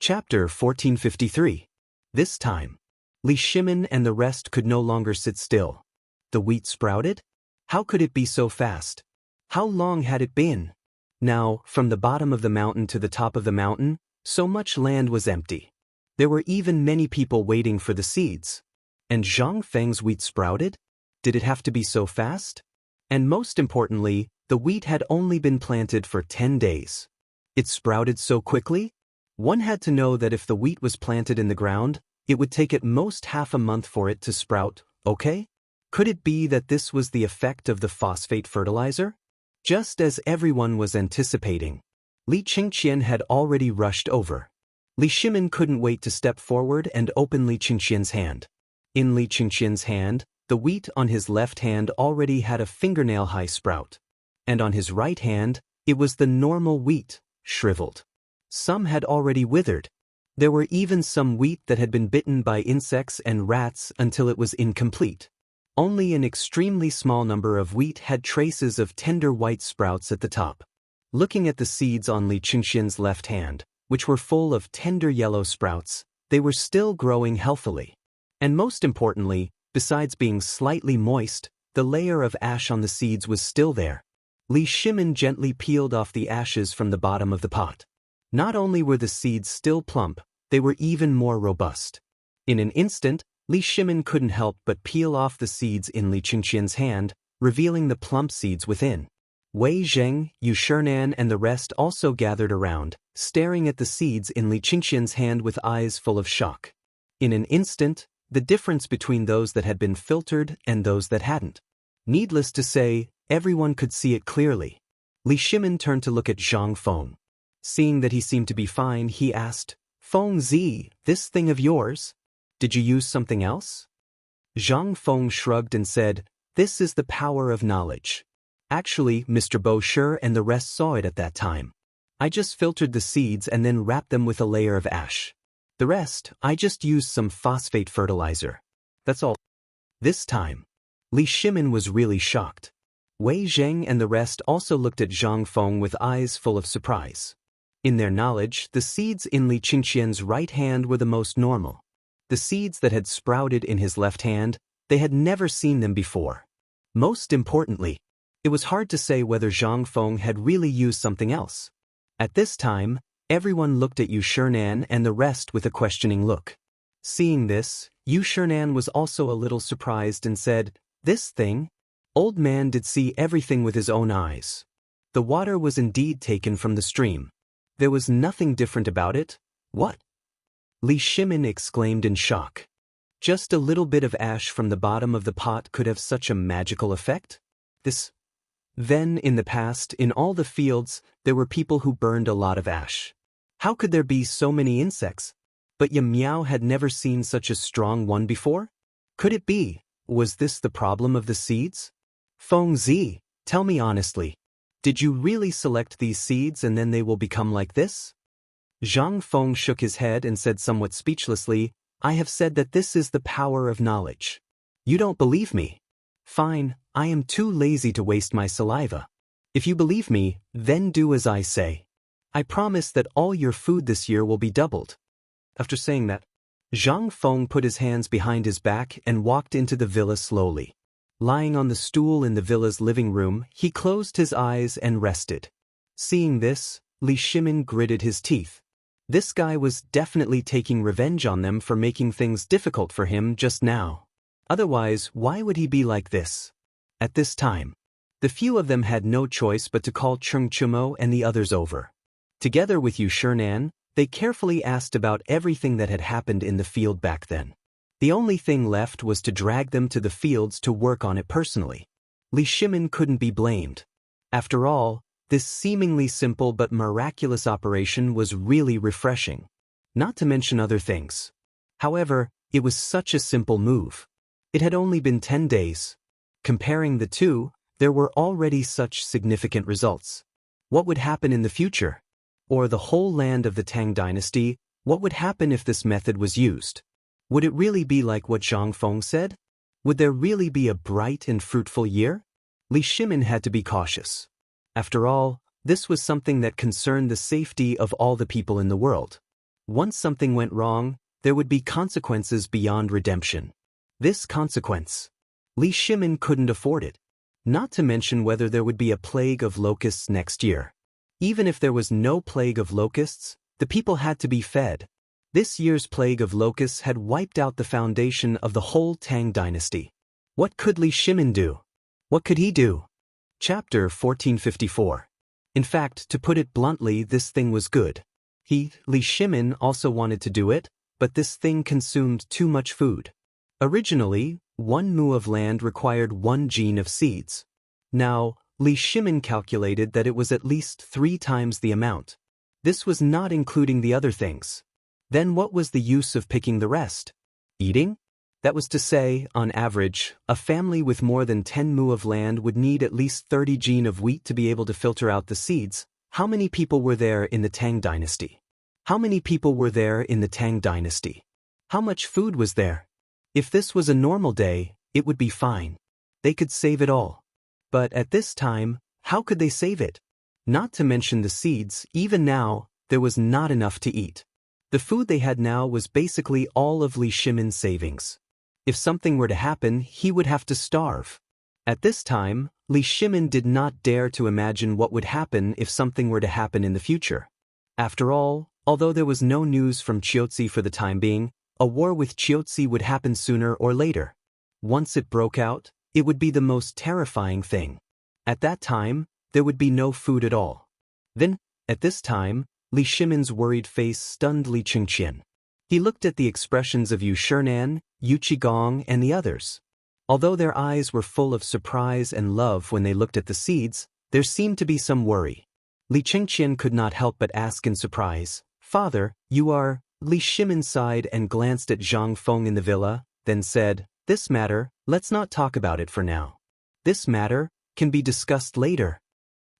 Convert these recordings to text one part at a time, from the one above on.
Chapter 1453. This time, Li Shimin and the rest could no longer sit still. The wheat sprouted? How could it be so fast? How long had it been? Now, from the bottom of the mountain to the top of the mountain, so much land was empty. There were even many people waiting for the seeds. And Zhang Feng's wheat sprouted? Did it have to be so fast? And most importantly, the wheat had only been planted for 10 days. It sprouted so quickly? One had to know that if the wheat was planted in the ground, it would take at most half a month for it to sprout, okay? Could it be that this was the effect of the phosphate fertilizer? Just as everyone was anticipating, Li Qingqian had already rushed over. Li Shimin couldn't wait to step forward and open Li Qingqian's hand. In Li Qingqian's hand, the wheat on his left hand already had a fingernail-high sprout. And on his right hand, it was the normal wheat, shriveled. Some had already withered. There were even some wheat that had been bitten by insects and rats until it was incomplete. Only an extremely small number of wheat had traces of tender white sprouts at the top. Looking at the seeds on Li Qingqian's left hand, which were full of tender yellow sprouts, they were still growing healthily. And most importantly, besides being slightly moist, the layer of ash on the seeds was still there. Li Shimin gently peeled off the ashes from the bottom of the pot. Not only were the seeds still plump, they were even more robust. In an instant, Li Shimin couldn't help but peel off the seeds in Li Qingqian's hand, revealing the plump seeds within. Wei Zheng, Yu Shernan and the rest also gathered around, staring at the seeds in Li Qingqian's hand with eyes full of shock. In an instant, the difference between those that had been filtered and those that hadn't. Needless to say, everyone could see it clearly. Li Shimin turned to look at Zhang Feng. Seeing that he seemed to be fine, he asked, "Feng Zi, this thing of yours? Did you use something else?" Zhang Feng shrugged and said, "This is the power of knowledge. Actually, Mr. Bo Shi and the rest saw it at that time. I just filtered the seeds and then wrapped them with a layer of ash. The rest, I just used some phosphate fertilizer. That's all." This time, Li Shimin was really shocked. Wei Zheng and the rest also looked at Zhang Feng with eyes full of surprise. In their knowledge, the seeds in Li Qingqian's right hand were the most normal. The seeds that had sprouted in his left hand, they had never seen them before. Most importantly, it was hard to say whether Zhang Feng had really used something else. At this time, everyone looked at Yu Shernan and the rest with a questioning look. Seeing this, Yu Shernan was also a little surprised and said, "This thing?" Old man did see everything with his own eyes. The water was indeed taken from the stream. There was nothing different about it. What? Li Shimin exclaimed in shock. Just a little bit of ash from the bottom of the pot could have such a magical effect? Then, in the past, in all the fields, there were people who burned a lot of ash. How could there be so many insects? But Ye Miao had never seen such a strong one before? Could it be? Was this the problem of the seeds? Feng Zi, tell me honestly. Did you really select these seeds and then they will become like this? Zhang Feng shook his head and said somewhat speechlessly, "I have said that this is the power of knowledge. You don't believe me? Fine, I am too lazy to waste my saliva. If you believe me, then do as I say. I promise that all your food this year will be doubled." After saying that, Zhang Feng put his hands behind his back and walked into the villa slowly. Lying on the stool in the villa's living room, he closed his eyes and rested. Seeing this, Li Shimin gritted his teeth. This guy was definitely taking revenge on them for making things difficult for him just now. Otherwise, why would he be like this? At this time, the few of them had no choice but to call Cheng Chumo and the others over. Together with Yu Shernan, they carefully asked about everything that had happened in the field back then. The only thing left was to drag them to the fields to work on it personally. Li Shimin couldn't be blamed. After all, this seemingly simple but miraculous operation was really refreshing. Not to mention other things. However, it was such a simple move. It had only been 10 days. Comparing the two, there were already such significant results. What would happen in the future? Or the whole land of the Tang dynasty, what would happen if this method was used? Would it really be like what Zhang Feng said? Would there really be a bright and fruitful year? Li Shimin had to be cautious. After all, this was something that concerned the safety of all the people in the world. Once something went wrong, there would be consequences beyond redemption. This consequence. Li Shimin couldn't afford it. Not to mention whether there would be a plague of locusts next year. Even if there was no plague of locusts, the people had to be fed. This year's plague of locusts had wiped out the foundation of the whole Tang dynasty. What could Li Shimin do? What could he do? Chapter 1454. In fact, to put it bluntly, this thing was good. Li Shimin also wanted to do it, but this thing consumed too much food. Originally, 1 mu of land required 1 gene of seeds. Now, Li Shimin calculated that it was at least 3 times the amount. This was not including the other things. Then what was the use of picking the rest? Eating? That was to say, on average, a family with more than 10 mu of land would need at least 30 gene of wheat to be able to filter out the seeds. How many people were there in the Tang dynasty? How many people were there in the Tang dynasty? How much food was there? If this was a normal day, it would be fine. They could save it all. But at this time, how could they save it? Not to mention the seeds, even now, there was not enough to eat. The food they had now was basically all of Li Shimin's savings. If something were to happen, he would have to starve. At this time, Li Shimin did not dare to imagine what would happen if something were to happen in the future. After all, although there was no news from Xianxia for the time being, a war with Xianxia would happen sooner or later. Once it broke out, it would be the most terrifying thing. At that time, there would be no food at all. Then, at this time, Li Shimin's worried face stunned Li Chengqian. He looked at the expressions of Yu Shinan, Yu Qigong, and the others. Although their eyes were full of surprise and love when they looked at the seeds, there seemed to be some worry. Li Chengqian could not help but ask in surprise, "Father, you are..." Li Shimin sighed and glanced at Zhang Feng in the villa, then said, "This matter, let's not talk about it for now. This matter can be discussed later."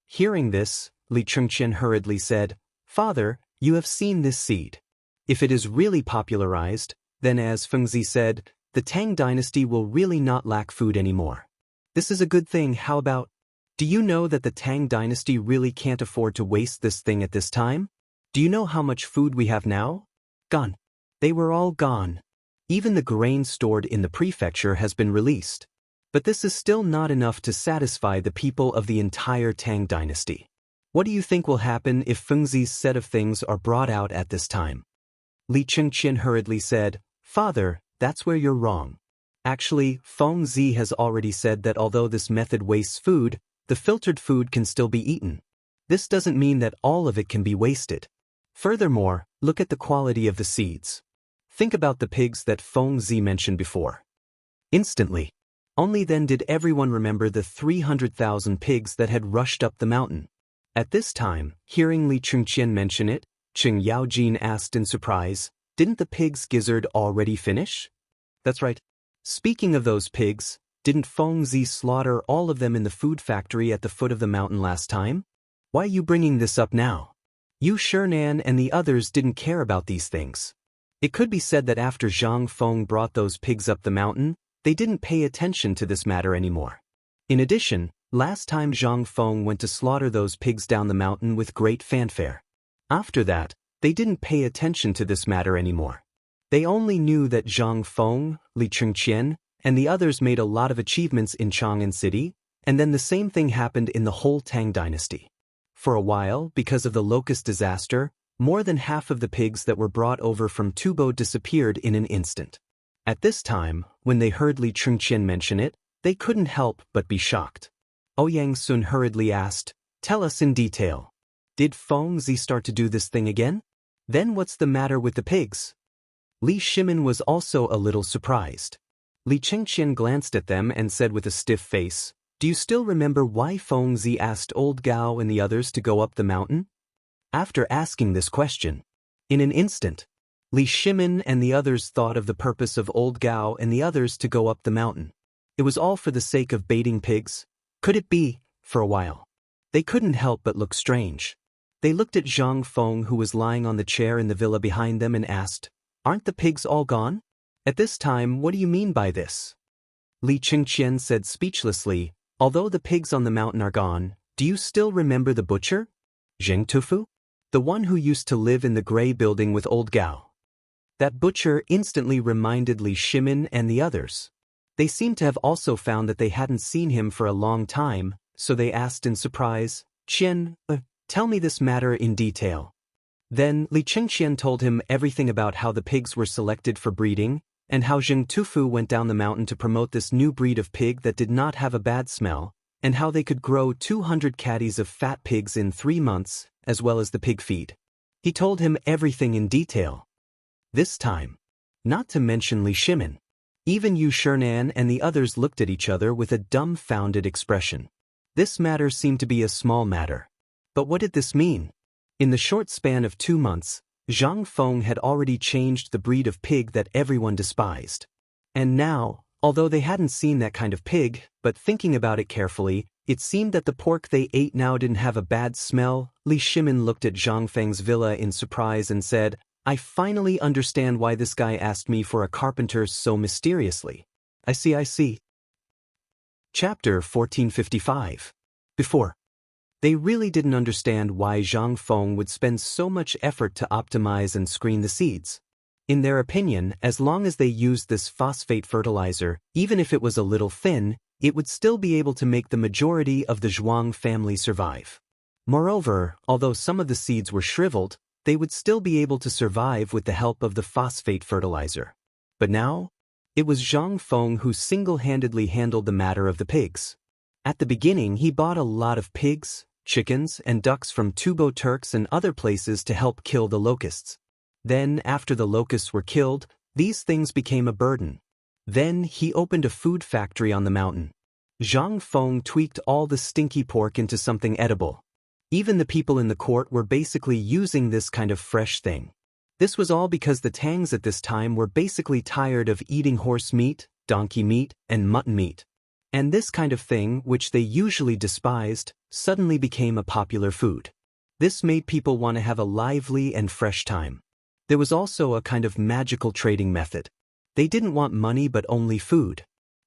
Hearing this, Li Chengqian hurriedly said, "Father, you have seen this seed. If it is really popularized, then as Fengzi said, the Tang dynasty will really not lack food anymore. This is a good thing. How about... Do you know that the Tang dynasty really can't afford to waste this thing at this time? Do you know how much food we have now? Gone. They were all gone. Even the grain stored in the prefecture has been released. But this is still not enough to satisfy the people of the entire Tang dynasty. What do you think will happen if Fengzi's set of things are brought out at this time?" Li Chengqian hurriedly said, "Father, that's where you're wrong. Actually, Fengzi has already said that although this method wastes food, the filtered food can still be eaten. This doesn't mean that all of it can be wasted. Furthermore, look at the quality of the seeds. Think about the pigs that Fengzi mentioned before." Instantly. Only then did everyone remember the 300,000 pigs that had rushed up the mountain. At this time, hearing Li Chengqian mention it, Cheng Yaojin asked in surprise, "Didn't the pig's gizzard already finish?" "That's right. Speaking of those pigs, didn't Fengzi slaughter all of them in the food factory at the foot of the mountain last time? Why are you bringing this up now?" Yu Shinan and the others didn't care about these things. It could be said that after Zhang Feng brought those pigs up the mountain, they didn't pay attention to this matter anymore. In addition, last time Zhang Feng went to slaughter those pigs down the mountain with great fanfare. After that, they didn't pay attention to this matter anymore. They only knew that Zhang Feng, Li Chengqian, and the others made a lot of achievements in Chang'an City, and then the same thing happened in the whole Tang dynasty. For a while, because of the locust disaster, more than half of the pigs that were brought over from Tubo disappeared in an instant. At this time, when they heard Li Chengqian mention it, they couldn't help but be shocked. Ouyang Sun hurriedly asked, "Tell us in detail. Did Fengzi start to do this thing again? Then what's the matter with the pigs?" Li Shimin was also a little surprised. Li Chengqian glanced at them and said with a stiff face, "Do you still remember why Fengzi asked Old Gao and the others to go up the mountain?" After asking this question, in an instant, Li Shimin and the others thought of the purpose of Old Gao and the others to go up the mountain. It was all for the sake of baiting pigs. Could it be? For a while, they couldn't help but look strange. They looked at Zhang Feng, who was lying on the chair in the villa behind them, and asked, "Aren't the pigs all gone? At this time, what do you mean by this?" Li Chengqian said speechlessly, "Although the pigs on the mountain are gone, do you still remember the butcher? Zheng Tufu? The one who used to live in the gray building with old Gao. That butcher instantly reminded Li Shimin and the others. They seemed to have also found that they hadn't seen him for a long time, so they asked in surprise, "Qian, tell me this matter in detail." Then Li Chengqian told him everything about how the pigs were selected for breeding, and how Zheng Tufu went down the mountain to promote this new breed of pig that did not have a bad smell, and how they could grow 200 caddies of fat pigs in 3 months, as well as the pig feed. He told him everything in detail. This time. Not to mention Li Shimin. Even Yu Shernan and the others looked at each other with a dumbfounded expression. This matter seemed to be a small matter. But what did this mean? In the short span of 2 months, Zhang Feng had already changed the breed of pig that everyone despised. And now, although they hadn't seen that kind of pig, but thinking about it carefully, it seemed that the pork they ate now didn't have a bad smell. Li Shimin looked at Zhang Feng's villa in surprise and said, "I finally understand why this guy asked me for a carpenter so mysteriously. I see. Chapter 1455. Before. They really didn't understand why Zhang Feng would spend so much effort to optimize and screen the seeds. In their opinion, as long as they used this phosphate fertilizer, even if it was a little thin, it would still be able to make the majority of the Zhuang family survive. Moreover, although some of the seeds were shriveled, they would still be able to survive with the help of the phosphate fertilizer. But now, it was Zhang Feng who single-handedly handled the matter of the pigs. At the beginning, he bought a lot of pigs, chickens, and ducks from Tubo Turks and other places to help kill the locusts. Then, after the locusts were killed, these things became a burden. Then, he opened a food factory on the mountain. Zhang Feng tweaked all the stinky pork into something edible. Even the people in the court were basically using this kind of fresh thing. This was all because the Tangs at this time were basically tired of eating horse meat, donkey meat, and mutton meat. And this kind of thing, which they usually despised, suddenly became a popular food. This made people want to have a lively and fresh time. There was also a kind of magical trading method. They didn't want money but only food.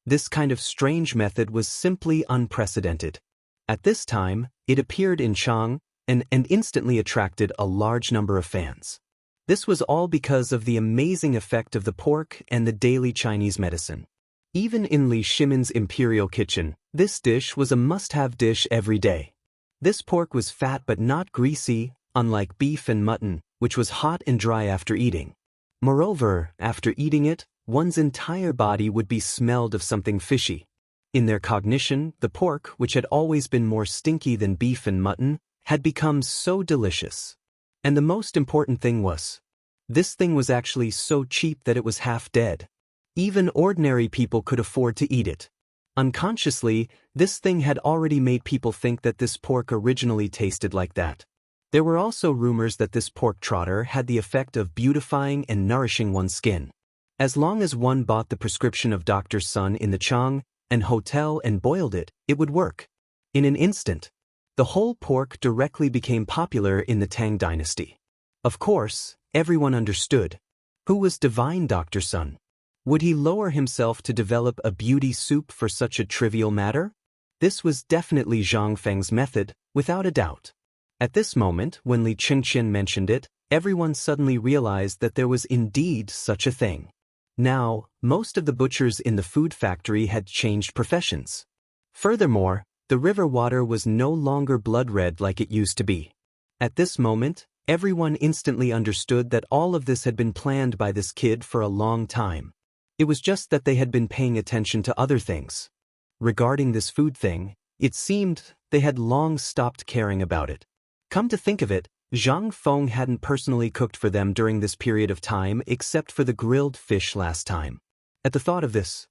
This kind of strange method was simply unprecedented. At this time, it appeared in Chang and instantly attracted a large number of fans. This was all because of the amazing effect of the pork and the daily Chinese medicine. Even in Li Shimin's imperial kitchen, this dish was a must-have dish every day. This pork was fat but not greasy, unlike beef and mutton, which was hot and dry after eating. Moreover, after eating it, one's entire body would be smelled of something fishy. In their cognition, the pork, which had always been more stinky than beef and mutton, had become so delicious. And the most important thing was, this thing was actually so cheap that it was half dead. Even ordinary people could afford to eat it. Unconsciously, this thing had already made people think that this pork originally tasted like that. There were also rumors that this pork trotter had the effect of beautifying and nourishing one's skin. As long as one bought the prescription of Dr. Sun in the Chang and hotel and boiled it, it would work. In an instant, the whole pork directly became popular in the Tang dynasty. Of course, everyone understood. Who was divine Dr. Sun? Would he lower himself to develop a beauty soup for such a trivial matter? This was definitely Zhang Feng's method, without a doubt. At this moment, when Li Chengqian mentioned it, everyone suddenly realized that there was indeed such a thing. Now, most of the butchers in the food factory had changed professions. Furthermore, the river water was no longer blood red like it used to be. At this moment, everyone instantly understood that all of this had been planned by this kid for a long time. It was just that they had been paying attention to other things. Regarding this food thing, it seemed they had long stopped caring about it. Come to think of it, Zhang Feng hadn't personally cooked for them during this period of time except for the grilled fish last time. At the thought of this,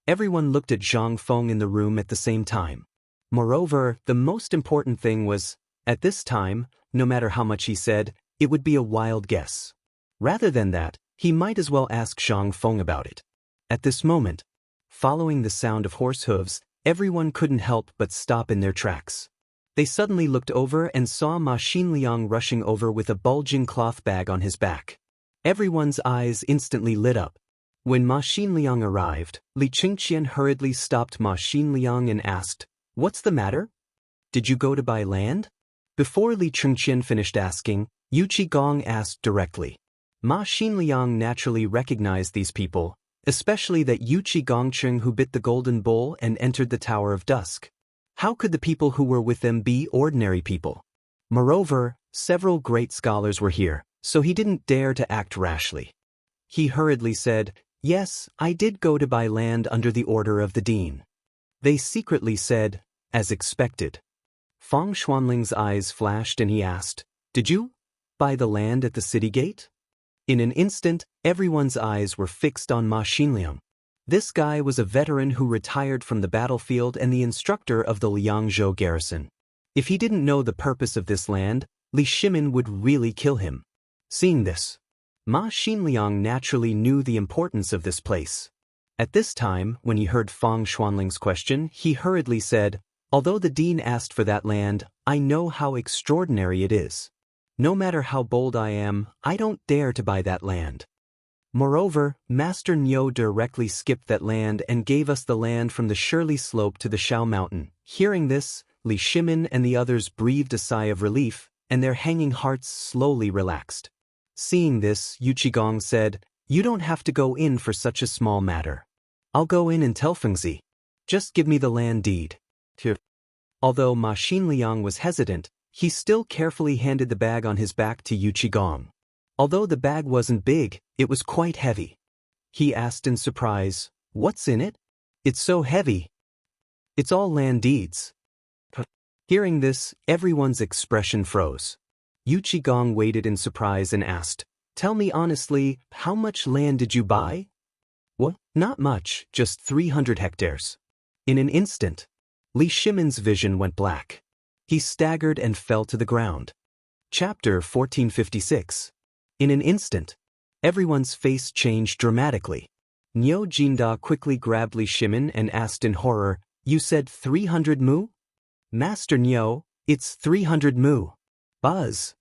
everyone looked at Zhang Feng in the room at the same time. Moreover, the most important thing was, at this time, no matter how much he said, it would be a wild guess. Rather than that, he might as well ask Zhang Feng about it. At this moment, following the sound of horse hooves, everyone couldn't help but stop in their tracks. They suddenly looked over and saw Ma Xinliang rushing over with a bulging cloth bag on his back. Everyone's eyes instantly lit up. When Ma Xinliang arrived, Li Chengqian hurriedly stopped Ma Xinliang and asked, "What's the matter? Did you go to buy land?" Before Li Chengqian finished asking, Gong asked directly. Ma Xinliang naturally recognized these people, especially that Gongcheng who bit the golden bowl and entered the Tower of Dusk. How could the people who were with them be ordinary people? Moreover, several great scholars were here, so he didn't dare to act rashly. He hurriedly said, "Yes, I did go to buy land under the order of the dean." They secretly said, "As expected." Fang Xuanling's eyes flashed and he asked, "Did you buy the land at the city gate?" In an instant, everyone's eyes were fixed on Ma Xinliang. This guy was a veteran who retired from the battlefield and the instructor of the Liangzhou garrison. If he didn't know the purpose of this land, Li Shimin would really kill him. Seeing this, Ma Xinliang naturally knew the importance of this place. At this time, when he heard Fang Xuanling's question, he hurriedly said, "Although the dean asked for that land, I know how extraordinary it is. No matter how bold I am, I don't dare to buy that land." Moreover, Master Niu directly skipped that land and gave us the land from the Shirley Slope to the Shao Mountain. Hearing this, Li Shimin and the others breathed a sigh of relief, and their hanging hearts slowly relaxed. Seeing this, Gong said, "You don't have to go in for such a small matter. I'll go in and tell Fengzi. Just give me the land deed." Although Ma Xinliang was hesitant, he still carefully handed the bag on his back to Gong. Although the bag wasn't big, it was quite heavy. He asked in surprise, "What's in it?" "It's so heavy." "It's all land deeds." Hearing this, everyone's expression froze. Gong waited in surprise and asked, "Tell me honestly, how much land did you buy?" "What? Not much, just 300 hectares." In an instant, Li Shimin's vision went black. He staggered and fell to the ground. Chapter 1456. In an instant, everyone's face changed dramatically. Niu Jinda quickly grabbed Li Shimin and asked in horror, "You said 300 mu?" "Master Niu, it's 300 mu." Buzz.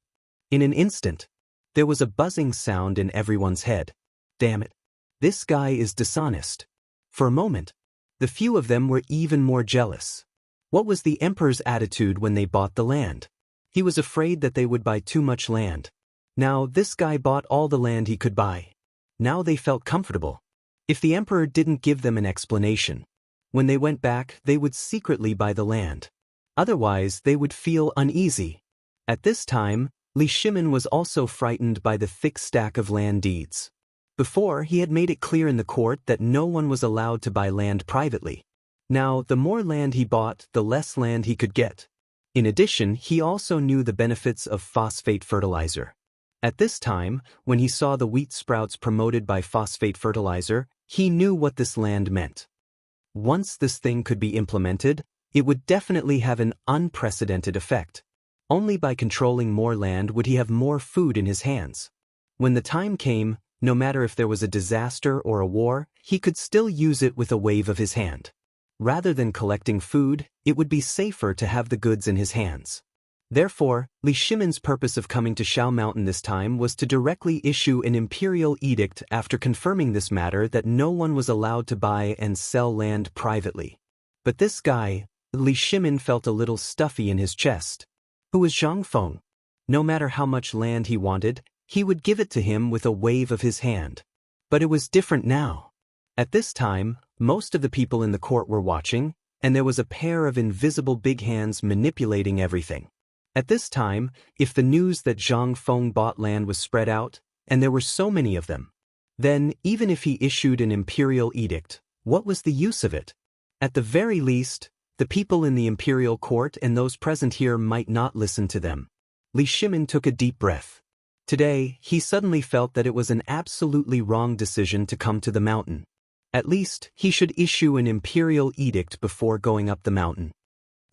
In an instant, there was a buzzing sound in everyone's head. Damn it. This guy is dishonest. For a moment, the few of them were even more jealous. What was the emperor's attitude when they bought the land? He was afraid that they would buy too much land. Now this guy bought all the land he could buy. Now they felt comfortable. If the emperor didn't give them an explanation, when they went back they would secretly buy the land. Otherwise they would feel uneasy. At this time, Li Shimin was also frightened by the thick stack of land deeds. Before, he had made it clear in the court that no one was allowed to buy land privately. Now, the more land he bought, the less land he could get. In addition, he also knew the benefits of phosphate fertilizer. At this time, when he saw the wheat sprouts promoted by phosphate fertilizer, he knew what this land meant. Once this thing could be implemented, it would definitely have an unprecedented effect. Only by controlling more land would he have more food in his hands. When the time came, no matter if there was a disaster or a war, he could still use it with a wave of his hand. Rather than collecting food, it would be safer to have the goods in his hands. Therefore, Li Shimin's purpose of coming to Shao Mountain this time was to directly issue an imperial edict after confirming this matter that no one was allowed to buy and sell land privately. But this guy, Li Shimin, felt a little stuffy in his chest. Who was Zhang Feng? No matter how much land he wanted, he would give it to him with a wave of his hand. But it was different now. At this time, most of the people in the court were watching, and there was a pair of invisible big hands manipulating everything. At this time, if the news that Zhang Feng bought land was spread out, and there were so many of them, then, even if he issued an imperial edict, what was the use of it? At the very least, the people in the imperial court and those present here might not listen to them. Li Shimin took a deep breath. Today, he suddenly felt that it was an absolutely wrong decision to come to the mountain. At least, he should issue an imperial edict before going up the mountain.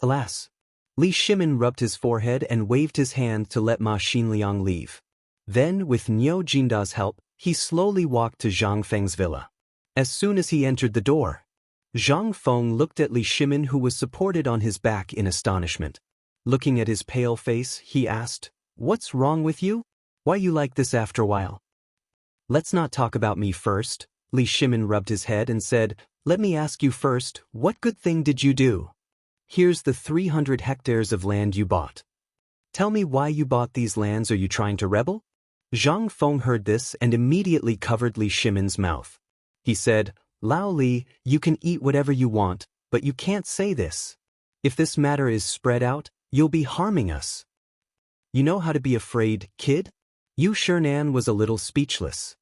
Alas! Li Shimin rubbed his forehead and waved his hand to let Ma Xinliang leave. Then, with Niu Jinda's help, he slowly walked to Zhang Feng's villa. As soon as he entered the door, Zhang Feng looked at Li Shimin, who was supported on his back in astonishment. Looking at his pale face, he asked, "What's wrong with you? Why you like this after a while?" "Let's not talk about me first." Li Shimin rubbed his head and said, "Let me ask you first, what good thing did you do? Here's the 300 hectares of land you bought." Tell me why you bought these lands. Are you trying to rebel? Zhang Feng heard this and immediately covered Li Shimin's mouth. He said, Lao Li, you can eat whatever you want, but you can't say this. If this matter is spread out, you'll be harming us. You know how to be afraid, kid? Yu Shinan was a little speechless.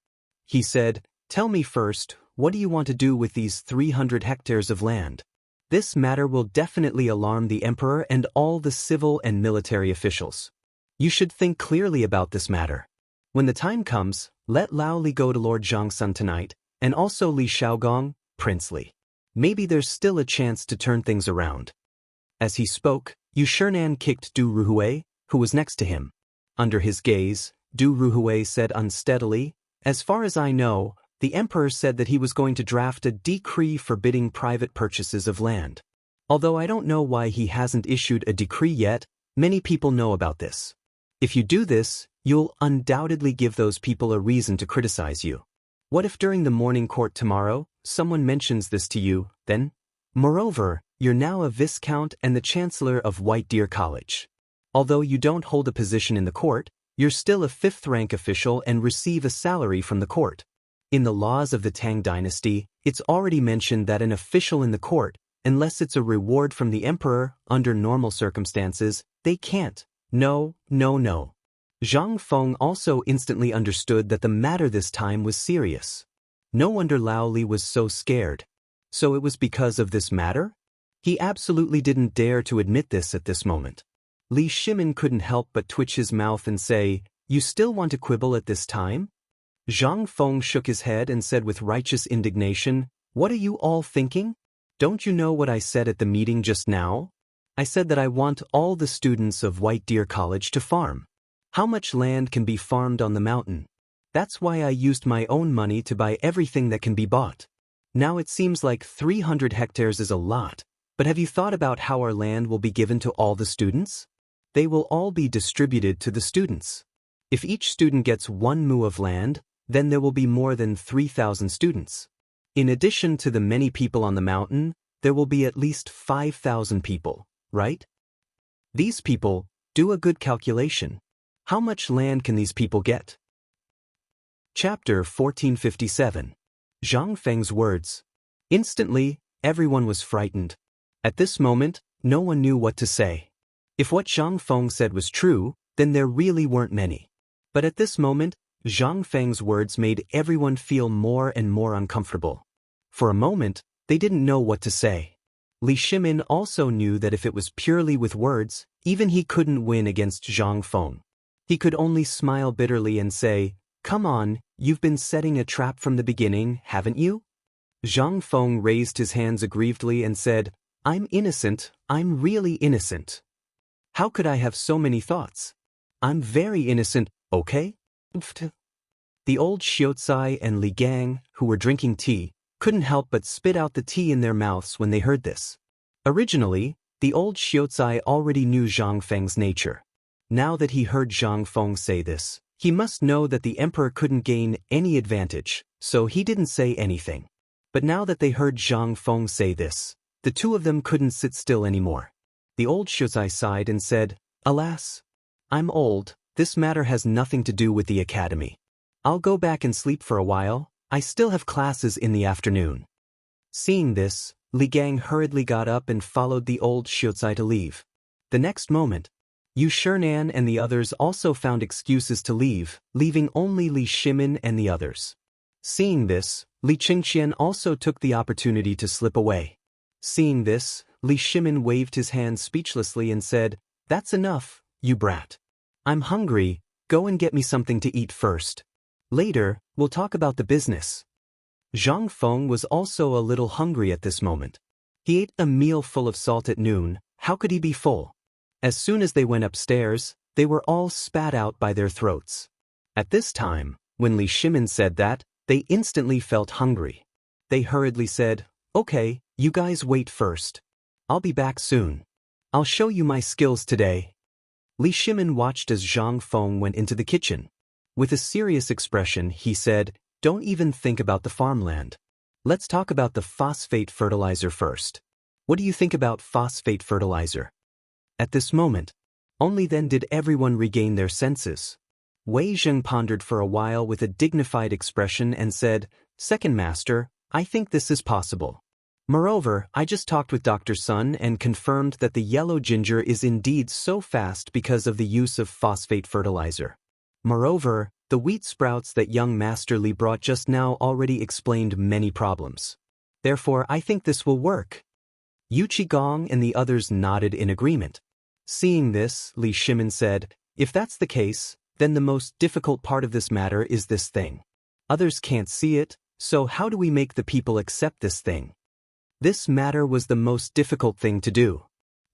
He said, Tell me first, what do you want to do with these 300 hectares of land? This matter will definitely alarm the emperor and all the civil and military officials. You should think clearly about this matter. When the time comes, let Lao Li go to Lord Zhangsun tonight, and also Li Shaogong, Prince Li. Maybe there's still a chance to turn things around. As he spoke, Yu Shinan kicked Du Ruhui, who was next to him. Under his gaze, Du Ruhui said unsteadily, As far as I know, the emperor said that he was going to draft a decree forbidding private purchases of land. Although I don't know why he hasn't issued a decree yet, many people know about this. If you do this, you'll undoubtedly give those people a reason to criticize you. What if during the morning court tomorrow, someone mentions this to you, then? Moreover, you're now a viscount and the chancellor of White Deer College. Although you don't hold a position in the court, you're still a fifth-rank official and receive a salary from the court. In the laws of the Tang dynasty, it's already mentioned that an official in the court, unless it's a reward from the emperor, under normal circumstances, they can't. No. Zhang Feng also instantly understood that the matter this time was serious. No wonder Lao Li was so scared. So it was because of this matter? He absolutely didn't dare to admit this at this moment. Li Shimin couldn't help but twitch his mouth and say, You still want to quibble at this time? Zhang Feng shook his head and said with righteous indignation, What are you all thinking? Don't you know what I said at the meeting just now? I said that I want all the students of White Deer College to farm. How much land can be farmed on the mountain? That's why I used my own money to buy everything that can be bought. Now it seems like 300 hectares is a lot, but have you thought about how our land will be given to all the students? They will all be distributed to the students. If each student gets 1 mu of land, then there will be more than 3,000 students. In addition to the many people on the mountain, there will be at least 5,000 people, right? These people, do a good calculation. How much land can these people get? Chapter 1457. Zhang Feng's words. Instantly, everyone was frightened. At this moment, no one knew what to say. If what Zhang Feng said was true, then there really weren't many. But at this moment, Zhang Feng's words made everyone feel more and more uncomfortable. For a moment, they didn't know what to say. Li Shimin also knew that if it was purely with words, even he couldn't win against Zhang Feng. He could only smile bitterly and say, Come on, you've been setting a trap from the beginning, haven't you? Zhang Feng raised his hands aggrievedly and said, I'm innocent, I'm really innocent. How could I have so many thoughts? I'm very innocent, okay? The old Xianxia and Li Gang, who were drinking tea, couldn't help but spit out the tea in their mouths when they heard this. Originally, the old Xianxia already knew Zhang Feng's nature. Now that he heard Zhang Feng say this, he must know that the emperor couldn't gain any advantage, so he didn't say anything. But now that they heard Zhang Feng say this, the two of them couldn't sit still anymore. The old Xianxia sighed and said, Alas, I'm old, this matter has nothing to do with the academy. I'll go back and sleep for a while, I still have classes in the afternoon. Seeing this, Li Gang hurriedly got up and followed the old Xianxia to leave. The next moment, Yu Shinan and the others also found excuses to leave, leaving only Li Shimin and the others. Seeing this, Li Qingqian also took the opportunity to slip away. Seeing this, Li Shimin waved his hand speechlessly and said, That's enough, you brat. I'm hungry, go and get me something to eat first. Later, we'll talk about the business. Zhang Feng was also a little hungry at this moment. He ate a meal full of salt at noon, how could he be full? As soon as they went upstairs, they were all spat out by their throats. At this time, when Li Shimin said that, they instantly felt hungry. They hurriedly said, Okay, you guys wait first. I'll be back soon. I'll show you my skills today. Li Shimin watched as Zhang Feng went into the kitchen. With a serious expression, he said, Don't even think about the farmland. Let's talk about the phosphate fertilizer first. What do you think about phosphate fertilizer? At this moment, Only then did everyone regain their senses. Wei Zheng pondered for a while with a dignified expression and said, "Second master, I think this is possible. Moreover, I just talked with Dr. Sun and confirmed that the yellow ginger is indeed so fast because of the use of phosphate fertilizer. Moreover, the wheat sprouts that young Master Li brought just now already explained many problems. Therefore, I think this will work." Yu Qigong and the others nodded in agreement. Seeing this, Li Shimin said, "If that's the case, then the most difficult part of this matter is this thing. Others can't see it, so how do we make the people accept this thing?" This matter was the most difficult thing to do.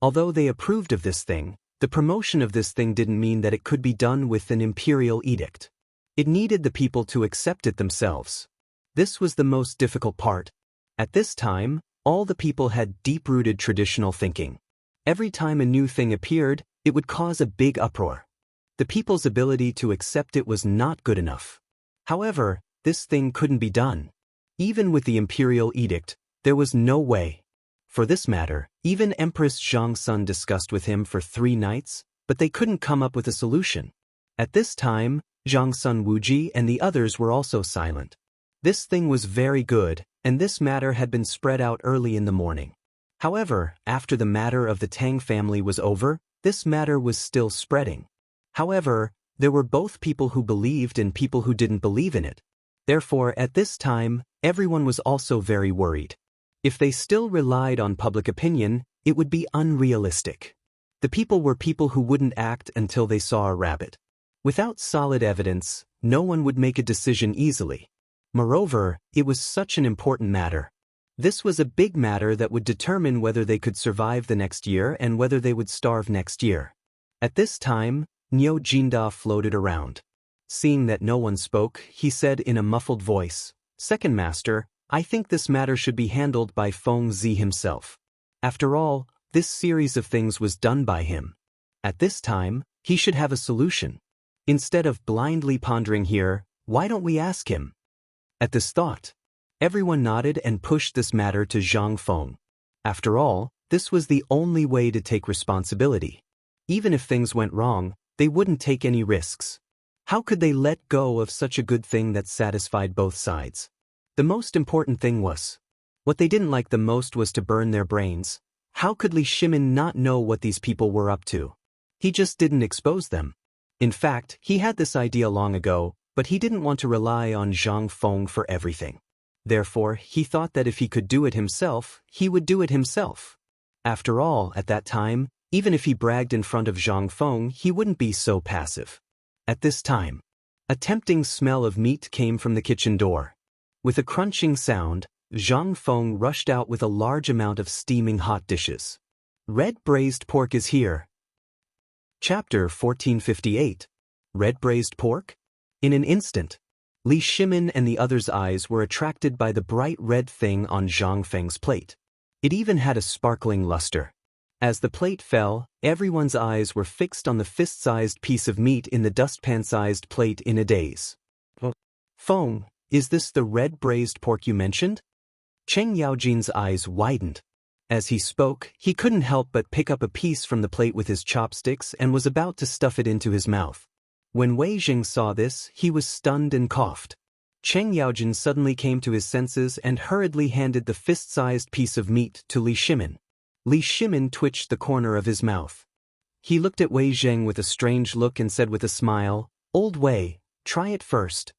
Although they approved of this thing, the promotion of this thing didn't mean that it could be done with an imperial edict. It needed the people to accept it themselves. This was the most difficult part. At this time, all the people had deep-rooted traditional thinking. Every time a new thing appeared, it would cause a big uproar. The people's ability to accept it was not good enough. However, this thing couldn't be done. Even with the imperial edict, there was no way. For this matter, even Empress Xianxia discussed with him for 3 nights, but they couldn't come up with a solution. At this time, Xianxia Wuji and the others were also silent. This thing was very good, and this matter had been spread out early in the morning. However, after the matter of the Tang family was over, this matter was still spreading. However, there were both people who believed and people who didn't believe in it. Therefore, at this time, everyone was also very worried. If they still relied on public opinion, it would be unrealistic. The people were people who wouldn't act until they saw a rabbit. Without solid evidence, no one would make a decision easily. Moreover, it was such an important matter. This was a big matter that would determine whether they could survive the next year and whether they would starve next year. At this time, Niu Jinda floated around. Seeing that no one spoke, he said in a muffled voice, "Second master, I think this matter should be handled by Feng Zi himself. After all, this series of things was done by him. At this time, he should have a solution. Instead of blindly pondering here, why don't we ask him?" At this thought, everyone nodded and pushed this matter to Zhang Feng. After all, this was the only way to take responsibility. Even if things went wrong, they wouldn't take any risks. How could they let go of such a good thing that satisfied both sides? The most important thing was, what they didn't like the most was to burn their brains. How could Li Shimin not know what these people were up to? He just didn't expose them. In fact, he had this idea long ago, but he didn't want to rely on Zhang Feng for everything. Therefore, he thought that if he could do it himself, he would do it himself. After all, at that time, even if he bragged in front of Zhang Feng, he wouldn't be so passive. At this time, a tempting smell of meat came from the kitchen door. With a crunching sound, Zhang Feng rushed out with a large amount of steaming hot dishes. Red braised pork is here. Chapter 1458. Red braised pork? In an instant, Li Shimin and the others' eyes were attracted by the bright red thing on Zhang Feng's plate. It even had a sparkling luster. As the plate fell, everyone's eyes were fixed on the fist-sized piece of meat in the dustpan-sized plate in a daze. "Feng, is this the red braised pork you mentioned?" Cheng Yaojin's eyes widened. As he spoke, he couldn't help but pick up a piece from the plate with his chopsticks and was about to stuff it into his mouth. When Wei Zheng saw this, he was stunned and coughed. Cheng Yaojin suddenly came to his senses and hurriedly handed the fist-sized piece of meat to Li Shimin. Li Shimin twitched the corner of his mouth. He looked at Wei Zheng with a strange look and said with a smile, "Old Wei, try it first."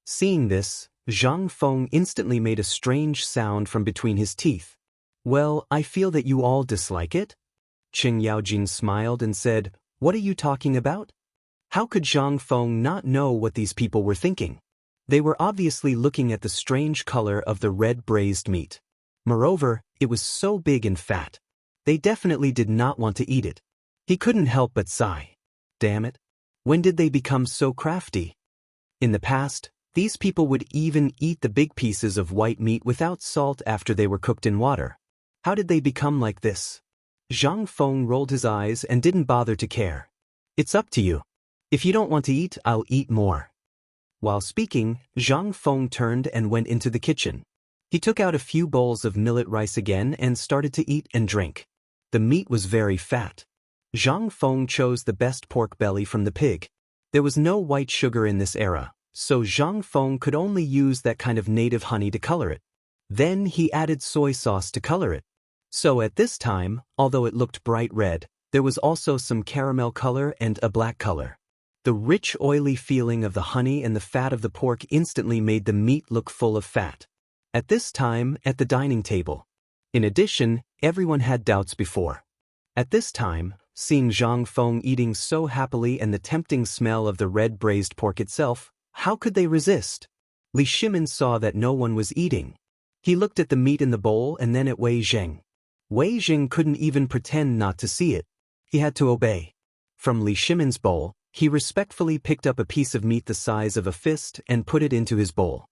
Seeing this, Zhang Feng instantly made a strange sound from between his teeth. "Well, I feel that you all dislike it?" Cheng Yaojin smiled and said, "What are you talking about?" How could Zhang Feng not know what these people were thinking? They were obviously looking at the strange color of the red braised meat. Moreover, it was so big and fat. They definitely did not want to eat it. He couldn't help but sigh. Damn it. When did they become so crafty? In the past, these people would even eat the big pieces of white meat without salt after they were cooked in water. How did they become like this? Zhang Feng rolled his eyes and didn't bother to care. "It's up to you. If you don't want to eat, I'll eat more." While speaking, Zhang Feng turned and went into the kitchen. He took out a few bowls of millet rice again and started to eat and drink. The meat was very fat. Zhang Feng chose the best pork belly from the pig. There was no white sugar in this era, so Zhang Feng could only use that kind of native honey to color it. Then he added soy sauce to color it. So at this time, although it looked bright red, there was also some caramel color and a black color. The rich oily feeling of the honey and the fat of the pork instantly made the meat look full of fat. At this time, at the dining table. In addition, everyone had doubts before. At this time, seeing Zhang Feng eating so happily and the tempting smell of the red braised pork itself, how could they resist? Li Shimin saw that no one was eating. He looked at the meat in the bowl and then at Wei Zheng. Wei Zheng couldn't even pretend not to see it. He had to obey. From Li Shimin's bowl, he respectfully picked up a piece of meat the size of a fist and put it into his bowl.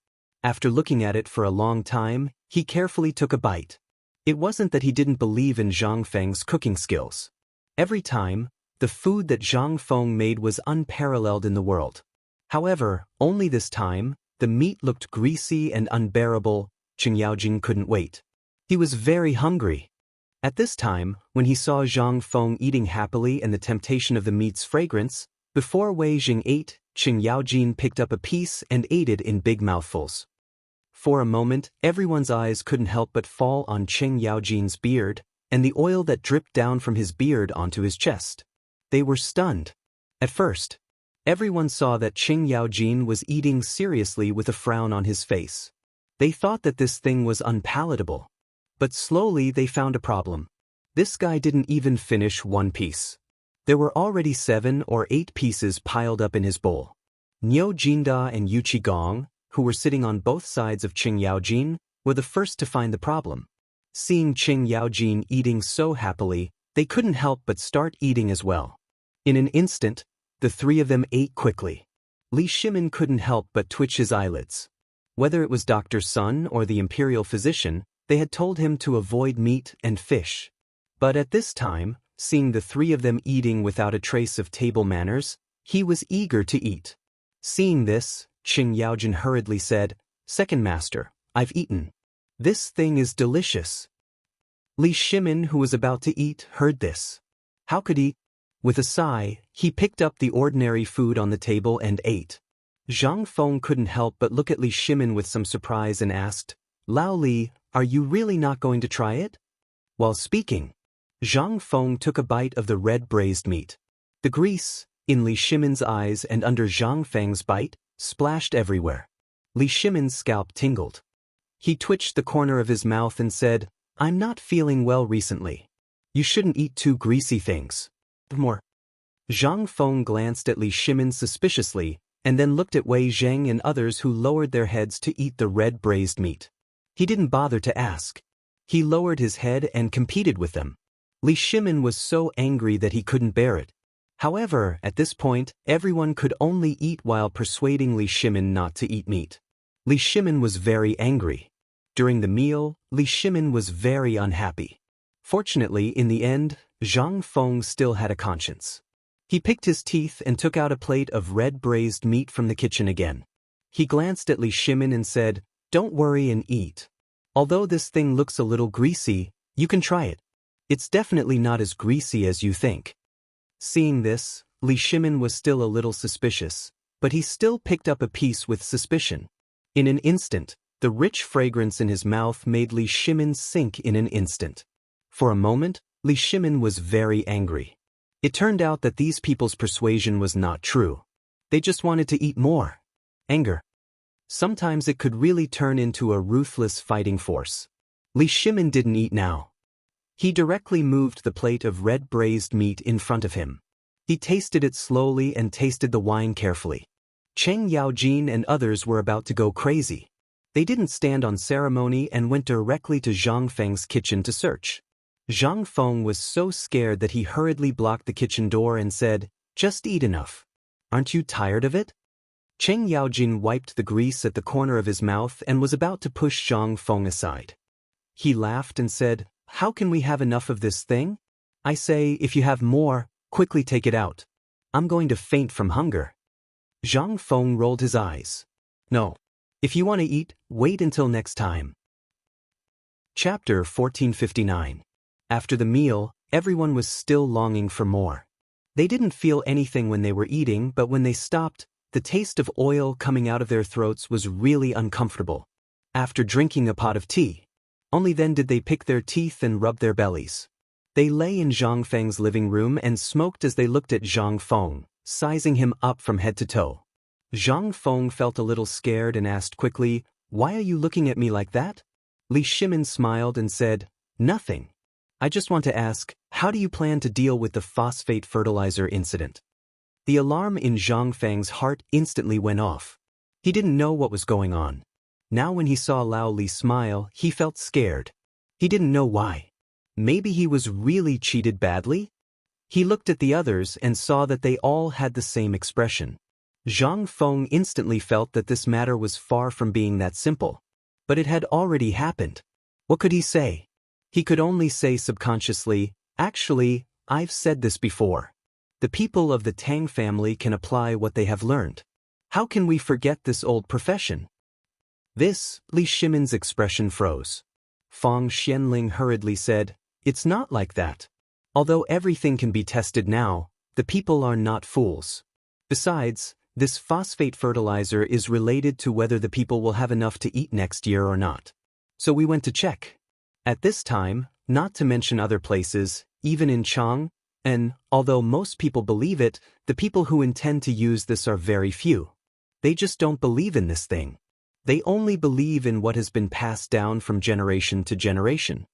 After looking at it for a long time, he carefully took a bite. It wasn't that he didn't believe in Zhang Feng's cooking skills. Every time, the food that Zhang Feng made was unparalleled in the world. However, only this time, the meat looked greasy and unbearable. Qing Yaojing couldn't wait. He was very hungry. At this time, when he saw Zhang Feng eating happily and the temptation of the meat's fragrance, before Wei Jing ate, Qing Yaojing picked up a piece and ate it in big mouthfuls. For a moment, everyone's eyes couldn't help but fall on Qing Yaojing's beard, and the oil that dripped down from his beard onto his chest. They were stunned. At first, everyone saw that Qing Yaojing was eating seriously with a frown on his face. They thought that this thing was unpalatable. But slowly they found a problem. This guy didn't even finish one piece. There were already 7 or 8 pieces piled up in his bowl. Niu Jinda and Yu Qigong, who were sitting on both sides of Qing Yaojing, were the first to find the problem. Seeing Qing Yaojing eating so happily, they couldn't help but start eating as well. In an instant, the 3 of them ate quickly. Li Shimin couldn't help but twitch his eyelids. Whether it was Dr. Sun or the imperial physician, they had told him to avoid meat and fish. But at this time, seeing the 3 of them eating without a trace of table manners, he was eager to eat. Seeing this, Qing Yaojin hurriedly said, "Second master, I've eaten. This thing is delicious." Li Shimin, who was about to eat, heard this. How could he? With a sigh, he picked up the ordinary food on the table and ate. Zhang Feng couldn't help but look at Li Shimin with some surprise and asked, "Lao Li, are you really not going to try it?" While speaking, Zhang Feng took a bite of the red braised meat. The grease, in Li Shimin's eyes and under Zhang Feng's bite, splashed everywhere. Li Shimin's scalp tingled. He twitched the corner of his mouth and said, "I'm not feeling well recently. You shouldn't eat too greasy things. More." Zhang Feng glanced at Li Shimin suspiciously, and then looked at Wei Zheng and others who lowered their heads to eat the red braised meat. He didn't bother to ask. He lowered his head and competed with them. Li Shimin was so angry that he couldn't bear it. However, at this point, everyone could only eat while persuading Li Shimin not to eat meat. Li Shimin was very angry. During the meal, Li Shimin was very unhappy. Fortunately, in the end, Zhang Feng still had a conscience. He picked his teeth and took out a plate of red braised meat from the kitchen again. He glanced at Li Shimin and said, "Don't worry and eat. Although this thing looks a little greasy, you can try it. It's definitely not as greasy as you think." Seeing this, Li Shimin was still a little suspicious, but he still picked up a piece with suspicion. In an instant, the rich fragrance in his mouth made Li Shimin sink in an instant. For a moment, Li Shimin was very angry. It turned out that these people's persuasion was not true. They just wanted to eat more. Anger. Sometimes it could really turn into a ruthless fighting force. Li Shimin didn't eat now. He directly moved the plate of red braised meat in front of him. He tasted it slowly and tasted the wine carefully. Cheng Yaojin and others were about to go crazy. They didn't stand on ceremony and went directly to Zhang Feng's kitchen to search. Zhang Feng was so scared that he hurriedly blocked the kitchen door and said, "Just eat enough. Aren't you tired of it?" Cheng Yaojin wiped the grease at the corner of his mouth and was about to push Zhang Feng aside. He laughed and said, "How can we have enough of this thing? I say, if you have more, quickly take it out. I'm going to faint from hunger." Zhang Feng rolled his eyes. "No. If you want to eat, wait until next time." Chapter 1459. After the meal, everyone was still longing for more. They didn't feel anything when they were eating, but when they stopped, the taste of oil coming out of their throats was really uncomfortable. After drinking a pot of tea, only then did they pick their teeth and rub their bellies. They lay in Zhang Feng's living room and smoked as they looked at Zhang Feng, sizing him up from head to toe. Zhang Feng felt a little scared and asked quickly, "Why are you looking at me like that?" Li Shimin smiled and said, "Nothing. I just want to ask, how do you plan to deal with the phosphate fertilizer incident?" The alarm in Zhang Feng's heart instantly went off. He didn't know what was going on. Now when he saw Lao Li smile, he felt scared. He didn't know why. Maybe he was really cheated badly? He looked at the others and saw that they all had the same expression. Zhang Feng instantly felt that this matter was far from being that simple. But it had already happened. What could he say? He could only say subconsciously, "Actually, I've said this before. The people of the Tang family can apply what they have learned. How can we forget this old profession?" This, Li Shimin's expression froze. Fang Xianling hurriedly said, "It's not like that. Although everything can be tested now, the people are not fools. Besides, this phosphate fertilizer is related to whether the people will have enough to eat next year or not. So we went to check. At this time, not to mention other places, even in Chang, and although most people believe it, the people who intend to use this are very few. They just don't believe in this thing. They only believe in what has been passed down from generation to generation."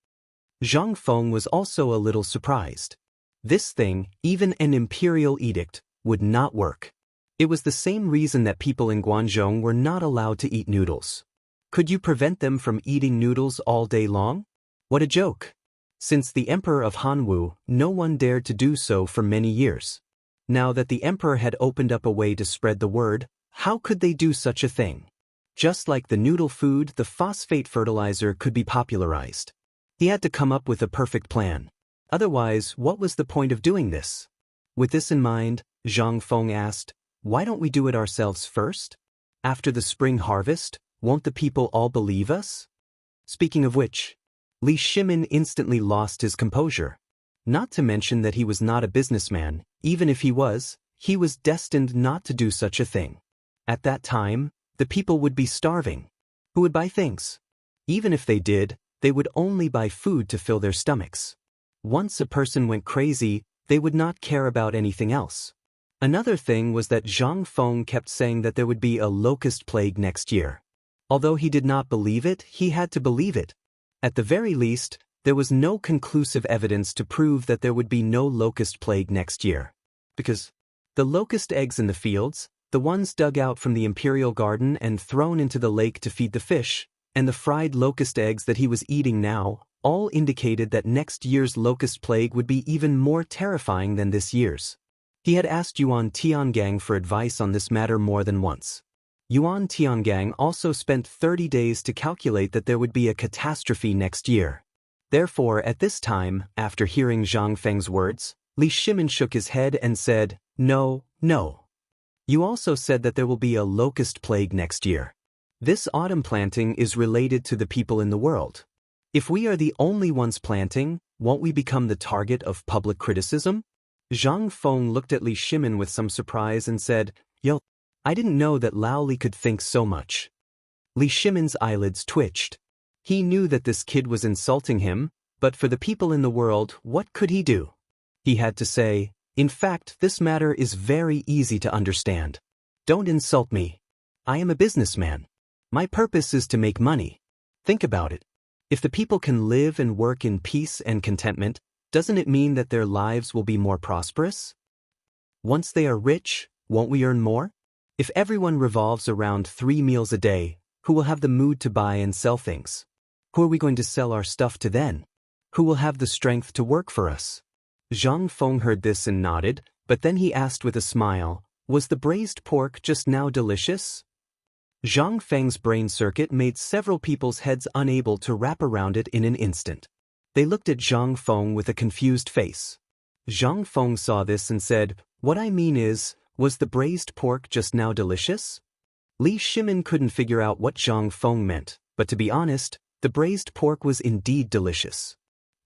Zhang Feng was also a little surprised. This thing, even an imperial edict, would not work. It was the same reason that people in Guangzhou were not allowed to eat noodles. Could you prevent them from eating noodles all day long? What a joke! Since the Emperor of Hanwu, no one dared to do so for many years. Now that the Emperor had opened up a way to spread the word, how could they do such a thing? Just like the noodle food, the phosphate fertilizer could be popularized. He had to come up with a perfect plan. Otherwise, what was the point of doing this? With this in mind, Zhang Feng asked, "Why don't we do it ourselves first? After the spring harvest, won't the people all believe us?" Speaking of which, Li Shimin instantly lost his composure. Not to mention that he was not a businessman. Even if he was destined not to do such a thing. At that time, the people would be starving. Who would buy things? Even if they did, they would only buy food to fill their stomachs. Once a person went crazy, they would not care about anything else. Another thing was that Zhang Feng kept saying that there would be a locust plague next year. Although he did not believe it, he had to believe it. At the very least, there was no conclusive evidence to prove that there would be no locust plague next year. Because the locust eggs in the fields, the ones dug out from the imperial garden and thrown into the lake to feed the fish, and the fried locust eggs that he was eating now, all indicated that next year's locust plague would be even more terrifying than this year's. He had asked Yuan Tiangang for advice on this matter more than once. Yuan Tiangang also spent 30 days to calculate that there would be a catastrophe next year. Therefore, at this time, after hearing Zhang Feng's words, Li Shimin shook his head and said, "No, no. You also said that there will be a locust plague next year. This autumn planting is related to the people in the world. If we are the only ones planting, won't we become the target of public criticism?" Zhang Feng looked at Li Shimin with some surprise and said, "Yo, I didn't know that Lao Li could think so much." Li Shimin's eyelids twitched. He knew that this kid was insulting him, but for the people in the world, what could he do? He had to say, "In fact, this matter is very easy to understand. Don't insult me. I am a businessman. My purpose is to make money. Think about it. If the people can live and work in peace and contentment, doesn't it mean that their lives will be more prosperous? Once they are rich, won't we earn more? If everyone revolves around 3 meals a day, who will have the mood to buy and sell things? Who are we going to sell our stuff to then? Who will have the strength to work for us?" Zhang Feng heard this and nodded, but then he asked with a smile, "Was the braised pork just now delicious?" Zhang Feng's brain circuit made several people's heads unable to wrap around it in an instant. They looked at Zhang Feng with a confused face. Zhang Feng saw this and said, "What I mean is, was the braised pork just now delicious?" Li Shimin couldn't figure out what Zhang Feng meant, but to be honest, the braised pork was indeed delicious.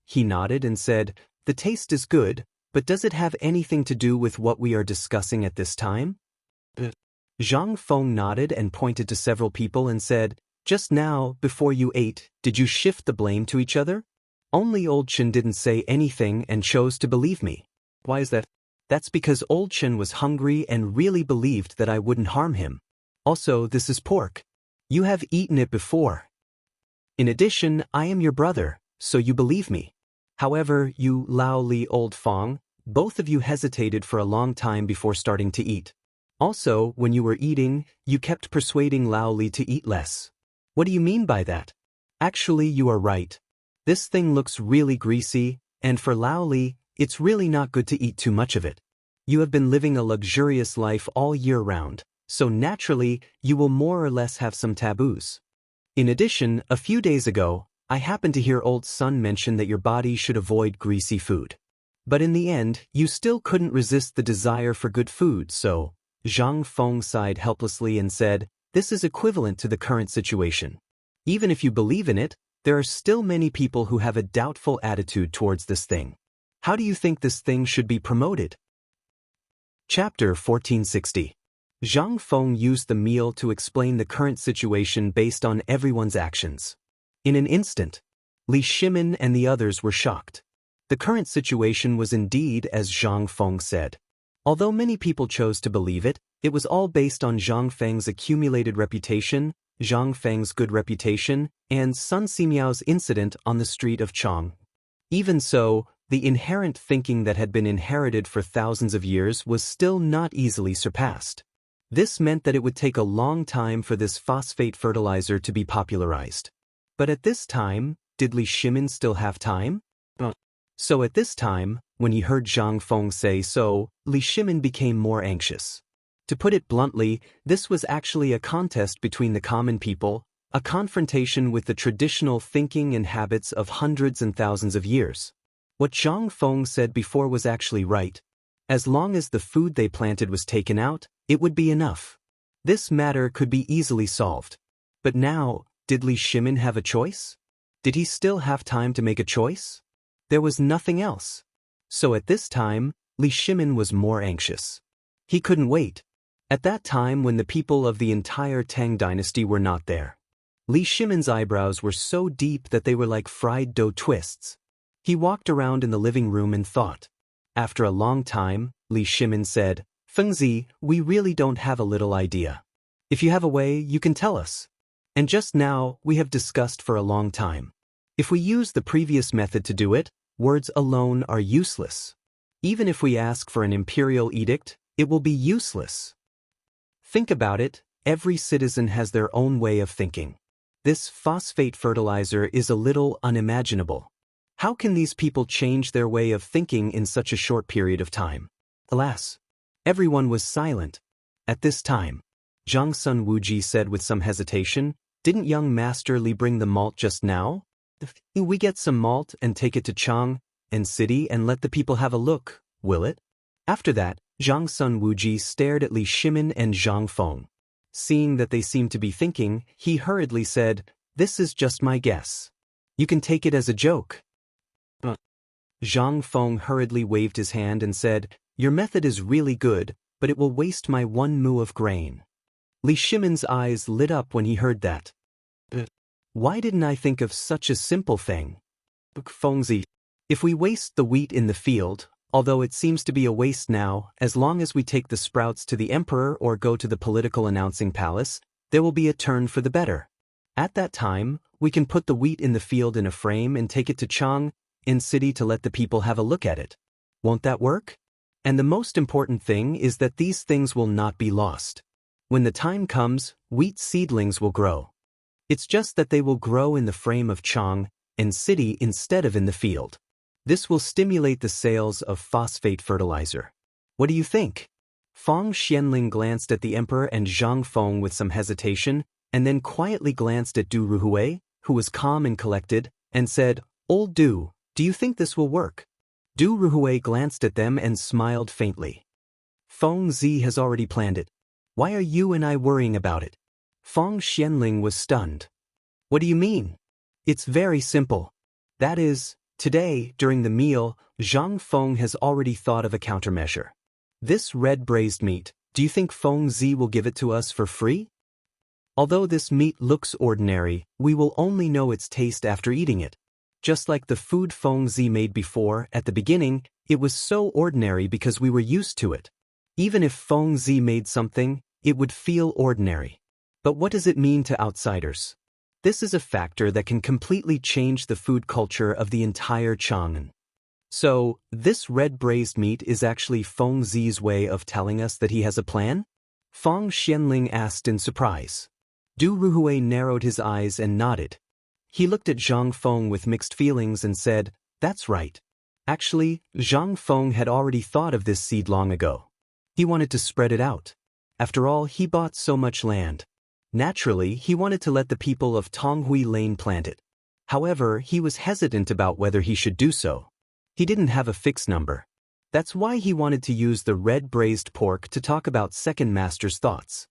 He nodded and said, the taste is good, but does it have anything to do with what we are discussing at this time? Zhang Feng nodded and pointed to several people and said, just now, before you ate, did you shift the blame to each other? Only Old Chen didn't say anything and chose to believe me. Why is that? That's because Old Chen was hungry and really believed that I wouldn't harm him. Also, this is pork. You have eaten it before. In addition, I am your brother, so you believe me. However, you Lao Li Old Fong, both of you hesitated for a long time before starting to eat. Also, when you were eating, you kept persuading Lao Li to eat less. What do you mean by that? Actually, you are right. This thing looks really greasy, and for Lao Li, it's really not good to eat too much of it. You have been living a luxurious life all year round, so naturally, you will more or less have some taboos. In addition, a few days ago, I happened to hear Old Sun mention that your body should avoid greasy food. But in the end, you still couldn't resist the desire for good food, so Zhang Feng sighed helplessly and said, this is equivalent to the current situation. Even if you believe in it, there are still many people who have a doubtful attitude towards this thing. How do you think this thing should be promoted? Chapter 1460. Zhang Feng used the meal to explain the current situation based on everyone's actions. In an instant, Li Shimin and the others were shocked. The current situation was indeed as Zhang Feng said. Although many people chose to believe it, it was all based on Zhang Feng's accumulated reputation, Zhang Feng's good reputation, and Sun Simiao's incident on the street of Chang. Even so, the inherent thinking that had been inherited for thousands of years was still not easily surpassed. This meant that it would take a long time for this phosphate fertilizer to be popularized. But at this time, did Li Shimin still have time? So at this time, when he heard Zhang Feng say so, Li Shimin became more anxious. To put it bluntly, this was actually a contest between the common people, a confrontation with the traditional thinking and habits of hundreds and thousands of years. What Zhang Feng said before was actually right. As long as the food they planted was taken out, it would be enough. This matter could be easily solved. But now, did Li Shimin have a choice? Did he still have time to make a choice? There was nothing else. So at this time, Li Shimin was more anxious. He couldn't wait. At that time when the people of the entire Tang dynasty were not there. Li Shimin's eyebrows were so deep that they were like fried dough twists. He walked around in the living room and thought. After a long time, Li Shimin said, Fengzi, we really don't have a little idea. If you have a way, you can tell us. And just now, we have discussed for a long time. If we use the previous method to do it, words alone are useless. Even if we ask for an imperial edict, it will be useless. Think about it, every citizen has their own way of thinking. This phosphate fertilizer is a little unimaginable. How can these people change their way of thinking in such a short period of time? Alas, everyone was silent. At this time, Zhang Sun Wuji said with some hesitation, didn't young Master Li bring the malt just now? We get some malt and take it to Chang and city and let the people have a look, will it? After that, Zhang Sun Wuji stared at Li Shimin and Zhang Feng. Seeing that they seemed to be thinking, he hurriedly said, this is just my guess. You can take it as a joke. Zhang Feng hurriedly waved his hand and said, your method is really good, but it will waste my 1 mu of grain. Li Shimin's eyes lit up when he heard that. Why didn't I think of such a simple thing? Fengzi, if we waste the wheat in the field, although it seems to be a waste now, as long as we take the sprouts to the emperor or go to the political announcing palace, there will be a turn for the better. At that time, we can put the wheat in the field in a frame and take it to Chang in city to let the people have a look at it. Won't that work? And the most important thing is that these things will not be lost. When the time comes, wheat seedlings will grow. It's just that they will grow in the frame of Chang and city instead of in the field. This will stimulate the sales of phosphate fertilizer. What do you think? Fang Xianling glanced at the emperor and Zhang Feng with some hesitation, and then quietly glanced at Du Ruhui, who was calm and collected, and said, Old Du, do you think this will work? Du Ruhui glanced at them and smiled faintly. Feng Zi has already planned it. Why are you and I worrying about it? Fang Xianling was stunned. What do you mean? It's very simple. That is, Today, during the meal, Zhang Feng has already thought of a countermeasure. This red braised meat, do you think Feng Zi will give it to us for free? Although this meat looks ordinary, we will only know its taste after eating it. Just like the food Feng Zi made before, at the beginning, it was so ordinary because we were used to it. Even if Feng Zi made something, it would feel ordinary. But what does it mean to outsiders? This is a factor that can completely change the food culture of the entire Chang'an. So, this red braised meat is actually Feng Zi's way of telling us that he has a plan? Fang Xianling asked in surprise. Du Ruhui narrowed his eyes and nodded. He looked at Zhang Feng with mixed feelings and said, "That's right." Actually, Zhang Feng had already thought of this seed long ago. He wanted to spread it out. After all, he bought so much land. Naturally, he wanted to let the people of Tonghui Lane plant it. However, he was hesitant about whether he should do so. He didn't have a fixed number. That's why he wanted to use the red braised pork to talk about Second Master's thoughts.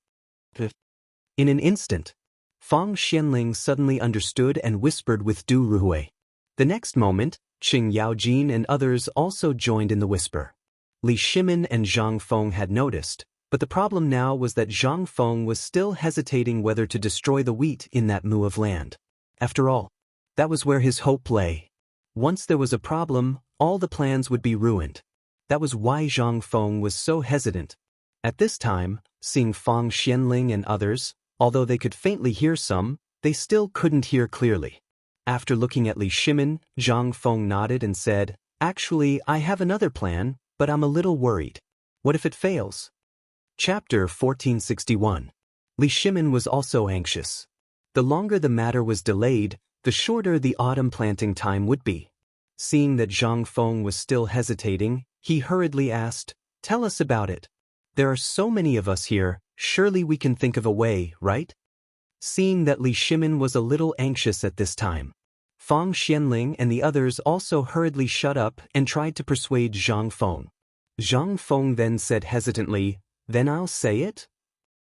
In an instant, Fang Xianling suddenly understood and whispered with Du Ruhui. The next moment, Qing Yaojin and others also joined in the whisper. Li Shimin and Zhang Feng had noticed, but the problem now was that Zhang Feng was still hesitating whether to destroy the wheat in that mu of land. After all, that was where his hope lay. Once there was a problem, all the plans would be ruined. That was why Zhang Feng was so hesitant. At this time, seeing Fang Xianling and others, although they could faintly hear some, they still couldn't hear clearly. After looking at Li Shimin, Zhang Feng nodded and said, "Actually, I have another plan, but I'm a little worried. What if it fails?" Chapter 1461. Li Shimin was also anxious. The longer the matter was delayed, the shorter the autumn planting time would be. Seeing that Zhang Feng was still hesitating, he hurriedly asked, "Tell us about it. There are so many of us here, surely we can think of a way, right?" Seeing that Li Shimin was a little anxious at this time, Fang Xianling and the others also hurriedly shut up and tried to persuade Zhang Feng. Zhang Feng then said hesitantly, "Then I'll say it?"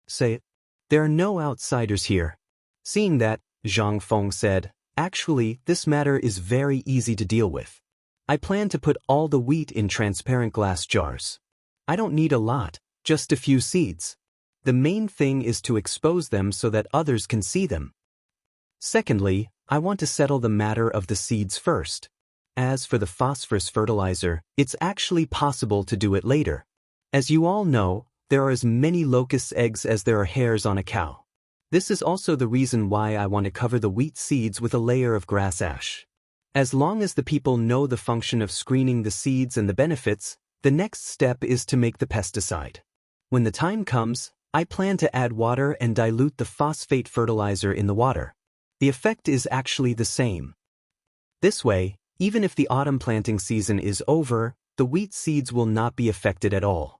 "Say it." "There are no outsiders here." Seeing that, Zhang Feng said, "Actually, this matter is very easy to deal with. I plan to put all the wheat in transparent glass jars. I don't need a lot, just a few seeds. The main thing is to expose them so that others can see them. Secondly, I want to settle the matter of the seeds first. As for the phosphorus fertilizer, it's actually possible to do it later. As you all know, there are as many locust eggs as there are hairs on a cow. This is also the reason why I want to cover the wheat seeds with a layer of grass ash. As long as the people know the function of screening the seeds and the benefits, the next step is to make the pesticide. When the time comes, I plan to add water and dilute the phosphate fertilizer in the water. The effect is actually the same. This way, even if the autumn planting season is over, the wheat seeds will not be affected at all.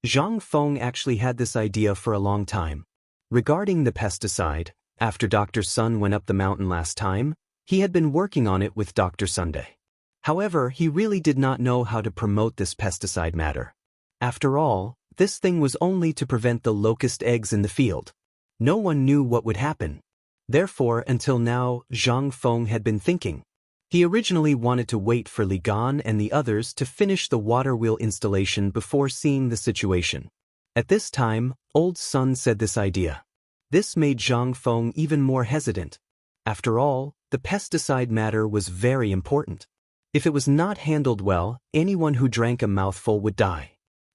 Zhang Feng actually had this idea for a long time. Regarding the pesticide, after Dr. Sun went up the mountain last time, he had been working on it with Dr. Sunday. However, he really did not know how to promote this pesticide matter. After all, this thing was only to prevent the locust eggs in the field. No one knew what would happen. Therefore, until now, Zhang Feng had been thinking. He originally wanted to wait for Li Gan and the others to finish the water wheel installation before seeing the situation. At this time, Old Sun said this idea. This made Zhang Feng even more hesitant. After all, the pesticide matter was very important. If it was not handled well, anyone who drank a mouthful would die.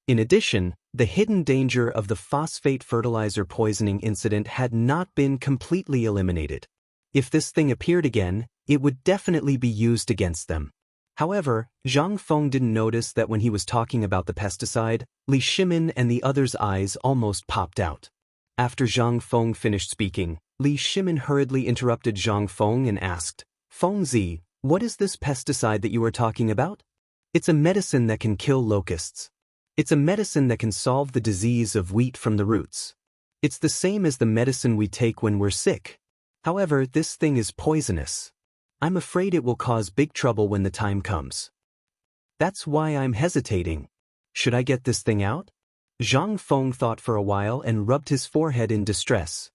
In addition, the hidden danger of the phosphate fertilizer poisoning incident had not been completely eliminated. If this thing appeared again, it would definitely be used against them. However, Zhang Feng didn't notice that when he was talking about the pesticide, Li Shimin and the others' eyes almost popped out. After Zhang Feng finished speaking, Li Shimin hurriedly interrupted Zhang Feng and asked, "Feng Zi, what is this pesticide that you are talking about?" "It's a medicine that can kill locusts. It's a medicine that can solve the disease of wheat from the roots. It's the same as the medicine we take when we're sick. However, this thing is poisonous. I'm afraid it will cause big trouble when the time comes. That's why I'm hesitating. Should I get this thing out?" Zhang Feng thought for a while and rubbed his forehead in distress.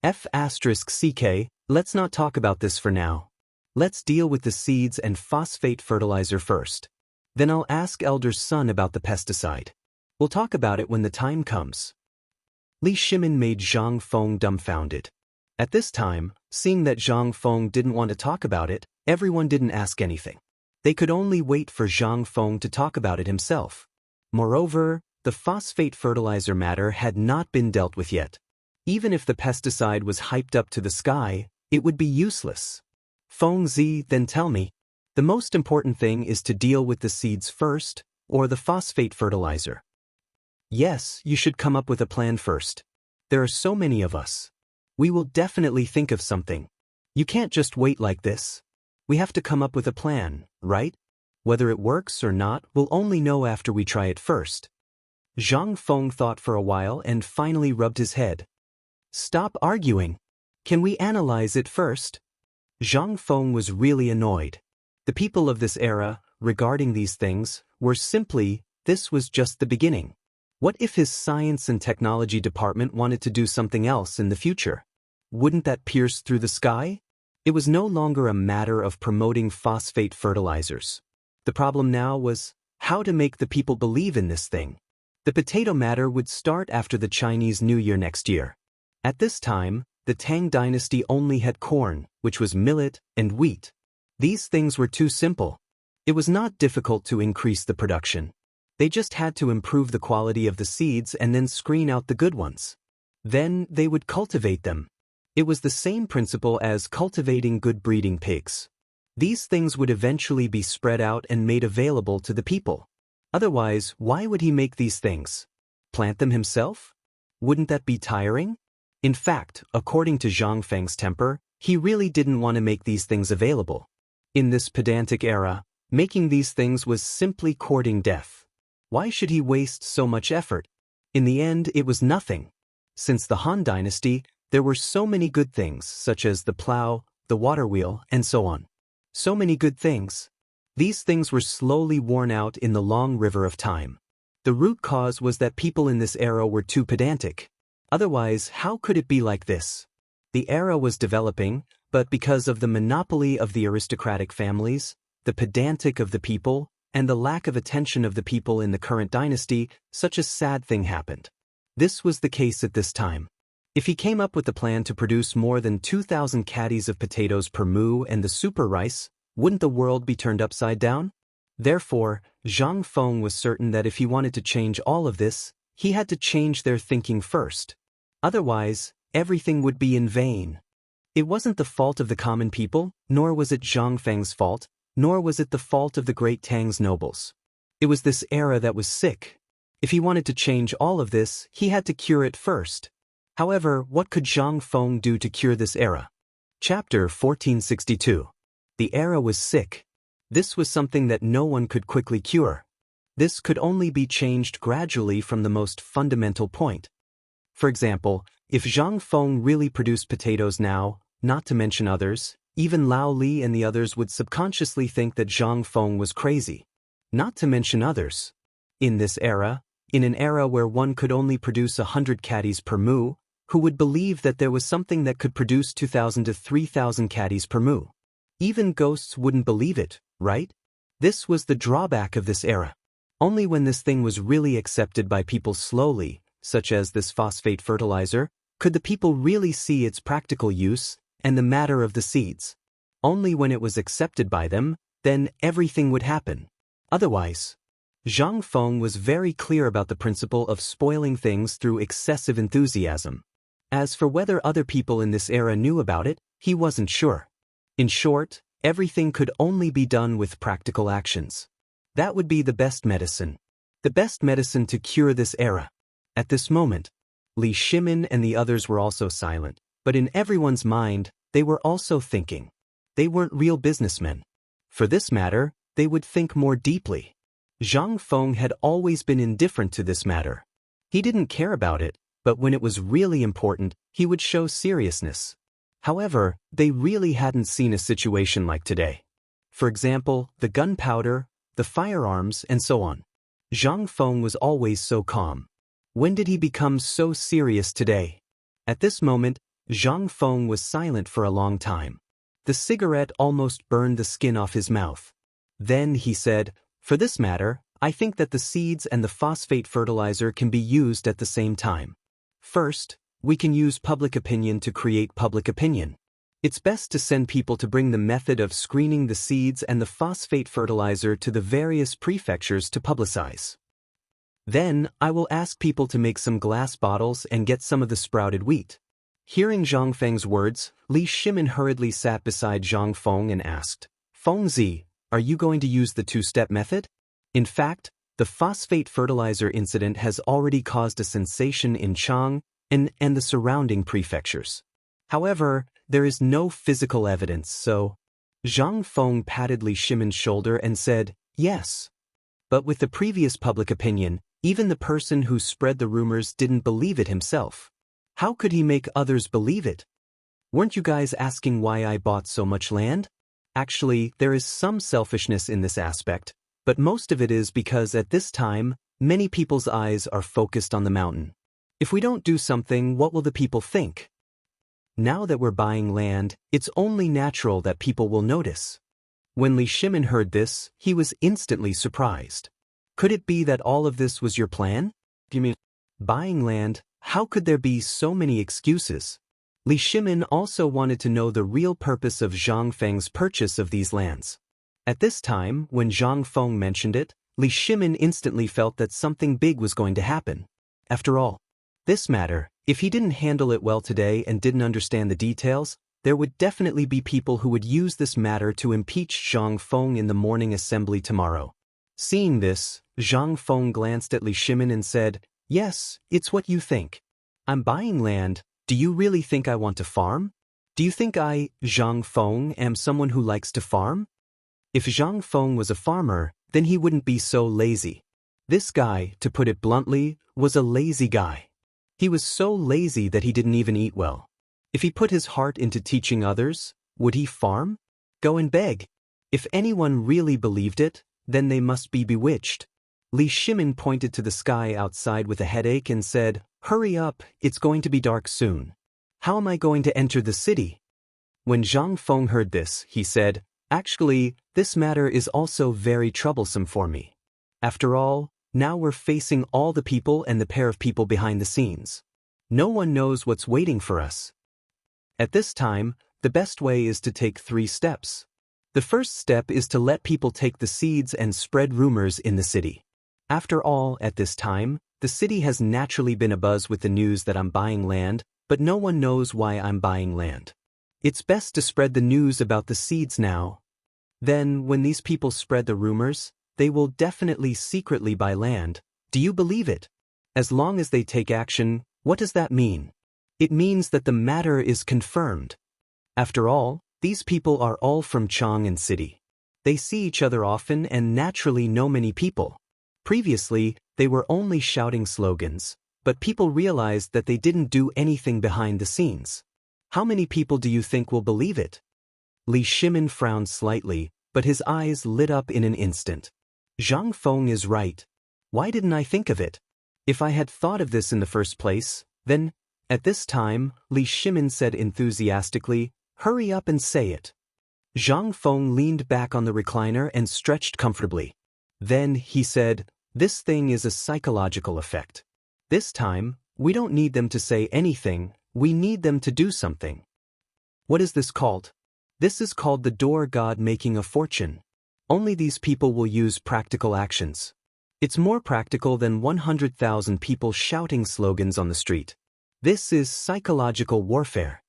"F***ck, let's not talk about this for now. Let's deal with the seeds and phosphate fertilizer first. Then I'll ask Elder's son about the pesticide. We'll talk about it when the time comes. Li Shimin made Zhang Feng dumbfounded. At this time, seeing that Zhang Feng didn't want to talk about it, everyone didn't ask anything. They could only wait for Zhang Feng to talk about it himself. Moreover, the phosphate fertilizer matter had not been dealt with yet. Even if the pesticide was hyped up to the sky, it would be useless. Feng Zi, then tell me, the most important thing is to deal with the seeds first, or the phosphate fertilizer? Yes, you should come up with a plan first. There are so many of us. We will definitely think of something. You can't just wait like this. We have to come up with a plan, right? Whether it works or not, we'll only know after we try it first. Zhang Feng thought for a while and finally rubbed his head. Stop arguing. Can we analyze it first? Zhang Feng was really annoyed. The people of this era, regarding these things, were simply, this was just the beginning. What if his science and technology department wanted to do something else in the future? Wouldn't that pierce through the sky? It was no longer a matter of promoting phosphate fertilizers. The problem now was how to make the people believe in this thing. The potato matter would start after the Chinese New Year next year. At this time, the Tang dynasty only had corn, which was millet, and wheat. These things were too simple. It was not difficult to increase the production. They just had to improve the quality of the seeds and then screen out the good ones. Then they would cultivate them. It was the same principle as cultivating good breeding pigs. These things would eventually be spread out and made available to the people. Otherwise, why would he make these things? Plant them himself? Wouldn't that be tiring? In fact, according to Zhang Feng's temper, he really didn't want to make these things available. In this pedantic era, making these things was simply courting death. Why should he waste so much effort? In the end, it was nothing. Since the Han Dynasty, there were so many good things, such as the plow, the water wheel, and so on. So many good things. These things were slowly worn out in the long river of time. The root cause was that people in this era were too pedantic. Otherwise, how could it be like this? The era was developing, but because of the monopoly of the aristocratic families, the pedantic of the people, and the lack of attention of the people in the current dynasty, such a sad thing happened. This was the case at this time. If he came up with the plan to produce more than 2,000 caddies of potatoes per moo and the super rice, wouldn't the world be turned upside down? Therefore, Zhang Feng was certain that if he wanted to change all of this, he had to change their thinking first. Otherwise, everything would be in vain. It wasn't the fault of the common people, nor was it Zhang Feng's fault, nor was it the fault of the great Tang's nobles. It was this era that was sick. If he wanted to change all of this, he had to cure it first. However, what could Zhang Feng do to cure this era? Chapter 1462. The era was sick. This was something that no one could quickly cure. This could only be changed gradually from the most fundamental point. For example, if Zhang Feng really produced potatoes now, not to mention others, even Lao Li and the others would subconsciously think that Zhang Feng was crazy. Not to mention others. In this era, in an era where one could only produce 100 caddies per moo, who would believe that there was something that could produce 2,000 to 3,000 caddies per moo? Even ghosts wouldn't believe it, right? This was the drawback of this era. Only when this thing was really accepted by people slowly, such as this phosphate fertilizer, could the people really see its practical use and the matter of the seeds. Only when it was accepted by them, then everything would happen. Otherwise, Zhang Feng was very clear about the principle of spoiling things through excessive enthusiasm. As for whether other people in this era knew about it, he wasn't sure. In short, everything could only be done with practical actions. That would be the best medicine. The best medicine to cure this era. At this moment, Li Shimin and the others were also silent, but in everyone's mind, they were also thinking. They weren't real businessmen. For this matter, they would think more deeply. Zhang Feng had always been indifferent to this matter. He didn't care about it, but when it was really important, he would show seriousness. However, they really hadn't seen a situation like today. For example, the gunpowder, the firearms, and so on. Zhang Feng was always so calm. When did he become so serious today? At this moment, Zhang Feng was silent for a long time. The cigarette almost burned the skin off his mouth. Then he said, "For this matter, I think that the seeds and the phosphate fertilizer can be used at the same time. First, we can use public opinion to create public opinion. It's best to send people to bring the method of screening the seeds and the phosphate fertilizer to the various prefectures to publicize. Then, I will ask people to make some glass bottles and get some of the sprouted wheat." Hearing Zhang Feng's words, Li Shimin hurriedly sat beside Zhang Feng and asked, "Fengzi, are you going to use the two-step method?" In fact, the phosphate fertilizer incident has already caused a sensation in Chang and the surrounding prefectures. However, there is no physical evidence, so Zhang Feng patted Li Shimin's shoulder and said, "Yes." But with the previous public opinion, even the person who spread the rumors didn't believe it himself. How could he make others believe it? Weren't you guys asking why I bought so much land? Actually, there is some selfishness in this aspect, but most of it is because at this time, many people's eyes are focused on the mountain. If we don't do something, what will the people think? Now that we're buying land, it's only natural that people will notice. When Li Shimin heard this, he was instantly surprised. Could it be that all of this was your plan? You mean buying land? How could there be so many excuses? Li Shimin also wanted to know the real purpose of Zhang Feng's purchase of these lands. At this time, when Zhang Feng mentioned it, Li Shimin instantly felt that something big was going to happen. After all, this matter, if he didn't handle it well today and didn't understand the details, there would definitely be people who would use this matter to impeach Zhang Feng in the morning assembly tomorrow. Seeing this, Zhang Feng glanced at Li Shimin and said, "Yes, it's what you think. I'm buying land. Do you really think I want to farm? Do you think I, Zhang Feng, am someone who likes to farm? If Zhang Feng was a farmer, then he wouldn't be so lazy. This guy, to put it bluntly, was a lazy guy. He was so lazy that he didn't even eat well. If he put his heart into teaching others, would he farm? Go and beg? If anyone really believed it, then they must be bewitched." Li Shimin pointed to the sky outside with a headache and said, "Hurry up, it's going to be dark soon. How am I going to enter the city?" When Zhang Feng heard this, he said, "Actually, this matter is also very troublesome for me. After all, now we're facing all the people and the pair of people behind the scenes. No one knows what's waiting for us. At this time, the best way is to take 3 steps. The first step is to let people take the seeds and spread rumors in the city. After all, at this time, the city has naturally been abuzz with the news that I'm buying land, but no one knows why I'm buying land. It's best to spread the news about the seeds now. Then, when these people spread the rumors, they will definitely secretly buy land. Do you believe it? As long as they take action, what does that mean? It means that the matter is confirmed. After all, these people are all from Chang and city. They see each other often and naturally know many people. Previously, they were only shouting slogans, but people realized that they didn't do anything behind the scenes. How many people do you think will believe it?" Li Shimin frowned slightly, but his eyes lit up in an instant. Zhang Feng is right. Why didn't I think of it? If I had thought of this in the first place, then, at this time, Li Shimin said enthusiastically, "Hurry up and say it." Zhang Feng leaned back on the recliner and stretched comfortably. Then he said, "This thing is a psychological effect. This time, we don't need them to say anything, we need them to do something." What is this called? This is called the door god making a fortune. Only these people will use practical actions. It's more practical than 100,000 people shouting slogans on the street. This is psychological warfare.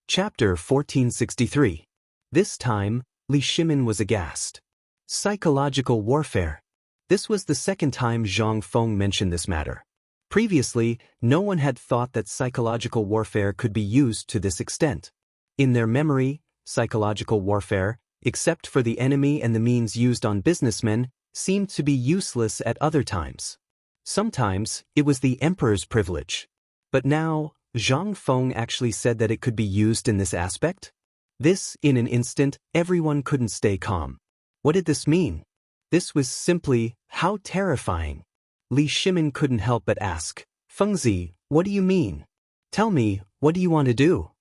Chapter 1463. This time, Li Shimin was aghast. Psychological warfare. This was the second time Zhang Feng mentioned this matter. Previously, no one had thought that psychological warfare could be used to this extent. In their memory, psychological warfare, except for the enemy and the means used on businessmen, seemed to be useless at other times. Sometimes, it was the emperor's privilege. But now, Zhang Feng actually said that it could be used in this aspect? This, in an instant, everyone couldn't stay calm. What did this mean? This was simply, how terrifying. Li Shimin couldn't help but ask, "Fengzi, what do you mean? Tell me, what do you want to do?"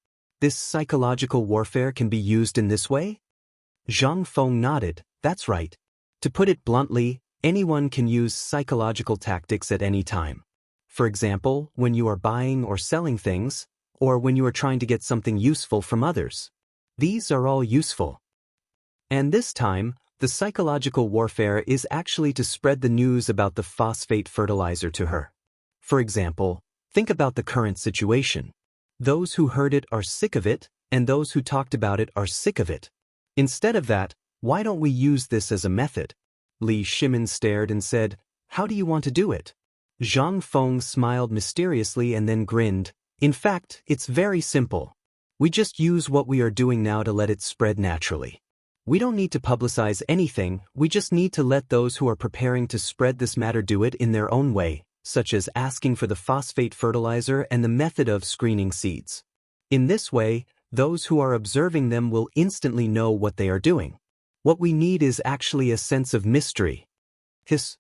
This psychological warfare can be used in this way? Zhang Feng nodded. That's right. To put it bluntly, anyone can use psychological tactics at any time. For example, when you are buying or selling things, or when you are trying to get something useful from others. These are all useful. And this time, the psychological warfare is actually to spread the news about the phosphate fertilizer to her. For example, think about the current situation. Those who heard it are sick of it, and those who talked about it are sick of it. Instead of that, why don't we use this as a method? Li Shimin stared and said, How do you want to do it? Zhang Feng smiled mysteriously and then grinned. In fact, it's very simple. We just use what we are doing now to let it spread naturally. We don't need to publicize anything, we just need to let those who are preparing to spread this matter do it in their own way, such as asking for the phosphate fertilizer and the method of screening seeds. In this way, those who are observing them will instantly know what they are doing. What we need is actually a sense of mystery. Hiss.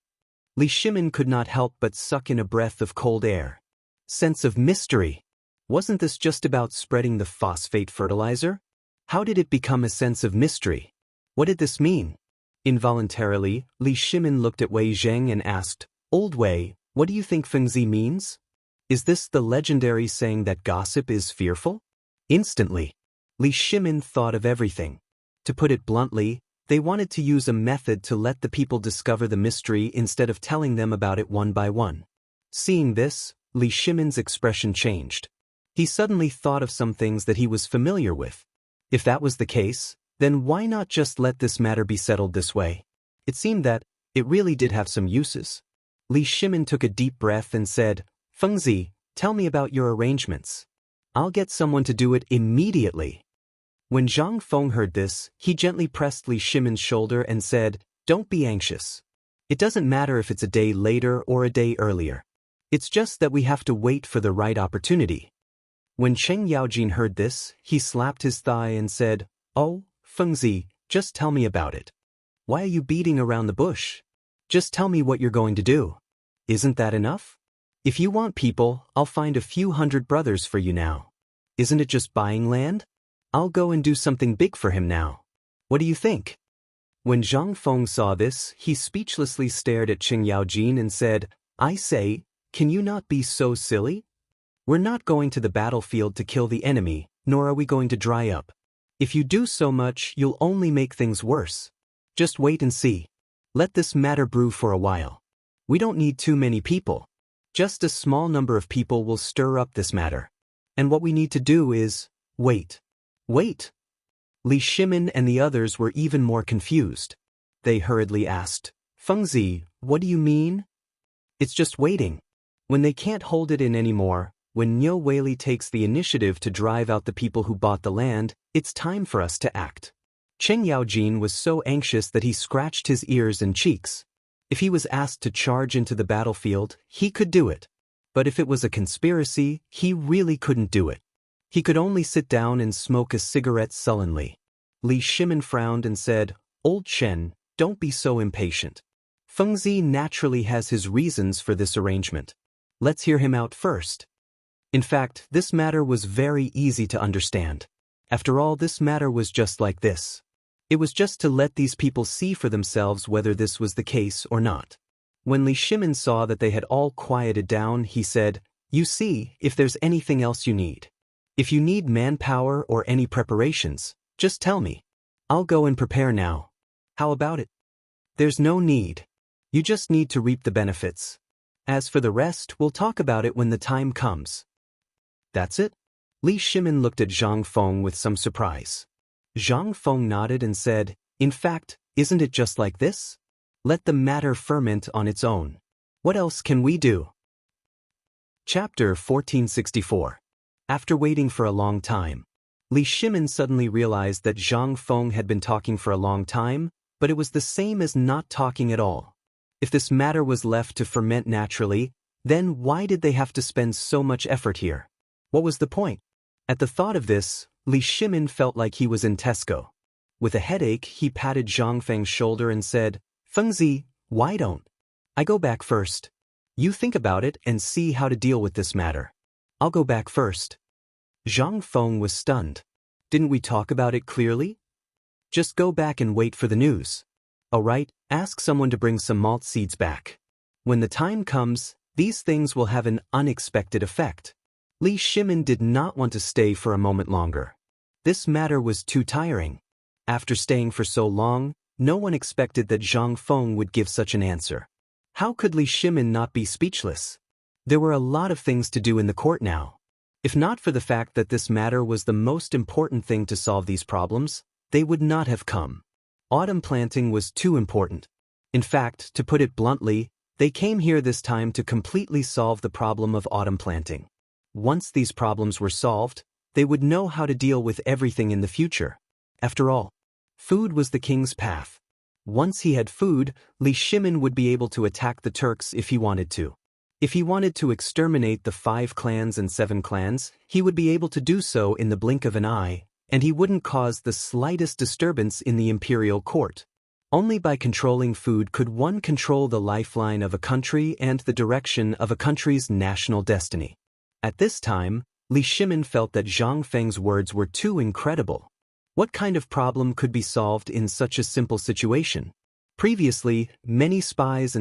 Li Shimin could not help but suck in a breath of cold air. Sense of mystery. Wasn't this just about spreading the phosphate fertilizer? How did it become a sense of mystery? What did this mean? Involuntarily, Li Shimin looked at Wei Zheng and asked, Old Wei, what do you think Fengzi means? Is this the legendary saying that gossip is fearful? Instantly, Li Shimin thought of everything. To put it bluntly, they wanted to use a method to let the people discover the mystery instead of telling them about it one by one. Seeing this, Li Shimin's expression changed. He suddenly thought of some things that he was familiar with. If that was the case, then why not just let this matter be settled this way? It seemed that it really did have some uses. Li Shimin took a deep breath and said, Fengzi, tell me about your arrangements. I'll get someone to do it immediately. When Zhang Feng heard this, he gently pressed Li Shimin's shoulder and said, Don't be anxious. It doesn't matter if it's a day later or a day earlier. It's just that we have to wait for the right opportunity. When Cheng Yaojin heard this, he slapped his thigh and said, Oh, Fengzi, just tell me about it. Why are you beating around the bush? Just tell me what you're going to do. Isn't that enough? If you want people, I'll find a few hundred brothers for you now. Isn't it just buying land? I'll go and do something big for him now. What do you think? When Zhang Feng saw this, he speechlessly stared at Cheng Yaojin and said, I say, can you not be so silly? We're not going to the battlefield to kill the enemy, nor are we going to dry up. If you do so much, you'll only make things worse. Just wait and see. Let this matter brew for a while. We don't need too many people. Just a small number of people will stir up this matter. And what we need to do is, wait. Wait. Li Shimin and the others were even more confused. They hurriedly asked, Fengzi, what do you mean? It's just waiting. When they can't hold it in anymore, when Niu Weili takes the initiative to drive out the people who bought the land, it's time for us to act. Cheng Yaojin was so anxious that he scratched his ears and cheeks. If he was asked to charge into the battlefield, he could do it. But if it was a conspiracy, he really couldn't do it. He could only sit down and smoke a cigarette sullenly. Li Shimin frowned and said, Old Chen, don't be so impatient. Fengzi naturally has his reasons for this arrangement. Let's hear him out first. In fact, this matter was very easy to understand. After all, this matter was just like this. It was just to let these people see for themselves whether this was the case or not. When Li Shimin saw that they had all quieted down, he said, You see, if there's anything else you need. If you need manpower or any preparations, just tell me. I'll go and prepare now. How about it? There's no need. You just need to reap the benefits. As for the rest, we'll talk about it when the time comes. That's it? Li Shimin looked at Zhang Feng with some surprise. Zhang Feng nodded and said, In fact, isn't it just like this? Let the matter ferment on its own. What else can we do? Chapter 1464. After waiting for a long time, Li Shimin suddenly realized that Zhang Feng had been talking for a long time, but it was the same as not talking at all. If this matter was left to ferment naturally, then why did they have to spend so much effort here? What was the point? At the thought of this, Li Shimin felt like he was in Tesco. With a headache, he patted Zhang Feng's shoulder and said, Fengzi, why don't I go back first? You think about it and see how to deal with this matter. I'll go back first. Zhang Feng was stunned. Didn't we talk about it clearly? Just go back and wait for the news. Alright, ask someone to bring some malt seeds back. When the time comes, these things will have an unexpected effect. Li Shimin did not want to stay for a moment longer. This matter was too tiring. After staying for so long, no one expected that Zhang Feng would give such an answer. How could Li Shimin not be speechless? There were a lot of things to do in the court now. If not for the fact that this matter was the most important thing to solve these problems, they would not have come. Autumn planting was too important. In fact, to put it bluntly, they came here this time to completely solve the problem of autumn planting. Once these problems were solved, they would know how to deal with everything in the future. After all, food was the king's path. Once he had food, Li Shimin would be able to attack the Turks if he wanted to. If he wanted to exterminate the 5 clans and 7 clans, he would be able to do so in the blink of an eye, and he wouldn't cause the slightest disturbance in the imperial court. Only by controlling food could one control the lifeline of a country and the direction of a country's national destiny. At this time, Li Shimin felt that Zhang Feng's words were too incredible. What kind of problem could be solved in such a simple situation? Previously, many spies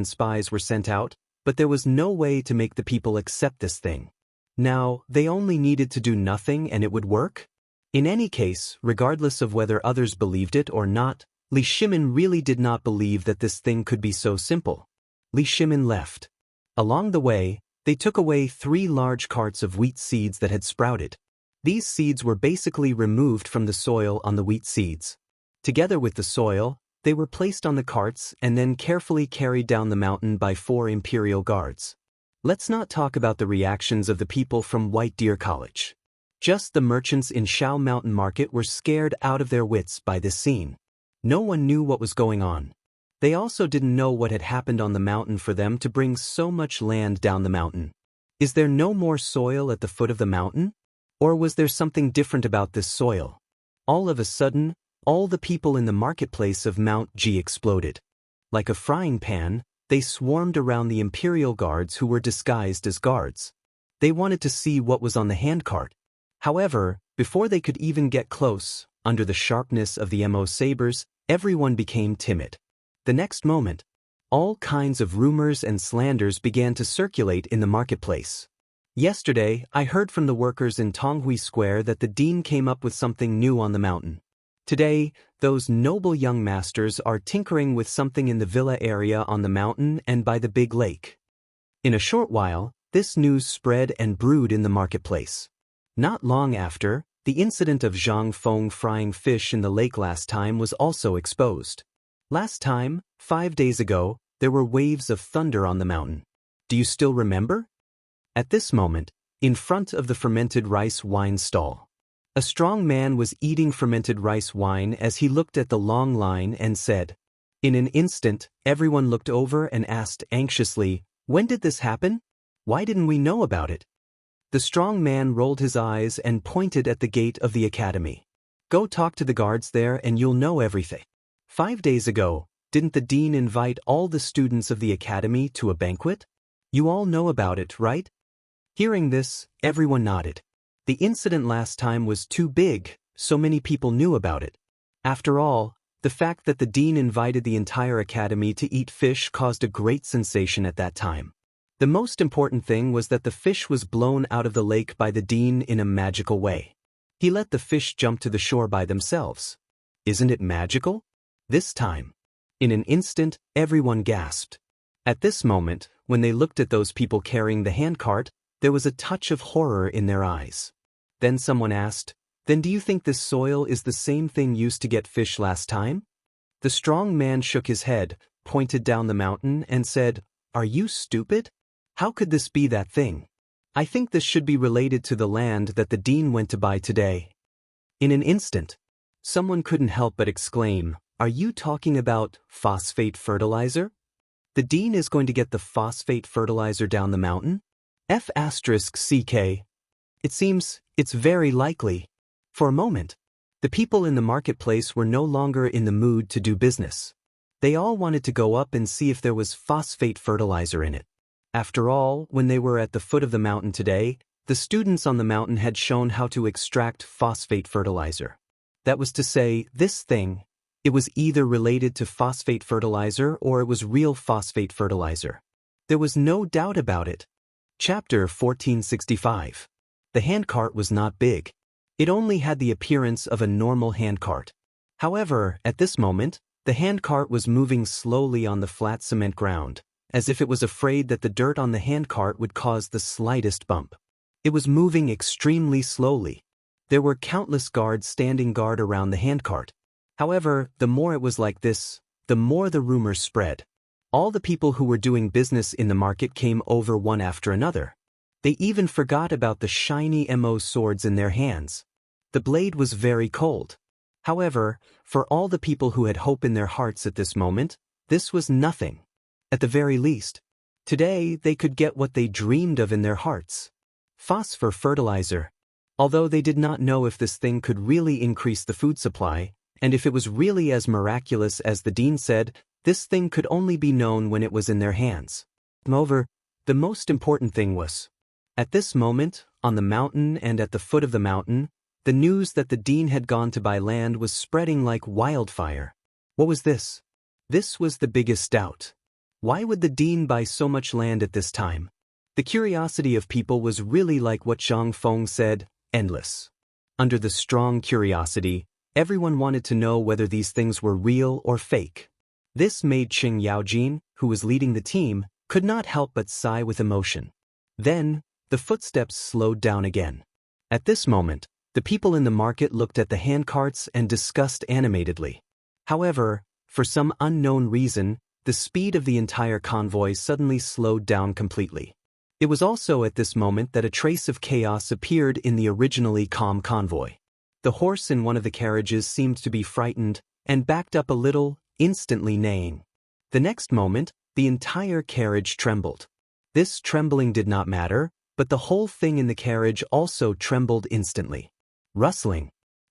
were sent out, but there was no way to make the people accept this thing. Now, they only needed to do nothing and it would work? In any case, regardless of whether others believed it or not, Li Shimin really did not believe that this thing could be so simple. Li Shimin left. Along the way, they took away 3 large carts of wheat seeds that had sprouted. These seeds were basically removed from the soil on the wheat seeds. Together with the soil, they were placed on the carts and then carefully carried down the mountain by 4 imperial guards. Let's not talk about the reactions of the people from White Deer College. Just the merchants in Shao Mountain Market were scared out of their wits by this scene. No one knew what was going on. They also didn't know what had happened on the mountain for them to bring so much land down the mountain. Is there no more soil at the foot of the mountain? Or was there something different about this soil? All of a sudden, all the people in the marketplace of Mount Ji exploded. Like a frying pan, they swarmed around the imperial guards who were disguised as guards. They wanted to see what was on the handcart. However, before they could even get close, under the sharpness of the MO sabers, everyone became timid. The next moment, all kinds of rumors and slanders began to circulate in the marketplace. Yesterday, I heard from the workers in Tonghui Square that the dean came up with something new on the mountain. Today, those noble young masters are tinkering with something in the villa area on the mountain and by the big lake. In a short while, this news spread and brewed in the marketplace. Not long after, the incident of Zhang Feng frying fish in the lake last time was also exposed. Last time, 5 days ago, there were waves of thunder on the mountain. Do you still remember? At this moment, in front of the fermented rice wine stall, a strong man was eating fermented rice wine as he looked at the long line and said. In an instant, everyone looked over and asked anxiously, "When did this happen? Why didn't we know about it?" The strong man rolled his eyes and pointed at the gate of the academy. "Go talk to the guards there and you'll know everything. 5 days ago, didn't the dean invite all the students of the academy to a banquet? You all know about it, right?" Hearing this, everyone nodded. The incident last time was too big, so many people knew about it. After all, the fact that the dean invited the entire academy to eat fish caused a great sensation at that time. The most important thing was that the fish was blown out of the lake by the dean in a magical way. He let the fish jump to the shore by themselves. Isn't it magical? This time. In an instant, everyone gasped. At this moment, when they looked at those people carrying the handcart, there was a touch of horror in their eyes. Then someone asked, "Then do you think this soil is the same thing used to get fish last time?" The strong man shook his head, pointed down the mountain, and said, "Are you stupid? How could this be that thing? I think this should be related to the land that the dean went to buy today." In an instant, someone couldn't help but exclaim, "Are you talking about phosphate fertilizer? The dean is going to get the phosphate fertilizer down the mountain? F***CK. It seems it's very likely." For a moment, the people in the marketplace were no longer in the mood to do business. They all wanted to go up and see if there was phosphate fertilizer in it. After all, when they were at the foot of the mountain today, The students on the mountain had shown how to extract phosphate fertilizer. That was to say, this thing, it was either related to phosphate fertilizer or it was real phosphate fertilizer. There was no doubt about it. Chapter 1465. The handcart was not big. It only had the appearance of a normal handcart. However, at this moment, the handcart was moving slowly on the flat cement ground, as if it was afraid that the dirt on the handcart would cause the slightest bump. It was moving extremely slowly. There were countless guards standing guard around the handcart. However, the more it was like this, the more the rumors spread. All the people who were doing business in the market came over one after another. They even forgot about the shiny mo swords in their hands. The blade was very cold. However, for all the people who had hope in their hearts at this moment, this was nothing. At the very least, today they could get what they dreamed of in their hearts. Phosphor fertilizer. Although they did not know if this thing could really increase the food supply, and if it was really as miraculous as the dean said, this thing could only be known when it was in their hands. Moreover, the most important thing was, at this moment, on the mountain and at the foot of the mountain, the news that the dean had gone to buy land was spreading like wildfire. What was this? This was the biggest doubt. Why would the dean buy so much land at this time? The curiosity of people was really like what Zhang Feng said, endless. Under the strong curiosity, everyone wanted to know whether these things were real or fake. This made Qing Yaojin, who was leading the team, could not help but sigh with emotion. Then, the footsteps slowed down again. At this moment, the people in the market looked at the handcarts and discussed animatedly. However, for some unknown reason, the speed of the entire convoy suddenly slowed down completely. It was also at this moment that a trace of chaos appeared in the originally calm convoy. The horse in one of the carriages seemed to be frightened and backed up a little, instantly neighing. The next moment, the entire carriage trembled. This trembling did not matter, but the whole thing in the carriage also trembled instantly. Rustling.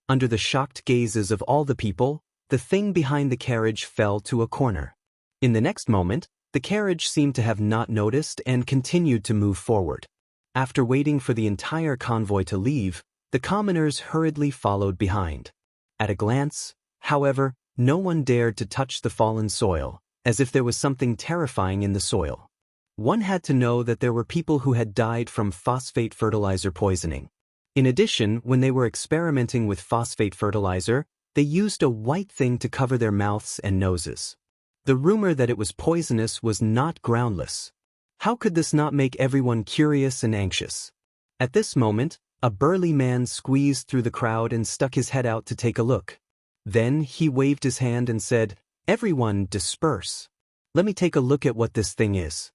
Under the shocked gazes of all the people, the thing behind the carriage fell to a corner. In the next moment, the carriage seemed to have not noticed and continued to move forward. After waiting for the entire convoy to leave, the commoners hurriedly followed behind. At a glance, however, no one dared to touch the fallen soil, as if there was something terrifying in the soil. One had to know that there were people who had died from phosphate fertilizer poisoning. In addition, when they were experimenting with phosphate fertilizer, they used a white thing to cover their mouths and noses. The rumor that it was poisonous was not groundless. How could this not make everyone curious and anxious? At this moment, a burly man squeezed through the crowd and stuck his head out to take a look. Then he waved his hand and said, "Everyone disperse. Let me take a look at what this thing is."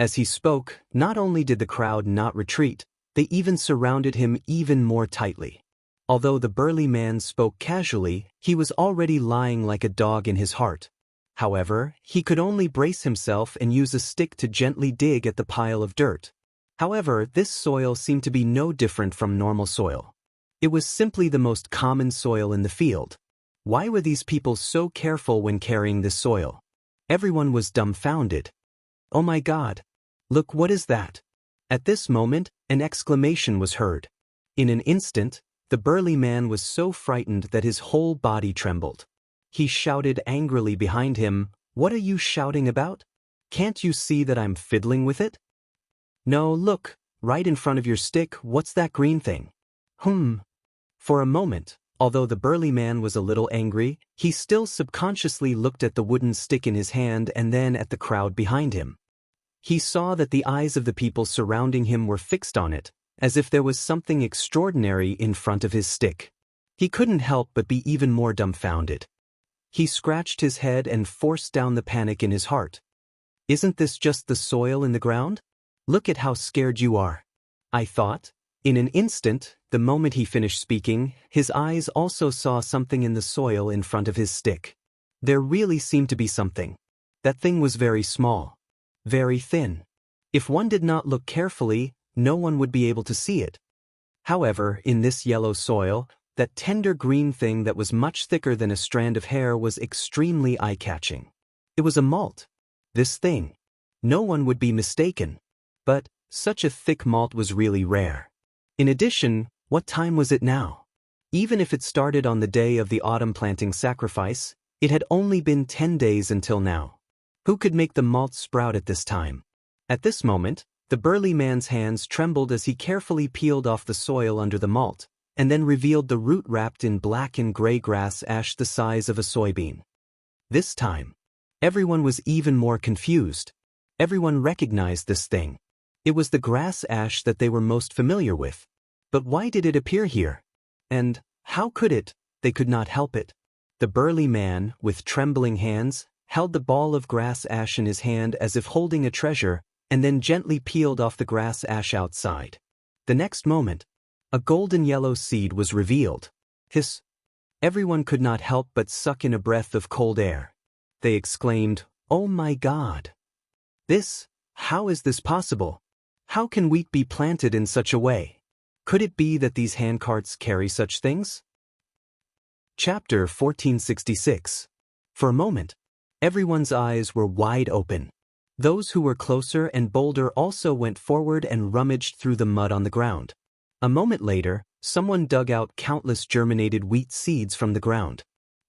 As he spoke, not only did the crowd not retreat, they even surrounded him even more tightly. Although the burly man spoke casually, he was already lying like a dog in his heart. However, he could only brace himself and use a stick to gently dig at the pile of dirt. However, this soil seemed to be no different from normal soil. It was simply the most common soil in the field. Why were these people so careful when carrying this soil? Everyone was dumbfounded. "Oh my God! Look, what is that?" At this moment, an exclamation was heard. In an instant, the burly man was so frightened that his whole body trembled. He shouted angrily behind him, "What are you shouting about? Can't you see that I'm fiddling with it?" "No, look, right in front of your stick, what's that green thing?" For a moment, although the burly man was a little angry, he still subconsciously looked at the wooden stick in his hand and then at the crowd behind him. He saw that the eyes of the people surrounding him were fixed on it, as if there was something extraordinary in front of his stick. He couldn't help but be even more dumbfounded. He scratched his head and forced down the panic in his heart. "Isn't this just the soil in the ground? Look at how scared you are," I thought. In an instant, the moment he finished speaking, his eyes also saw something in the soil in front of his stick. There really seemed to be something. That thing was very small. Very thin. If one did not look carefully, no one would be able to see it. However, in this yellow soil, that tender green thing that was much thicker than a strand of hair was extremely eye-catching. It was a malt. This thing. No one would be mistaken. But such a thick malt was really rare. In addition, what time was it now? Even if it started on the day of the autumn planting sacrifice, it had only been 10 days until now. Who could make the malt sprout at this time? At this moment, the burly man's hands trembled as he carefully peeled off the soil under the malt, and then revealed the root wrapped in black and gray grass ash the size of a soybean. This time, everyone was even more confused. Everyone recognized this thing. It was the grass ash that they were most familiar with. But why did it appear here? And how could it? They could not help it. The burly man, with trembling hands, held the ball of grass ash in his hand as if holding a treasure, and then gently peeled off the grass ash outside. The next moment, a golden yellow seed was revealed. Hiss! Everyone could not help but suck in a breath of cold air. They exclaimed, "Oh my God! How is this possible? How can wheat be planted in such a way? Could it be that these handcarts carry such things?" Chapter 1466. For a moment, everyone's eyes were wide open. Those who were closer and bolder also went forward and rummaged through the mud on the ground. A moment later, someone dug out countless germinated wheat seeds from the ground.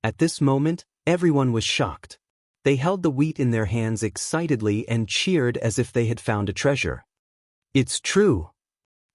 At this moment, everyone was shocked. They held the wheat in their hands excitedly and cheered as if they had found a treasure. "It's true!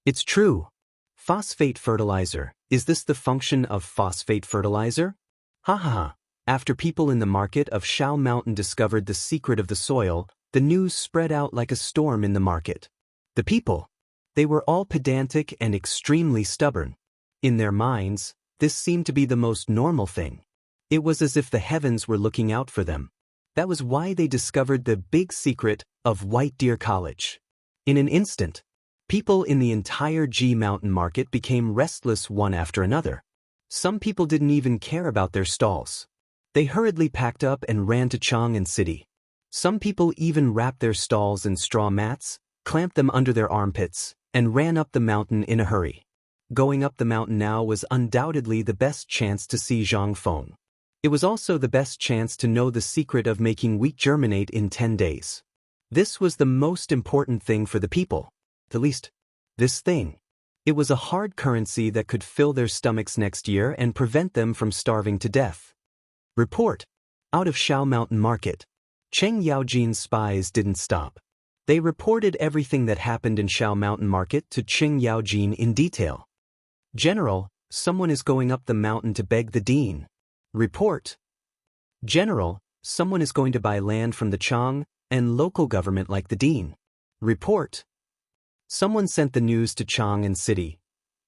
It's true! Phosphate fertilizer. Is this the function of phosphate fertilizer? Ha ha ha." After people in the market of Shao Mountain discovered the secret of the soil, the news spread out like a storm in the market. The people, they were all pedantic and extremely stubborn. In their minds, this seemed to be the most normal thing. It was as if the heavens were looking out for them. That was why they discovered the big secret of White Deer College. In an instant, people in the entire G Mountain market became restless one after another. Some people didn't even care about their stalls. They hurriedly packed up and ran to Chang and City. Some people even wrapped their stalls in straw mats, clamped them under their armpits, and ran up the mountain in a hurry. Going up the mountain now was undoubtedly the best chance to see Zhang Feng. It was also the best chance to know the secret of making wheat germinate in 10 days. This was the most important thing for the people. At least, this thing. It was a hard currency that could fill their stomachs next year and prevent them from starving to death. Report. Out of Shao Mountain Market. Cheng Yaojin's spies didn't stop. They reported everything that happened in Shao Mountain Market to Cheng Yaojin in detail. "General, someone is going up the mountain to beg the dean." Report. "General, someone is going to buy land from the Chang and local government like the dean." Report. Someone sent the news to Chang and City.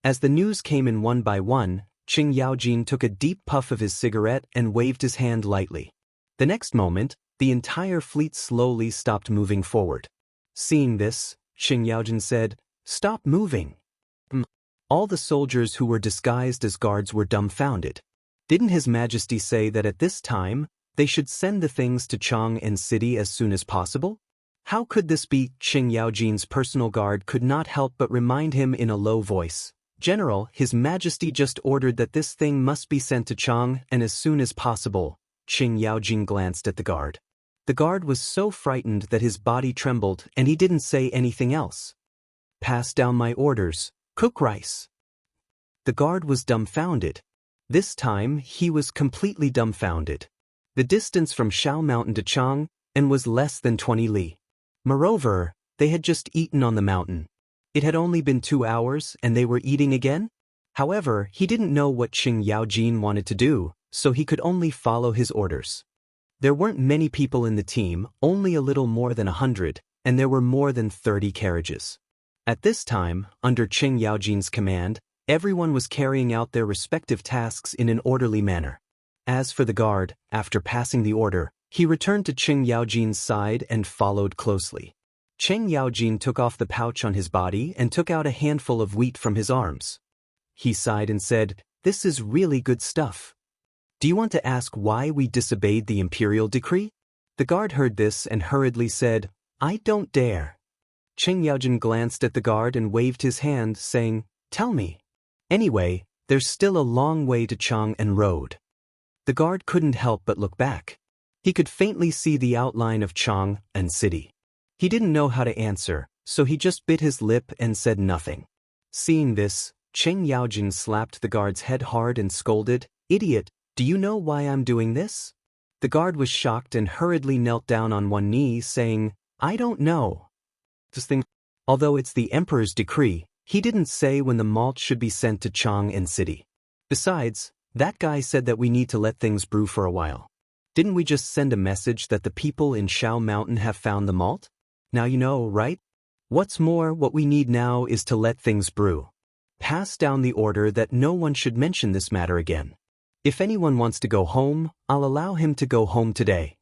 As the news came in one by one, Cheng Yaojin took a deep puff of his cigarette and waved his hand lightly. The next moment, the entire fleet slowly stopped moving forward. Seeing this, Cheng Yaojin said, "Stop moving." All the soldiers who were disguised as guards were dumbfounded. Didn't His Majesty say that at this time, they should send the things to Chang and City as soon as possible? How could this be? Cheng Yaojin's personal guard could not help but remind him in a low voice. "General, His Majesty just ordered that this thing must be sent to Chang and as soon as possible." Cheng Yaojin glanced at the guard. The guard was so frightened that his body trembled and he didn't say anything else. "Pass down my orders. Cook rice." The guard was dumbfounded. This time, he was completely dumbfounded. The distance from Shao Mountain to Chang was less than 20 li. Moreover, they had just eaten on the mountain. It had only been 2 hours and they were eating again? However, he didn't know what Cheng Yaojin wanted to do, so he could only follow his orders. There weren't many people in the team, only a little more than 100, and there were more than 30 carriages. At this time, under Cheng Yaojin's command, everyone was carrying out their respective tasks in an orderly manner. As for the guard, after passing the order, he returned to Cheng Yaojin's side and followed closely. Cheng Yaojin took off the pouch on his body and took out a handful of wheat from his arms. He sighed and said, "This is really good stuff. Do you want to ask why we disobeyed the imperial decree?" The guard heard this and hurriedly said, "I don't dare." Cheng Yaojin glanced at the guard and waved his hand, saying, "Tell me." Anyway, there's still a long way to Chang and road. The guard couldn't help but look back. He could faintly see the outline of Chang and City. He didn't know how to answer, so he just bit his lip and said nothing. Seeing this, Cheng Yaojin slapped the guard's head hard and scolded, "Idiot, do you know why I'm doing this?" The guard was shocked and hurriedly knelt down on one knee, saying, "I don't know." Although it's the emperor's decree, he didn't say when the malt should be sent to Chang'an City. Besides, that guy said that we need to let things brew for a while. Didn't we just send a message that the people in Shao Mountain have found the malt? Now you know, right? What's more, what we need now is to let things brew. Pass down the order that no one should mention this matter again. If anyone wants to go home, I'll allow him to go home today.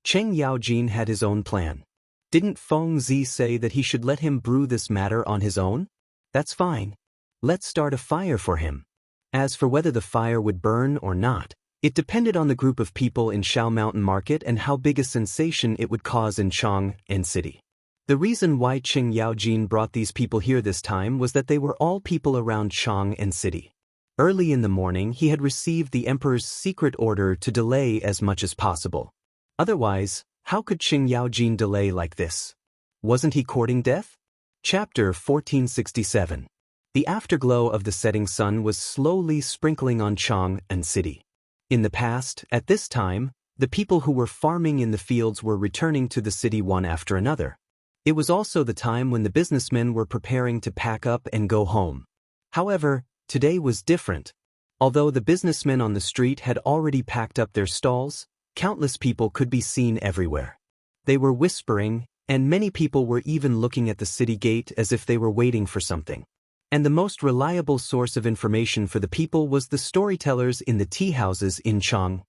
Cheng Yaojin had his own plan. Didn't Feng Zi say that he should let him brew this matter on his own? That's fine. Let's start a fire for him. As for whether the fire would burn or not, it depended on the group of people in Shao Mountain Market and how big a sensation it would cause in Chang'an City. The reason why Cheng Yaojin brought these people here this time was that they were all people around Chang'an City. Early in the morning, he had received the emperor's secret order to delay as much as possible. Otherwise, how could Cheng Yaojin delay like this? Wasn't he courting death? Chapter 1467. The afterglow of the setting sun was slowly sprinkling on Chang'an City. In the past, at this time, the people who were farming in the fields were returning to the city one after another. It was also the time when the businessmen were preparing to pack up and go home. However, today was different. Although the businessmen on the street had already packed up their stalls, countless people could be seen everywhere. They were whispering, and many people were even looking at the city gate as if they were waiting for something. And the most reliable source of information for the people was the storytellers in the tea houses in Chang.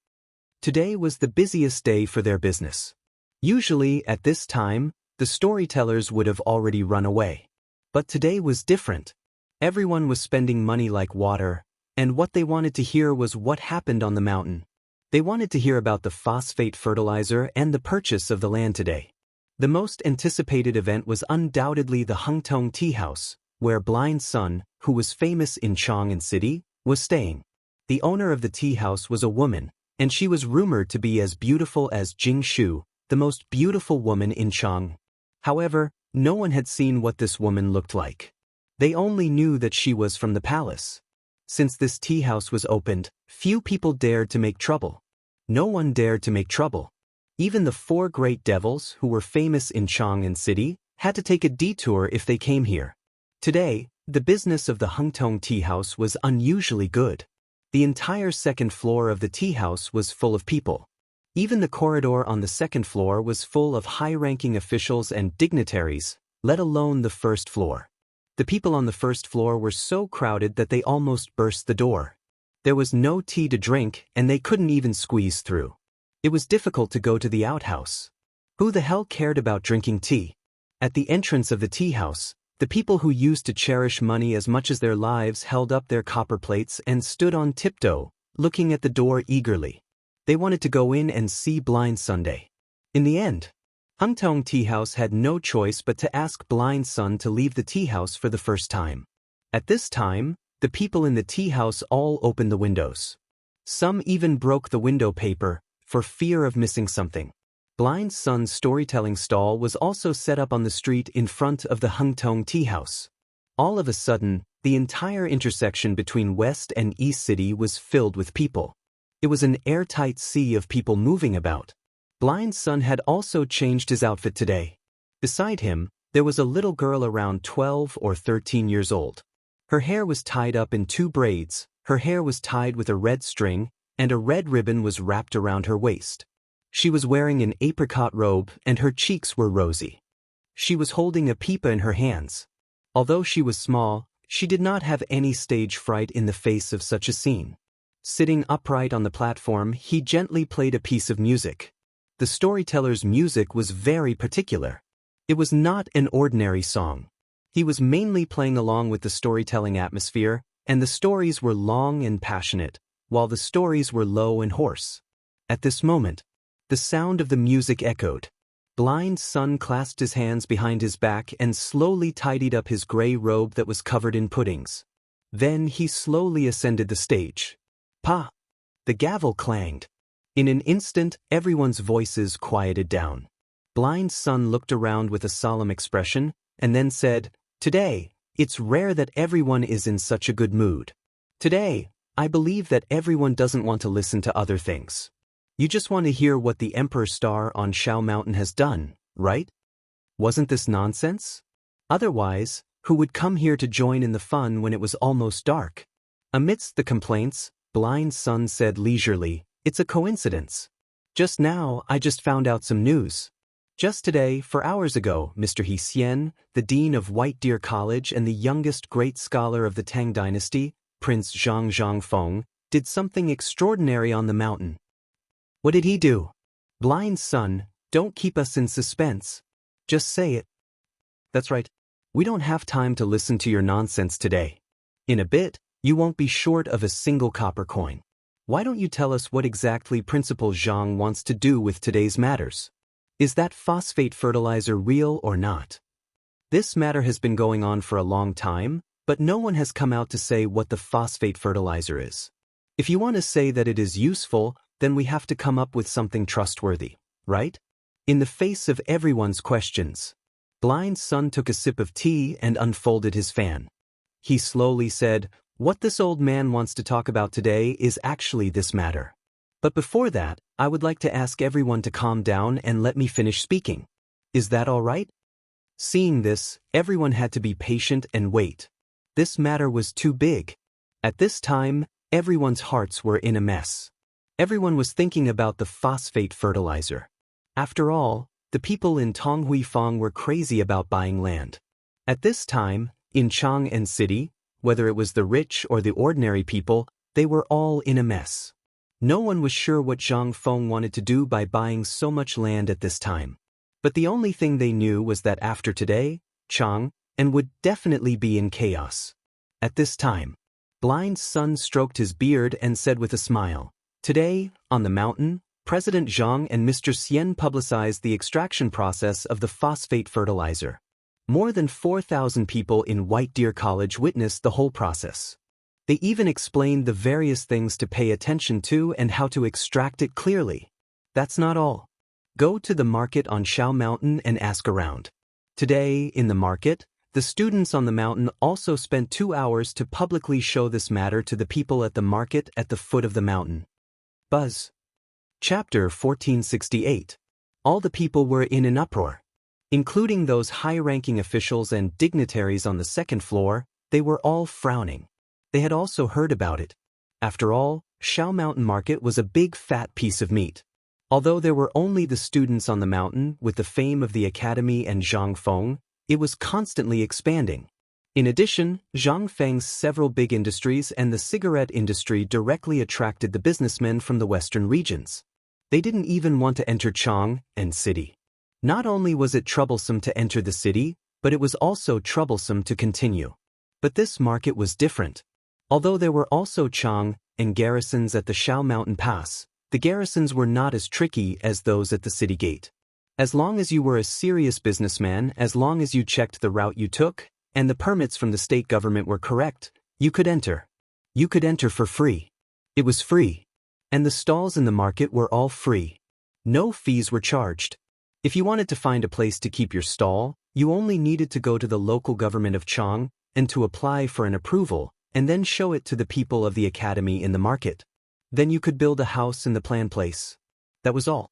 Today was the busiest day for their business. Usually, at this time, the storytellers would have already run away. But today was different. Everyone was spending money like water, and what they wanted to hear was what happened on the mountain. They wanted to hear about the phosphate fertilizer and the purchase of the land today. The most anticipated event was undoubtedly the Hungtong Tea House, where Blind Sun, who was famous in Chang'an City, was staying. The owner of the tea house was a woman, and she was rumored to be as beautiful as Jing Shu, the most beautiful woman in Chang. However, no one had seen what this woman looked like. They only knew that she was from the palace. Since this tea house was opened, few people dared to make trouble. No one dared to make trouble. Even the 4 great devils who were famous in Chang'an City had to take a detour if they came here. Today, the business of the Hungtong Tea House was unusually good. The entire second floor of the tea house was full of people. Even the corridor on the second floor was full of high-ranking officials and dignitaries, let alone the first floor. The people on the first floor were so crowded that they almost burst the door. There was no tea to drink, and they couldn't even squeeze through. It was difficult to go to the outhouse. Who the hell cared about drinking tea? At the entrance of the tea house, the people who used to cherish money as much as their lives held up their copper plates and stood on tiptoe, looking at the door eagerly. They wanted to go in and see Blind Sunday. In the end, Hungtong Tea House had no choice but to ask Blind Sun to leave the tea house for the first time. At this time, the people in the tea house all opened the windows. Some even broke the window paper, for fear of missing something. Blind Sun's storytelling stall was also set up on the street in front of the Hungtong Tea House. All of a sudden, the entire intersection between West and East City was filled with people. It was an airtight sea of people moving about. Blind Sun had also changed his outfit today. Beside him, there was a little girl around 12 or 13 years old. Her hair was tied up in 2 braids, her hair was tied with a red string, and a red ribbon was wrapped around her waist. She was wearing an apricot robe and her cheeks were rosy. She was holding a pipa in her hands. Although she was small, she did not have any stage fright in the face of such a scene. Sitting upright on the platform, he gently played a piece of music. The storyteller's music was very particular. It was not an ordinary song. He was mainly playing along with the storytelling atmosphere, and the stories were long and passionate, while the stories were low and hoarse. At this moment, the sound of the music echoed. Blind Sun clasped his hands behind his back and slowly tidied up his gray robe that was covered in puddings. Then he slowly ascended the stage. Pa! The gavel clanged. In an instant, everyone's voices quieted down. Blind Sun looked around with a solemn expression, and then said, "Today, It's rare that everyone is in such a good mood. Today, I believe that everyone doesn't want to listen to other things. You just want to hear what the Emperor Star on Shao Mountain has done, right? Wasn't this nonsense? Otherwise, who would come here to join in the fun when it was almost dark? Amidst the complaints, Blind Sun said leisurely, "It's a coincidence. Just now, I just found out some news. Just today, 4 hours ago, Mr. He Xian, the Dean of White Deer College and the youngest great scholar of the Tang dynasty, Prince Zhang Zhangfeng, did something extraordinary on the mountain." What did he do? Blind Sun, don't keep us in suspense. Just say it. That's right. We don't have time to listen to your nonsense today. In a bit, you won't be short of a single copper coin. Why don't you tell us what exactly Principal Zhang wants to do with today's matters? Is that phosphate fertilizer real or not? This matter has been going on for a long time, but no one has come out to say what the phosphate fertilizer is. If you want to say that it is useful, then we have to come up with something trustworthy, right? In the face of everyone's questions, Blind Sun took a sip of tea and unfolded his fan. He slowly said, "What this old man wants to talk about today is actually this matter. But before that, I would like to ask everyone to calm down and let me finish speaking. Is that all right?" Seeing this, everyone had to be patient and wait. This matter was too big. At this time, everyone's hearts were in a mess. Everyone was thinking about the phosphate fertilizer. After all, the people in Tonghuifang were crazy about buying land. At this time, in Chang'an City, whether it was the rich or the ordinary people, they were all in a mess. No one was sure what Zhang Feng wanted to do by buying so much land at this time. But the only thing they knew was that after today, Chang'an would definitely be in chaos. At this time, Blind Sun stroked his beard and said with a smile, "Today, on the mountain, President Zhang and Mr. Xian publicized the extraction process of the phosphate fertilizer. More than 4,000 people in White Deer College witnessed the whole process. They even explained the various things to pay attention to and how to extract it clearly. That's not all. Go to the market on Shao Mountain and ask around. Today, in the market, the students on the mountain also spent 2 hours to publicly show this matter to the people at the market at the foot of the mountain." Buzz. Chapter 1468. All the people were in an uproar. Including those high-ranking officials and dignitaries on the second floor, they were all frowning. They had also heard about it. After all, Shao Mountain Market was a big fat piece of meat. Although there were only the students on the mountain with the fame of the academy and Zhang Feng, it was constantly expanding. In addition, Zhang Feng's several big industries and the cigarette industry directly attracted the businessmen from the western regions. They didn't even want to enter Chang'an City. Not only was it troublesome to enter the city, but it was also troublesome to continue. But this market was different. Although there were also Chang'an garrisons at the Shao Mountain Pass, the garrisons were not as tricky as those at the city gate. As long as you were a serious businessman, as long as you checked the route you took, and the permits from the state government were correct, you could enter. You could enter for free. It was free. And the stalls in the market were all free. No fees were charged. If you wanted to find a place to keep your stall, you only needed to go to the local government of Chang'an and to apply for an approval, and then show it to the people of the academy in the market. Then you could build a house in the planned place. That was all.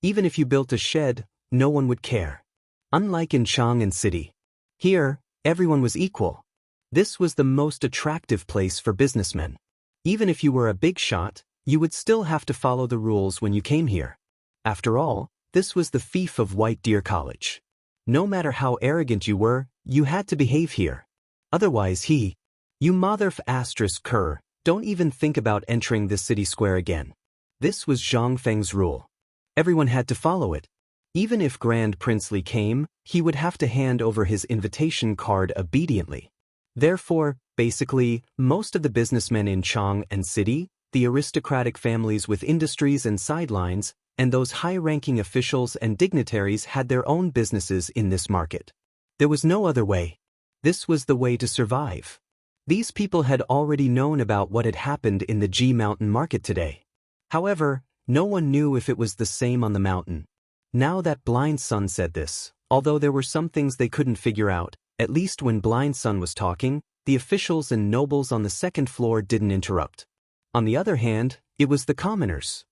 Even if you built a shed, no one would care. Unlike in Chang'an City. Here, everyone was equal. This was the most attractive place for businessmen. Even if you were a big shot, you would still have to follow the rules when you came here. After all, this was the fief of White Deer College. No matter how arrogant you were, you had to behave here. Otherwise you motherf asterisk cur, don't even think about entering this city square again. This was Zhang Feng's rule. Everyone had to follow it. Even if Grand Prince Li came, he would have to hand over his invitation card obediently. Therefore, basically, most of the businessmen in Chang'an City, the aristocratic families with industries and sidelines, and those high-ranking officials and dignitaries had their own businesses in this market. There was no other way. This was the way to survive. These people had already known about what had happened in the Ji Mountain market today. However, no one knew if it was the same on the mountain. Now that Blind Sun said this, although there were some things they couldn't figure out, At least when Blind Sun was talking, the officials and nobles on the second floor didn't interrupt. On the other hand, it was the commoners.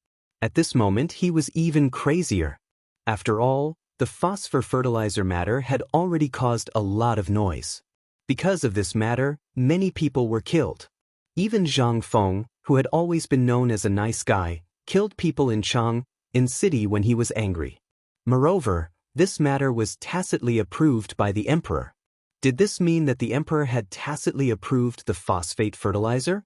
At this moment he was even crazier. After all, the phosphor fertilizer matter had already caused a lot of noise. Because of this matter, many people were killed. Even Zhang Feng, who had always been known as a nice guy, killed people in Chang, in city when he was angry. Moreover, this matter was tacitly approved by the emperor. Did this mean that the emperor had tacitly approved the phosphate fertilizer?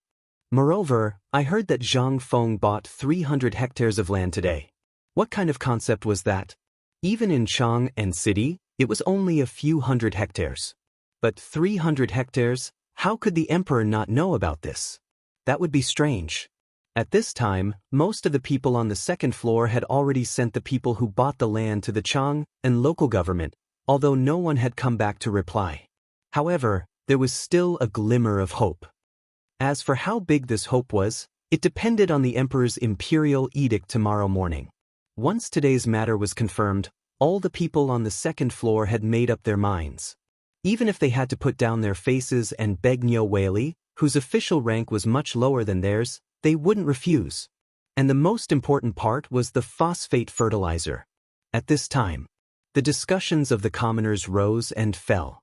Moreover, I heard that Zhang Feng bought 300 hectares of land today. What kind of concept was that? Even in Chang and city, it was only a few hundred hectares. But 300 hectares, how could the emperor not know about this? That would be strange. At this time, most of the people on the second floor had already sent the people who bought the land to the Chang and local government, although no one had come back to reply. However, there was still a glimmer of hope. As for how big this hope was, it depended on the emperor's imperial edict tomorrow morning. Once today's matter was confirmed, all the people on the second floor had made up their minds. Even if they had to put down their faces and beg Nyo Weili, whose official rank was much lower than theirs, they wouldn't refuse. And the most important part was the phosphate fertilizer. At this time, the discussions of the commoners rose and fell.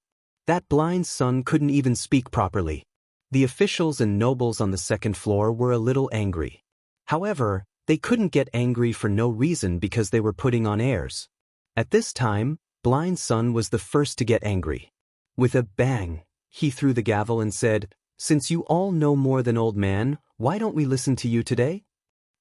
That Blind Sun couldn't even speak properly. The officials and nobles on the second floor were a little angry. However, they couldn't get angry for no reason because they were putting on airs. At this time, Blind Sun was the first to get angry. With a bang, he threw the gavel and said, "Since you all know more than old man, why don't we listen to you today?"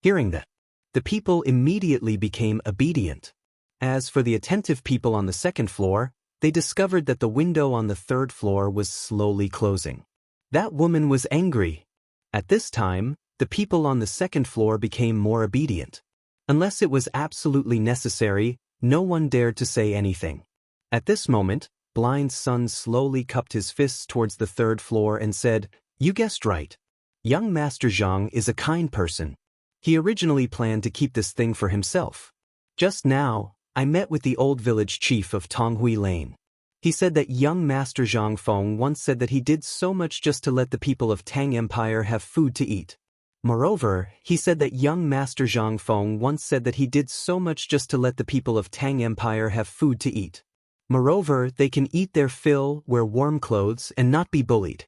Hearing that, the people immediately became obedient. As for the attentive people on the second floor, they discovered that the window on the third floor was slowly closing. That woman was angry. At this time, the people on the second floor became more obedient. Unless it was absolutely necessary, no one dared to say anything. At this moment, Blind Sun slowly cupped his fists towards the third floor and said, "You guessed right. Young Master Zhang is a kind person. He originally planned to keep this thing for himself. Just now, I met with the old village chief of Tonghui Lane. He said that young Master Zhang Feng once said that he did so much just to let the people of Tang Empire have food to eat. Moreover, he said that young Master Zhang Feng once said that he did so much just to let the people of Tang Empire have food to eat. Moreover, they can eat their fill, wear warm clothes, and not be bullied.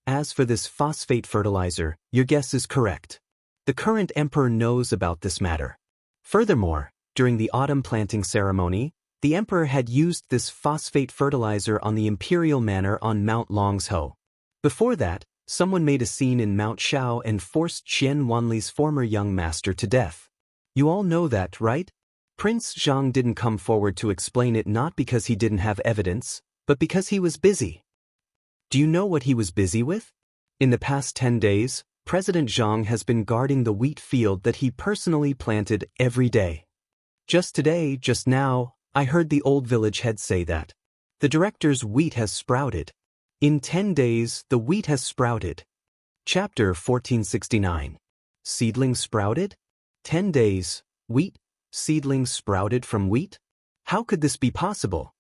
As for this phosphate fertilizer, your guess is correct. The current emperor knows about this matter. Furthermore, during the autumn planting ceremony, the emperor had used this phosphate fertilizer on the imperial manor on Mount Longsho. Before that, someone made a scene in Mount Shao and forced Qian Wanli's former young master to death. You all know that, right? Prince Zhang didn't come forward to explain it not because he didn't have evidence, but because he was busy. Do you know what he was busy with? In the past 10 days, President Zhang has been guarding the wheat field that he personally planted every day. Just today, just now, I heard the old village head say that the director's wheat has sprouted. In 10 days, the wheat has sprouted. Chapter 1469. Seedlings sprouted? 10 days, wheat, seedlings sprouted from wheat? How could this be possible?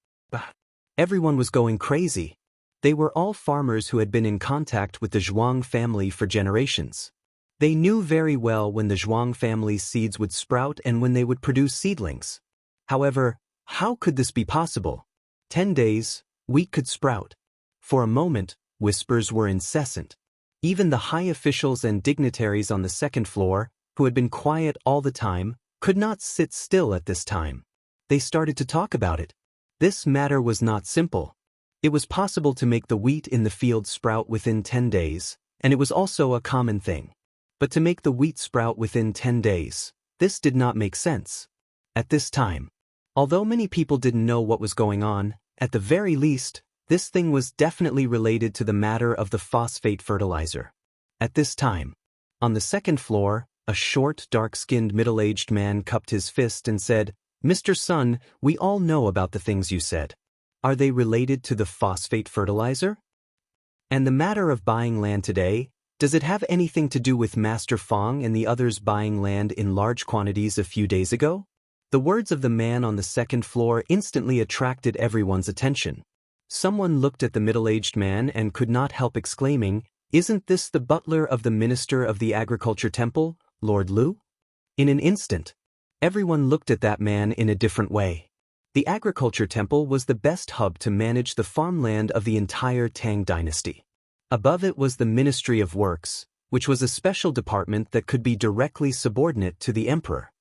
Everyone was going crazy. They were all farmers who had been in contact with the Zhuang family for generations. They knew very well when the Zhuang family's seeds would sprout and when they would produce seedlings. However, how could this be possible? 10 days, wheat could sprout. For a moment, whispers were incessant. Even the high officials and dignitaries on the second floor, who had been quiet all the time, could not sit still at this time. They started to talk about it. This matter was not simple. It was possible to make the wheat in the field sprout within 10 days, and it was also a common thing. But to make the wheat sprout within 10 days, this did not make sense. At this time, although many people didn't know what was going on, at the very least, this thing was definitely related to the matter of the phosphate fertilizer. At this time, on the second floor, a short, dark-skinned, middle-aged man cupped his fist and said, "Mr. Sun, we all know about the things you said. Are they related to the phosphate fertilizer? And the matter of buying land today, does it have anything to do with Master Feng and the others buying land in large quantities a few days ago?" The words of the man on the second floor instantly attracted everyone's attention. Someone looked at the middle-aged man and could not help exclaiming, "Isn't this the butler of the minister of the agriculture temple, Lord Lu?" In an instant, everyone looked at that man in a different way. The agriculture temple was the best hub to manage the farmland of the entire Tang dynasty. Above it was the Ministry of Works, which was a special department that could be directly subordinate to the emperor.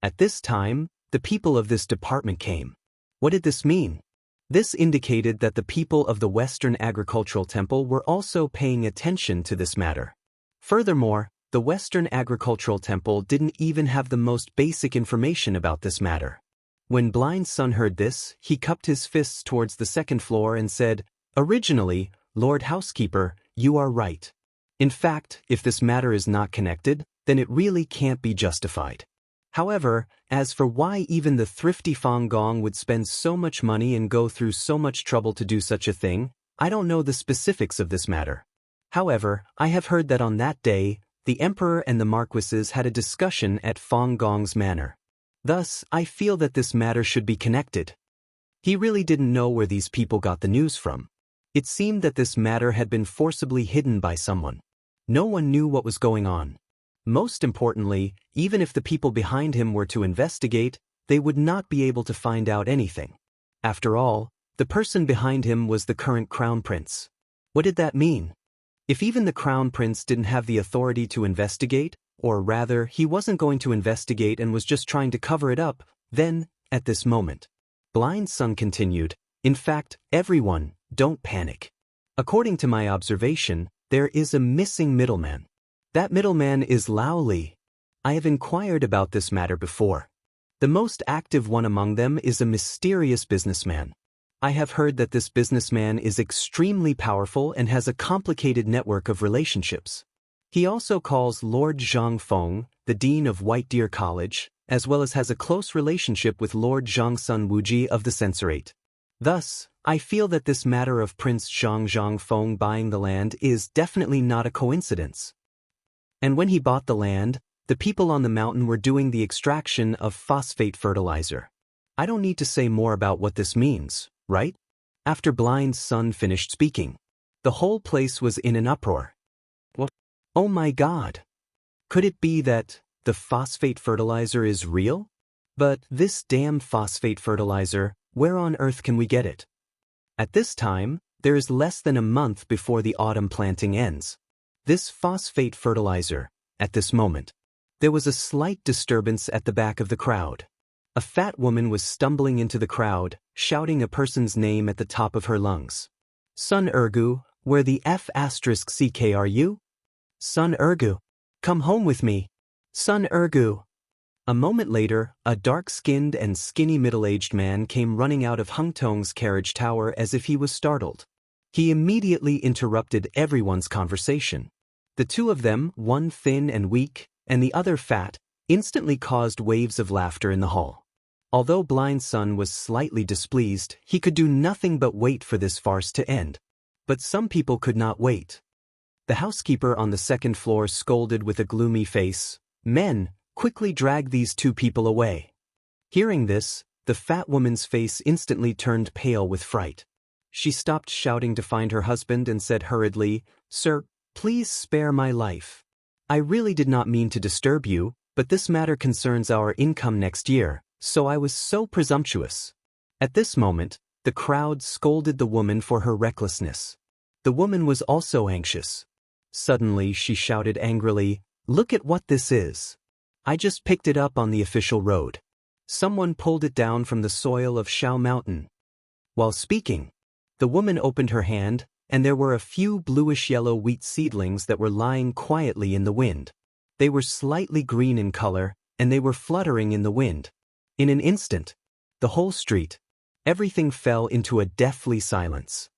At this time, the people of this department came. What did this mean? This indicated that the people of the Western Agricultural Temple were also paying attention to this matter. Furthermore, the Western Agricultural Temple didn't even have the most basic information about this matter. When Blind Sun heard this, he cupped his fists towards the second floor and said, "Originally, Lord Housekeeper, you are right. In fact, if this matter is not connected, then it really can't be justified. However, as for why even the thrifty Fang Gong would spend so much money and go through so much trouble to do such a thing, I don't know the specifics of this matter. However, I have heard that on that day, the emperor and the marquises had a discussion at Fang Gong's manor. Thus, I feel that this matter should be connected." He really didn't know where these people got the news from. It seemed that this matter had been forcibly hidden by someone. No one knew what was going on. Most importantly, even if the people behind him were to investigate, they would not be able to find out anything. After all, the person behind him was the current crown prince. What did that mean? If even the crown prince didn't have the authority to investigate, or rather, he wasn't going to investigate and was just trying to cover it up, then, at this moment, Blind Sun continued, "In fact, everyone, don't panic. According to my observation, there is a missing middleman. That middleman is Lao Li. I have inquired about this matter before. The most active one among them is a mysterious businessman. I have heard that this businessman is extremely powerful and has a complicated network of relationships. He also calls Lord Zhang Feng, the dean of White Deer College, as well as has a close relationship with Lord Zhangsun Wuji of the Censorate. Thus, I feel that this matter of Prince Zhang Feng buying the land is definitely not a coincidence. And when he bought the land, the people on the mountain were doing the extraction of phosphate fertilizer. I don't need to say more about what this means, right?" After Blind Sun finished speaking, the whole place was in an uproar. What? Oh my God! Could it be that the phosphate fertilizer is real? But this damn phosphate fertilizer, where on earth can we get it? At this time, there is less than a month before the autumn planting ends. This phosphate fertilizer, at this moment, there was a slight disturbance at the back of the crowd. A fat woman was stumbling into the crowd, shouting a person's name at the top of her lungs. "Sun Ergu, where the F***ck are you? Sun Ergu, come home with me. Sun Ergu." A moment later, a dark-skinned and skinny middle-aged man came running out of Hung Tong's carriage tower as if he was startled. He immediately interrupted everyone's conversation. The two of them, one thin and weak, and the other fat, instantly caused waves of laughter in the hall. Although Blind Sun was slightly displeased, he could do nothing but wait for this farce to end. But some people could not wait. The housekeeper on the second floor scolded with a gloomy face, "Men, quickly drag these two people away." Hearing this, the fat woman's face instantly turned pale with fright. She stopped shouting to find her husband and said hurriedly, "Sir, please spare my life. I really did not mean to disturb you, but this matter concerns our income next year, so I was so presumptuous." At this moment, the crowd scolded the woman for her recklessness. The woman was also anxious. Suddenly, she shouted angrily, "Look at what this is. I just picked it up on the official road. Someone pulled it down from the soil of Shao Mountain." While speaking, the woman opened her hand, and there were a few bluish-yellow wheat seedlings that were lying quietly in the wind. They were slightly green in color, and they were fluttering in the wind. In an instant, the whole street, everything fell into a deathly silence.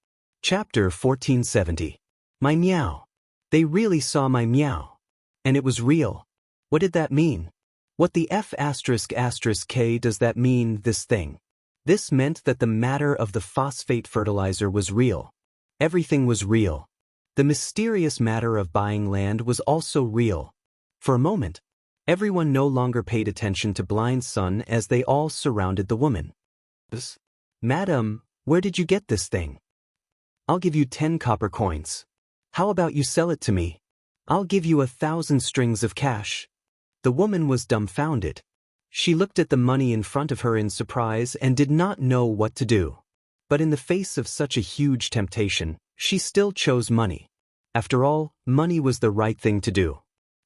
Chapter 1470. My meow. They really saw my meow. And it was real. What did that mean? What the F***k does that mean, this thing? This meant that the matter of the phosphate fertilizer was real. Everything was real. The mysterious matter of buying land was also real. For a moment, everyone no longer paid attention to Blind Sun as they all surrounded the woman. "Madam, where did you get this thing? I'll give you 10 copper coins. How about you sell it to me? I'll give you 1,000 strings of cash. The woman was dumbfounded. She looked at the money in front of her in surprise and did not know what to do. But in the face of such a huge temptation, she still chose money. After all, money was the right thing to do.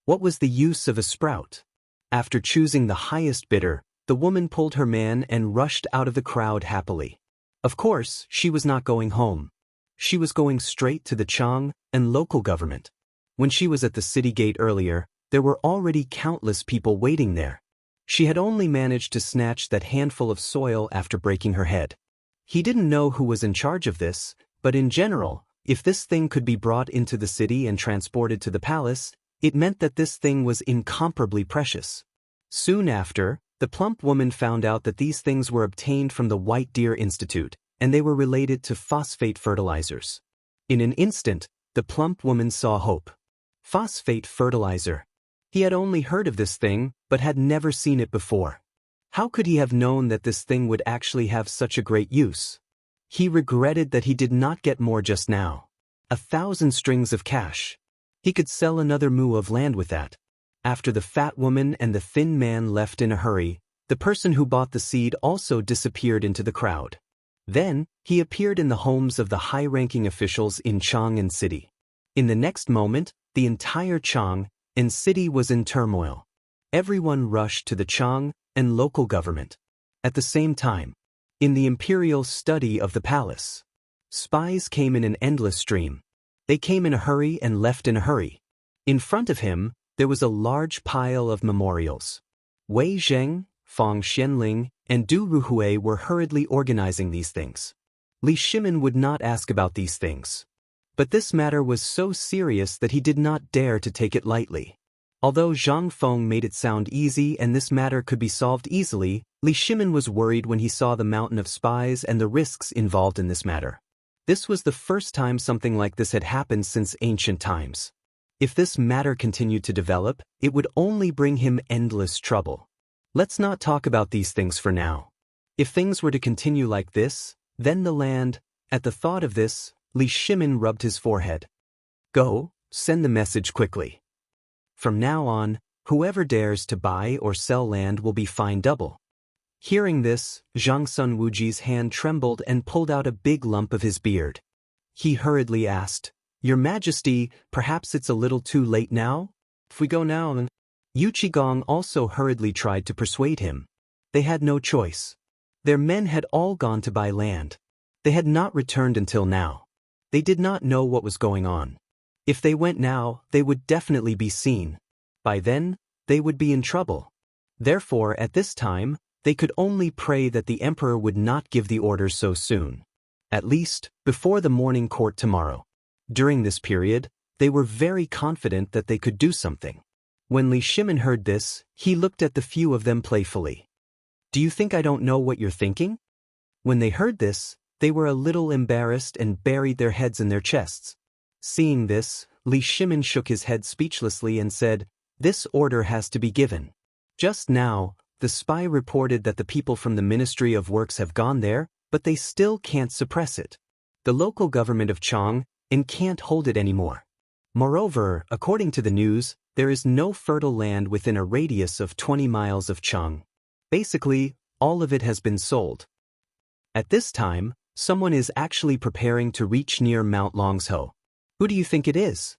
What was the use of a sprout? After choosing the highest bidder, the woman pulled her man and rushed out of the crowd happily. Of course, she was not going home. She was going straight to the Chang and local government. When she was at the city gate earlier, there were already countless people waiting there. She had only managed to snatch that handful of soil after breaking her head. He didn't know who was in charge of this, but in general, if this thing could be brought into the city and transported to the palace, it meant that this thing was incomparably precious. Soon after, the plump woman found out that these things were obtained from the White Deer Institute, and they were related to phosphate fertilizers. In an instant, the plump woman saw hope. Phosphate fertilizer. He had only heard of this thing, but had never seen it before. How could he have known that this thing would actually have such a great use? He regretted that he did not get more just now. 1,000 strings of cash. He could sell another mu of land with that. After the fat woman and the thin man left in a hurry, the person who bought the seed also disappeared into the crowd. Then, he appeared in the homes of the high-ranking officials in Chang and city. In the next moment, the entire Chang and city was in turmoil. Everyone rushed to the Chang and local government. At the same time, in the imperial study of the palace, spies came in an endless stream. They came in a hurry and left in a hurry. In front of him, there was a large pile of memorials. Wei Zheng, Fang Xianling, and Du Ruhui were hurriedly organizing these things. Li Shimin would not ask about these things. But this matter was so serious that he did not dare to take it lightly. Although Zhang Feng made it sound easy and this matter could be solved easily, Li Shimin was worried when he saw the mountain of spies and the risks involved in this matter. This was the first time something like this had happened since ancient times. If this matter continued to develop, it would only bring him endless trouble. Let's not talk about these things for now. If things were to continue like this, then the land— At the thought of this, Li Shimin rubbed his forehead. Go, send the message quickly. From now on, whoever dares to buy or sell land will be fined double. Hearing this, Zhang Sun Wuji's hand trembled and pulled out a big lump of his beard. He hurriedly asked, Your Majesty, perhaps it's a little too late now? If we go now— Yu Qigong also hurriedly tried to persuade him. They had no choice. Their men had all gone to buy land. They had not returned until now. They did not know what was going on. If they went now, they would definitely be seen. By then, they would be in trouble. Therefore, at this time, they could only pray that the emperor would not give the orders so soon. At least, before the morning court tomorrow. During this period, they were very confident that they could do something. When Li Shimin heard this, he looked at the few of them playfully. Do you think I don't know what you're thinking? When they heard this, they were a little embarrassed and buried their heads in their chests. Seeing this, Li Shimin shook his head speechlessly and said, This order has to be given. Just now, the spy reported that the people from the Ministry of Works have gone there, but they still can't suppress it. The local government of Chang and can't hold it anymore. Moreover, according to the news, there is no fertile land within a radius of 20 miles of Chang. Basically, all of it has been sold. At this time, someone is actually preparing to reach near Mount Longsho. Who do you think it is?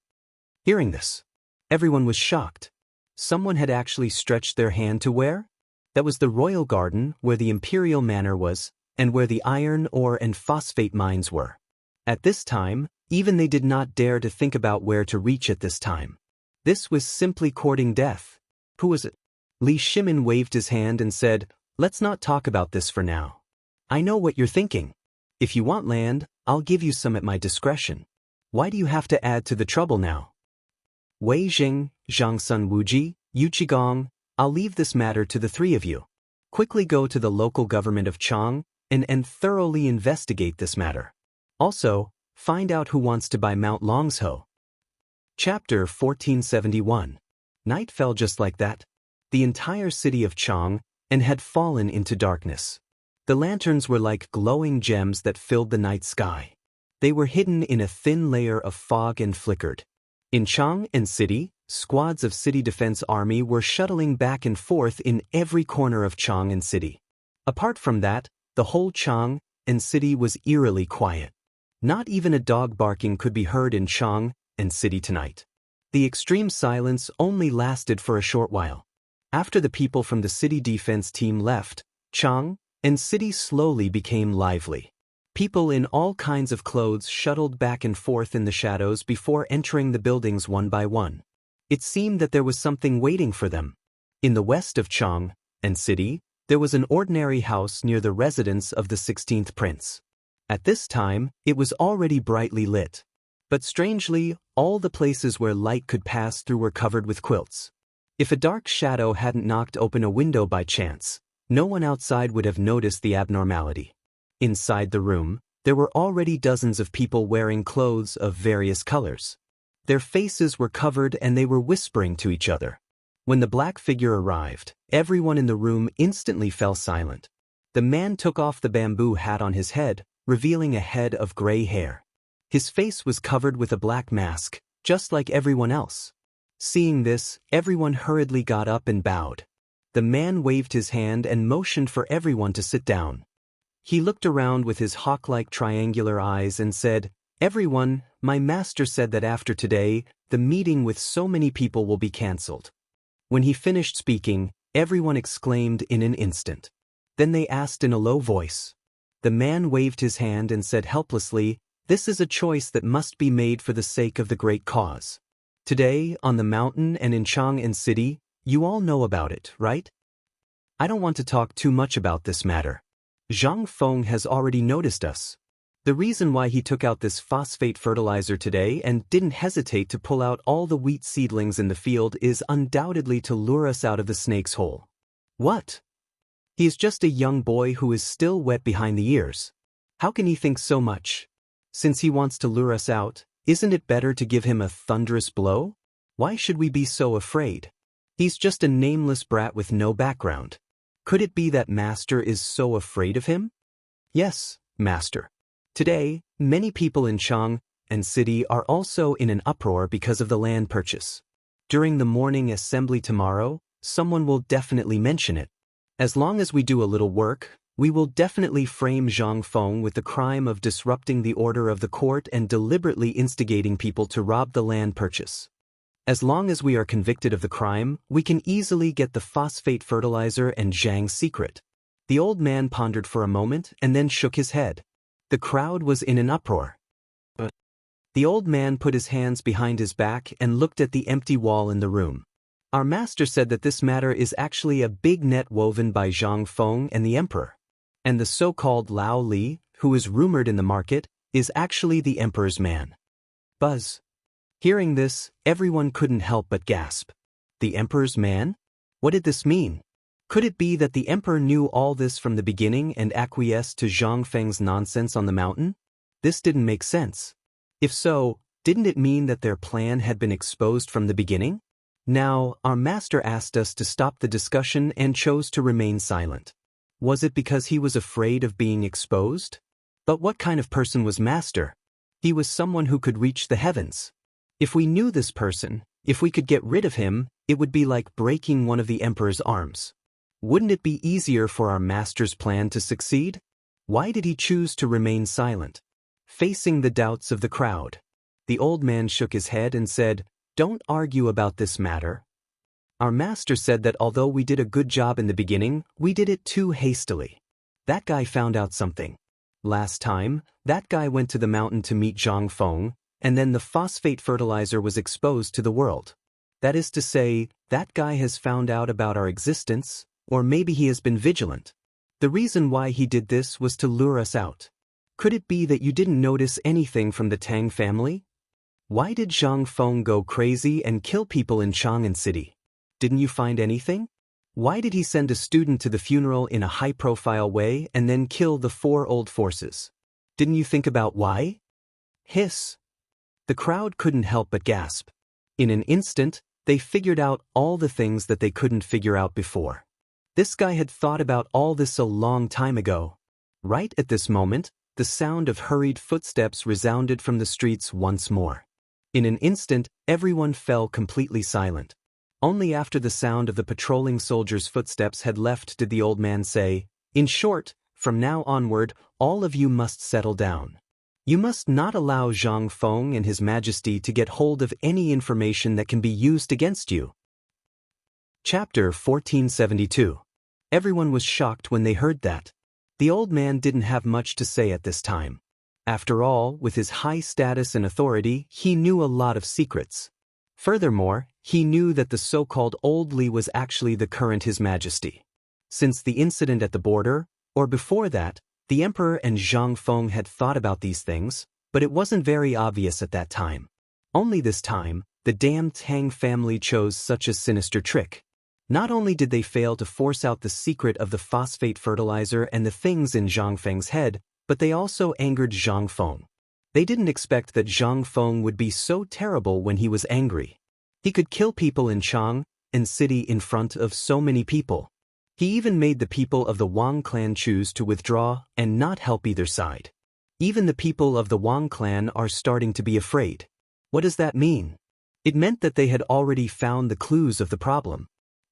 Hearing this, everyone was shocked. Someone had actually stretched their hand to where? That was the royal garden where the imperial manor was, and where the iron ore and phosphate mines were. At this time, even they did not dare to think about where to reach at this time. This was simply courting death. Who was it? Li Shimin waved his hand and said, Let's not talk about this for now. I know what you're thinking. If you want land, I'll give you some at my discretion. Why do you have to add to the trouble now? Wei Jing, Zhang Sun Wuji, Yu Qigong, I'll leave this matter to the three of you. Quickly go to the local government of Chang and thoroughly investigate this matter. Also, find out who wants to buy Mount Longsho. Chapter 1471. Night fell just like that. The entire city of Chang had fallen into darkness. The lanterns were like glowing gems that filled the night sky. They were hidden in a thin layer of fog and flickered. In Chang and city, squads of city defense army were shuttling back and forth in every corner of Chang and city. Apart from that, the whole Chang and city was eerily quiet. Not even a dog barking could be heard in Chang and city tonight. The extreme silence only lasted for a short while. After the people from the city defense team left, Chang and city slowly became lively. People in all kinds of clothes shuttled back and forth in the shadows before entering the buildings one by one. It seemed that there was something waiting for them. In the west of Chang and city, there was an ordinary house near the residence of the 16th prince. At this time, it was already brightly lit. But strangely, all the places where light could pass through were covered with quilts. If a dark shadow hadn't knocked open a window by chance, no one outside would have noticed the abnormality. Inside the room, there were already dozens of people wearing clothes of various colors. Their faces were covered and they were whispering to each other. When the black figure arrived, everyone in the room instantly fell silent. The man took off the bamboo hat on his head, revealing a head of gray hair. His face was covered with a black mask, just like everyone else. Seeing this, everyone hurriedly got up and bowed. The man waved his hand and motioned for everyone to sit down. He looked around with his hawk-like triangular eyes and said, "Everyone, my master said that after today, the meeting with so many people will be cancelled." When he finished speaking, everyone exclaimed in an instant. Then they asked in a low voice. The man waved his hand and said helplessly, "This is a choice that must be made for the sake of the great cause. Today, on the mountain and in Chang and city, you all know about it, right? I don't want to talk too much about this matter. Zhang Feng has already noticed us. The reason why he took out this phosphate fertilizer today and didn't hesitate to pull out all the wheat seedlings in the field is undoubtedly to lure us out of the snake's hole." What? He is just a young boy who is still wet behind the ears. How can he think so much? Since he wants to lure us out, isn't it better to give him a thunderous blow? Why should we be so afraid? He's just a nameless brat with no background. Could it be that Master is so afraid of him? Yes, Master. Today, many people in Chang and city are also in an uproar because of the land purchase. During the morning assembly tomorrow, someone will definitely mention it. As long as we do a little work, we will definitely frame Zhang Feng with the crime of disrupting the order of the court and deliberately instigating people to rob the land purchase. As long as we are convicted of the crime, we can easily get the phosphate fertilizer and Zhang's secret. The old man pondered for a moment and then shook his head. The crowd was in an uproar. The old man put his hands behind his back and looked at the empty wall in the room. Our master said that this matter is actually a big net woven by Zhang Feng and the emperor. And the so-called Lao Li, who is rumored in the market, is actually the emperor's man. Buzz. Hearing this, everyone couldn't help but gasp. The emperor's man? What did this mean? Could it be that the emperor knew all this from the beginning and acquiesced to Zhang Feng's nonsense on the mountain? This didn't make sense. If so, didn't it mean that their plan had been exposed from the beginning? Now, our master asked us to stop the discussion and chose to remain silent. Was it because he was afraid of being exposed? But what kind of person was Master? He was someone who could reach the heavens. If we knew this person, if we could get rid of him, it would be like breaking one of the emperor's arms. Wouldn't it be easier for our master's plan to succeed? Why did he choose to remain silent? Facing the doubts of the crowd, the old man shook his head and said, "Don't argue about this matter. Our master said that although we did a good job in the beginning, we did it too hastily. That guy found out something. Last time, that guy went to the mountain to meet Zhang Feng, and then the phosphate fertilizer was exposed to the world. That is to say, that guy has found out about our existence, or maybe he has been vigilant. The reason why he did this was to lure us out. Could it be that you didn't notice anything from the Tang family? Why did Zhang Feng go crazy and kill people in Chang'an City? Didn't you find anything? Why did he send a student to the funeral in a high-profile way and then kill the 4 old forces? Didn't you think about why?" Hiss. The crowd couldn't help but gasp. In an instant, they figured out all the things that they couldn't figure out before. This guy had thought about all this a long time ago. Right at this moment, the sound of hurried footsteps resounded from the streets once more. In an instant, everyone fell completely silent. Only after the sound of the patrolling soldiers' footsteps had left did the old man say, "In short, from now onward, all of you must settle down. You must not allow Zhang Feng and His Majesty to get hold of any information that can be used against you." Chapter 1472. Everyone was shocked when they heard that. The old man didn't have much to say at this time. After all, with his high status and authority, he knew a lot of secrets. Furthermore, he knew that the so-called Old Li was actually the current His Majesty. Since the incident at the border, or before that, the Emperor and Zhang Feng had thought about these things, but it wasn't very obvious at that time. Only this time, the damn Tang family chose such a sinister trick. Not only did they fail to force out the secret of the phosphate fertilizer and the things in Zhang Feng's head, but they also angered Zhang Feng. They didn't expect that Zhang Feng would be so terrible when he was angry. He could kill people in Chang and city in front of so many people. He even made the people of the Wang clan choose to withdraw and not help either side. Even the people of the Wang clan are starting to be afraid. What does that mean? It meant that they had already found the clues of the problem.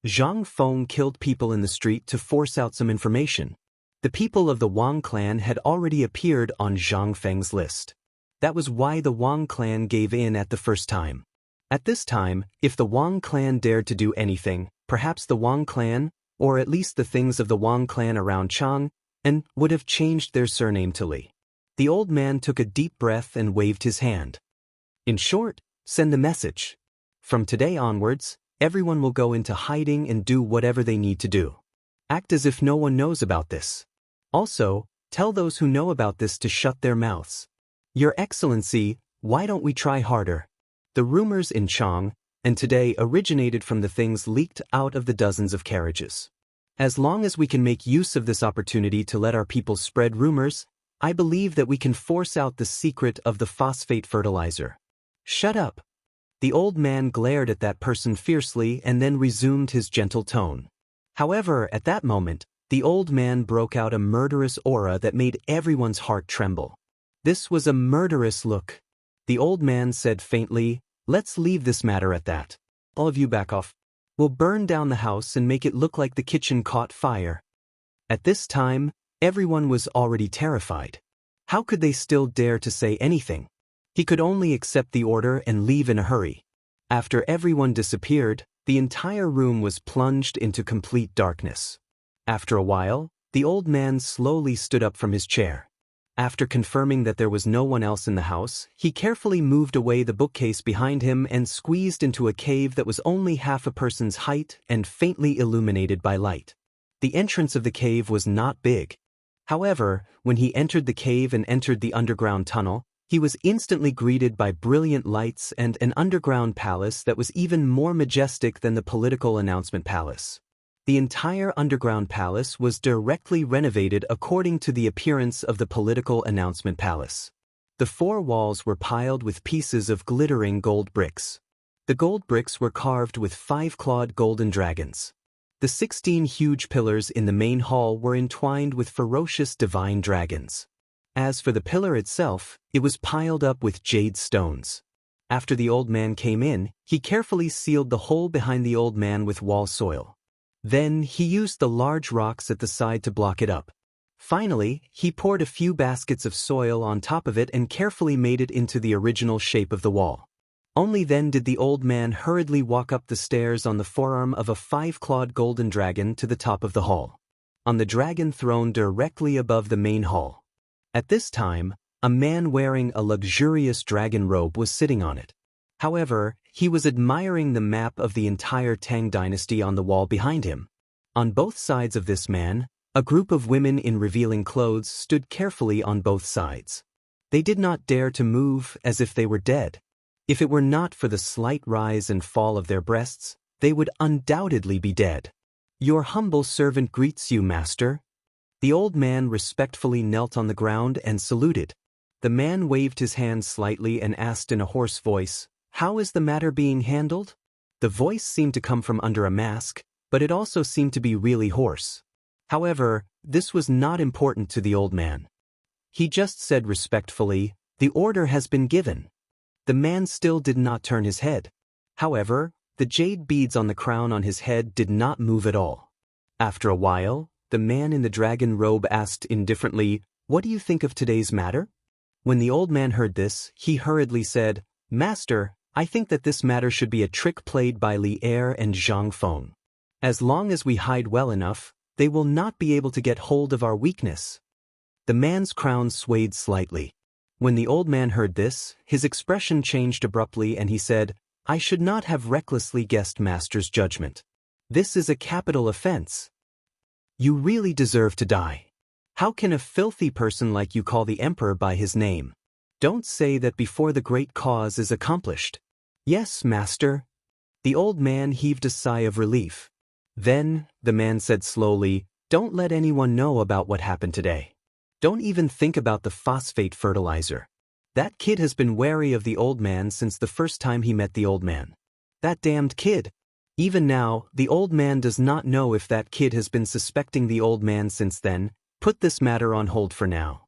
Zhang Feng killed people in the street to force out some information. The people of the Wang clan had already appeared on Zhang Feng's list. That was why the Wang clan gave in at the first time. At this time, if the Wang clan dared to do anything, perhaps the Wang clan, or at least the things of the Wang clan around Chang, and would have changed their surname to Li. The old man took a deep breath and waved his hand. In short, send a message. From today onwards, everyone will go into hiding and do whatever they need to do. Act as if no one knows about this. Also, tell those who know about this to shut their mouths. Your Excellency, why don't we try harder? The rumors in Chang, and today originated from the things leaked out of the dozens of carriages. As long as we can make use of this opportunity to let our people spread rumors, I believe that we can force out the secret of the phosphate fertilizer. Shut up. The old man glared at that person fiercely and then resumed his gentle tone. However, at that moment, the old man broke out a murderous aura that made everyone's heart tremble. This was a murderous look. The old man said faintly, "Let's leave this matter at that. All of you back off. We'll burn down the house and make it look like the kitchen caught fire." At this time, everyone was already terrified. How could they still dare to say anything? He could only accept the order and leave in a hurry. After everyone disappeared, the entire room was plunged into complete darkness. After a while, the old man slowly stood up from his chair. After confirming that there was no one else in the house, he carefully moved away the bookcase behind him and squeezed into a cave that was only half a person's height and faintly illuminated by light. The entrance of the cave was not big. However, when he entered the cave and entered the underground tunnel, he was instantly greeted by brilliant lights and an underground palace that was even more majestic than the political announcement palace. The entire underground palace was directly renovated according to the appearance of the political announcement palace. The four walls were piled with pieces of glittering gold bricks. The gold bricks were carved with 5-clawed golden dragons. The 16 huge pillars in the main hall were entwined with ferocious divine dragons. As for the pillar itself, it was piled up with jade stones. After the old man came in, he carefully sealed the hole behind the old man with wall soil. Then he used the large rocks at the side to block it up. Finally, he poured a few baskets of soil on top of it and carefully made it into the original shape of the wall. Only then did the old man hurriedly walk up the stairs on the forearm of a 5-clawed golden dragon to the top of the hall. On the dragon throne directly above the main hall. At this time, a man wearing a luxurious dragon robe was sitting on it. However, he was admiring the map of the entire Tang dynasty on the wall behind him. On both sides of this man, a group of women in revealing clothes stood carefully on both sides. They did not dare to move as if they were dead. If it were not for the slight rise and fall of their breasts, they would undoubtedly be dead. "Your humble servant greets you, master." The old man respectfully knelt on the ground and saluted. The man waved his hand slightly and asked in a hoarse voice, "How is the matter being handled?" The voice seemed to come from under a mask, but it also seemed to be really hoarse. However, this was not important to the old man. He just said respectfully, "The order has been given." The man still did not turn his head. However, the jade beads on the crown on his head did not move at all. After a while, the man in the dragon robe asked indifferently, "What do you think of today's matter?" When the old man heard this, he hurriedly said, "Master, I think that this matter should be a trick played by Li Er and Zhang Feng. As long as we hide well enough, they will not be able to get hold of our weakness." The man's crown swayed slightly. When the old man heard this, his expression changed abruptly and he said, "I should not have recklessly guessed Master's judgment. This is a capital offense. You really deserve to die. How can a filthy person like you call the emperor by his name? Don't say that before the great cause is accomplished." "Yes, Master." The old man heaved a sigh of relief. Then, the man said slowly, "Don't let anyone know about what happened today. Don't even think about the phosphate fertilizer. That kid has been wary of the old man since the first time he met the old man. That damned kid. Even now, the old man does not know if that kid has been suspecting the old man since then. Put this matter on hold for now.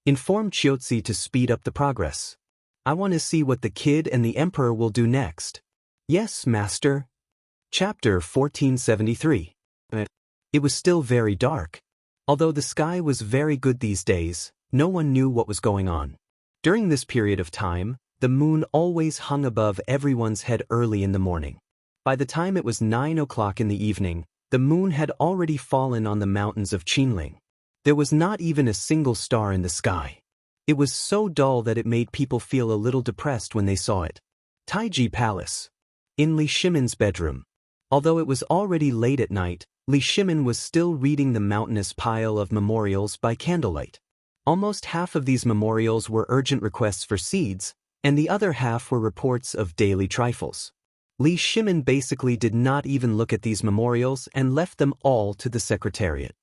Inform Xianxia to speed up the progress. I want to see what the kid and the emperor will do next." "Yes, Master." Chapter 1473. It was still very dark. Although the sky was very good these days, no one knew what was going on. During this period of time, the moon always hung above everyone's head early in the morning. By the time it was 9 o'clock in the evening, the moon had already fallen on the mountains of Qinling. There was not even a single star in the sky. It was so dull that it made people feel a little depressed when they saw it. Taiji Palace. In Li Shimin's bedroom. Although it was already late at night, Li Shimin was still reading the mountainous pile of memorials by candlelight. Almost half of these memorials were urgent requests for seeds, and the other half were reports of daily trifles. Li Shimin basically did not even look at these memorials and left them all to the secretariat.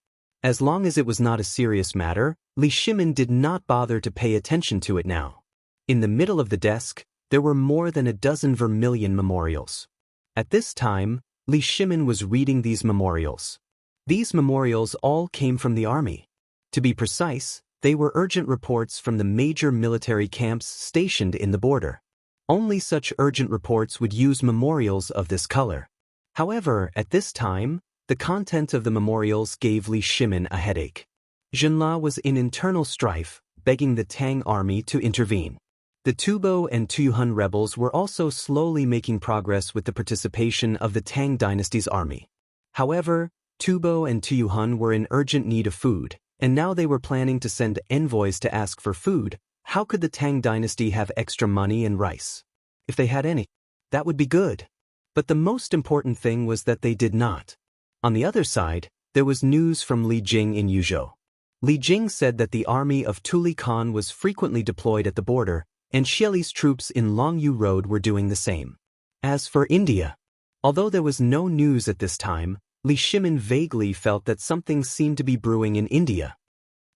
As long as it was not a serious matter, Li Shimin did not bother to pay attention to it now. In the middle of the desk, there were more than a dozen vermilion memorials. At this time, Li Shimin was reading these memorials. These memorials all came from the army. To be precise, they were urgent reports from the major military camps stationed in the border. Only such urgent reports would use memorials of this color. However, at this time, the content of the memorials gave Li Shimin a headache. Zhenla was in internal strife, begging the Tang army to intervene. The Tubo and Tuyuhun rebels were also slowly making progress with the participation of the Tang dynasty's army. However, Tubo and Tuyuhun were in urgent need of food, and now they were planning to send envoys to ask for food. How could the Tang dynasty have extra money and rice? If they had any, that would be good. But the most important thing was that they did not. On the other side, there was news from Li Jing in Yuzhou. Li Jing said that the army of Tuli Khan was frequently deployed at the border, and Xieli's troops in Longyu Road were doing the same. As for India, although there was no news at this time, Li Shimin vaguely felt that something seemed to be brewing in India.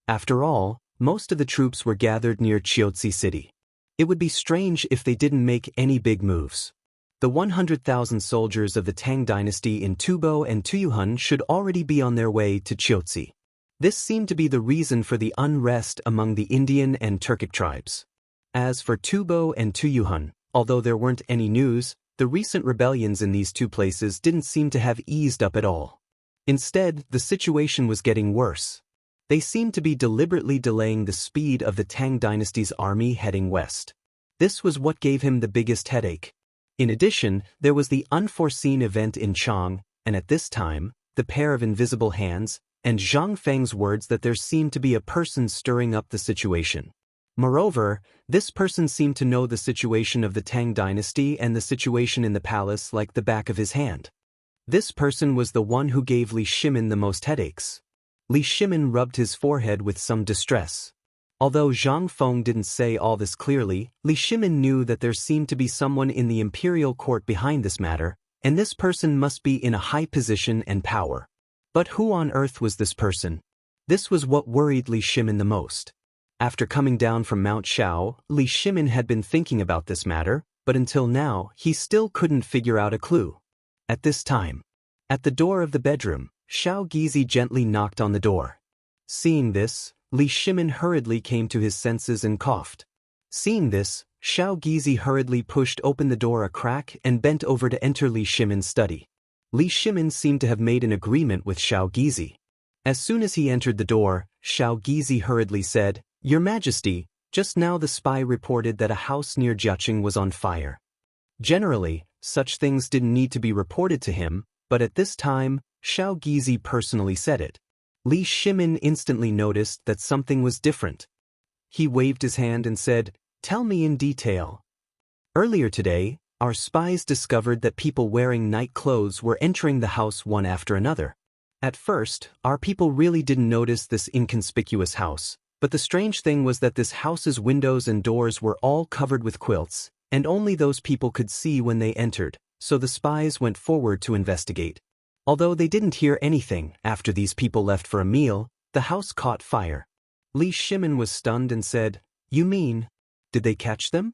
After all, most of the troops were gathered near Xiaoxi city. It would be strange if they didn't make any big moves. The 100,000 soldiers of the Tang dynasty in Tubo and Tuyuhun should already be on their way to Xiaoxi. This seemed to be the reason for the unrest among the Indian and Turkic tribes. As for Tubo and Tuyuhun, although there weren't any news, the recent rebellions in these two places didn't seem to have eased up at all. Instead, the situation was getting worse. They seemed to be deliberately delaying the speed of the Tang dynasty's army heading west. This was what gave him the biggest headache. In addition, there was the unforeseen event in Chang, and at this time, the pair of invisible hands, and Zhang Feng's words that there seemed to be a person stirring up the situation. Moreover, this person seemed to know the situation of the Tang dynasty and the situation in the palace like the back of his hand. This person was the one who gave Li Shimin the most headaches. Li Shimin rubbed his forehead with some distress. Although Zhang Feng didn't say all this clearly, Li Shimin knew that there seemed to be someone in the imperial court behind this matter, and this person must be in a high position and power. But who on earth was this person? This was what worried Li Shimin the most. After coming down from Mount Shao, Li Shimin had been thinking about this matter, but until now, he still couldn't figure out a clue. At this time, at the door of the bedroom, Xiao Gizi gently knocked on the door. Seeing this, Li Shimin hurriedly came to his senses and coughed. Seeing this, Xiao Gizi hurriedly pushed open the door a crack and bent over to enter Li Shimin's study. Li Shimin seemed to have made an agreement with Xiao Gizi. As soon as he entered the door, Xiao Gizi hurriedly said, "Your Majesty, just now the spy reported that a house near Jiaqing was on fire." Generally, such things didn't need to be reported to him, but at this time, Xiao Gizi personally said it. Li Shimin instantly noticed that something was different. He waved his hand and said, "Tell me in detail." Earlier today, our spies discovered that people wearing night clothes were entering the house one after another. At first, our people really didn't notice this inconspicuous house, but the strange thing was that this house's windows and doors were all covered with quilts, and only those people could see when they entered, so the spies went forward to investigate. Although they didn't hear anything after these people left for a meal, the house caught fire. Li Shimin was stunned and said, "You mean, did they catch them?"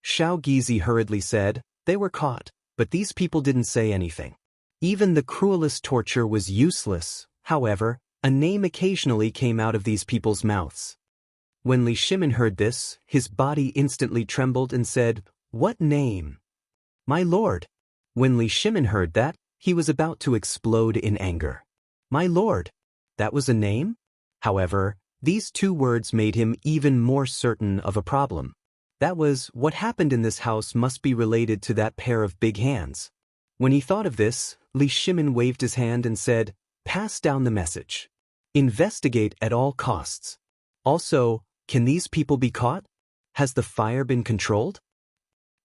Xiao Gizi hurriedly said, "They were caught, but these people didn't say anything. Even the cruelest torture was useless. However, a name occasionally came out of these people's mouths." When Li Shimin heard this, his body instantly trembled and said, "What name?" "My lord." When Li Shimin heard that, he was about to explode in anger. "My lord, that was a name?" However, these two words made him even more certain of a problem. That was, what happened in this house must be related to that pair of big hands. When he thought of this, Li Shimin waved his hand and said, "Pass down the message. Investigate at all costs. Also, can these people be caught? Has the fire been controlled?"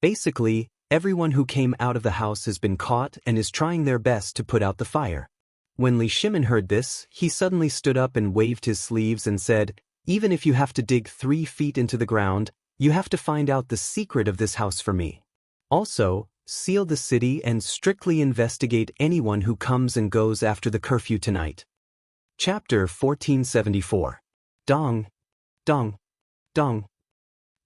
Basically, everyone who came out of the house has been caught and is trying their best to put out the fire. When Li Shimin heard this, he suddenly stood up and waved his sleeves and said, "Even if you have to dig 3 feet into the ground, you have to find out the secret of this house for me. Also, seal the city and strictly investigate anyone who comes and goes after the curfew tonight." Chapter 1474. Dong, dong, dong.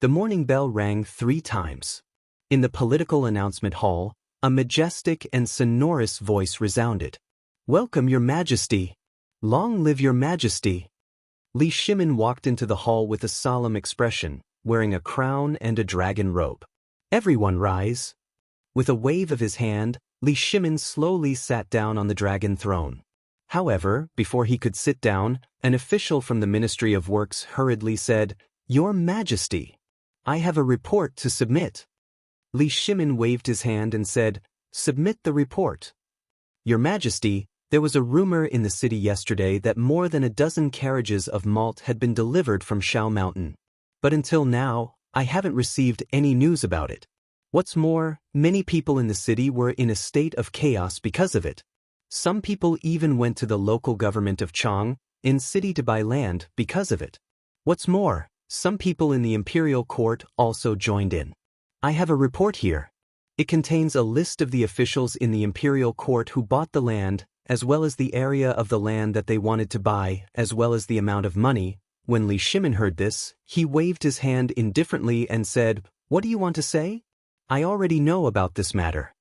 The morning bell rang 3 times. In the political announcement hall, a majestic and sonorous voice resounded. "Welcome, Your Majesty. Long live Your Majesty." Li Shimin walked into the hall with a solemn expression, wearing a crown and a dragon robe. "Everyone rise." With a wave of his hand, Li Shimin slowly sat down on the dragon throne. However, before he could sit down, an official from the Ministry of Works hurriedly said, "Your Majesty, I have a report to submit." Li Shimin waved his hand and said, "Submit the report." "Your Majesty, there was a rumor in the city yesterday that more than a dozen carriages of malt had been delivered from Shao Mountain. But until now, I haven't received any news about it. What's more, many people in the city were in a state of chaos because of it. Some people even went to the local government of Chang in city to buy land because of it. What's more, some people in the imperial court also joined in. I have a report here. It contains a list of the officials in the imperial court who bought the land, as well as the area of the land that they wanted to buy, as well as the amount of money." When Li Shimin heard this, he waved his hand indifferently and said, "What do you want to say? I already know about this matter."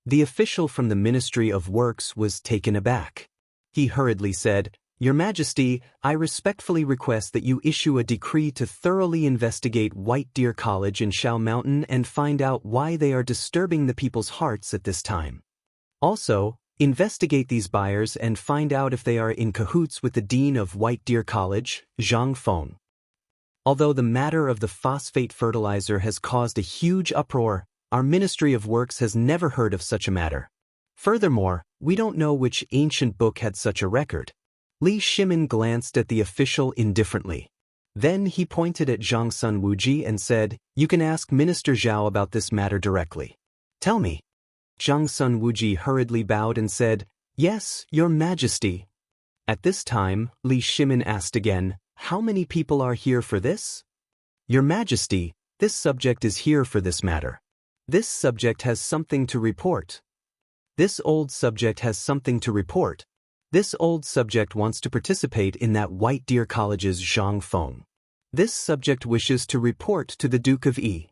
The official from the Ministry of Works was taken aback. He hurriedly said, "Your Majesty, I respectfully request that you issue a decree to thoroughly investigate White Deer College in Shao Mountain and find out why they are disturbing the people's hearts at this time. Also, investigate these buyers and find out if they are in cahoots with the Dean of White Deer College, Zhang Feng." Although the matter of the phosphate fertilizer has caused a huge uproar, our Ministry of Works has never heard of such a matter. Furthermore, we don't know which ancient book had such a record. Li Shimin glanced at the official indifferently. Then he pointed at Zhang Sun Wuji and said, "You can ask Minister Zhao about this matter directly." "Tell me." Zhang Sun Wuji hurriedly bowed and said, "Yes, Your Majesty." At this time, Li Shimin asked again, "How many people are here for this?" "Your Majesty, this subject is here for this matter. This subject has something to report. This old subject has something to report. This old subject wants to participate in that White Deer College's Zhang Feng. This subject wishes to report to the Duke of Yi."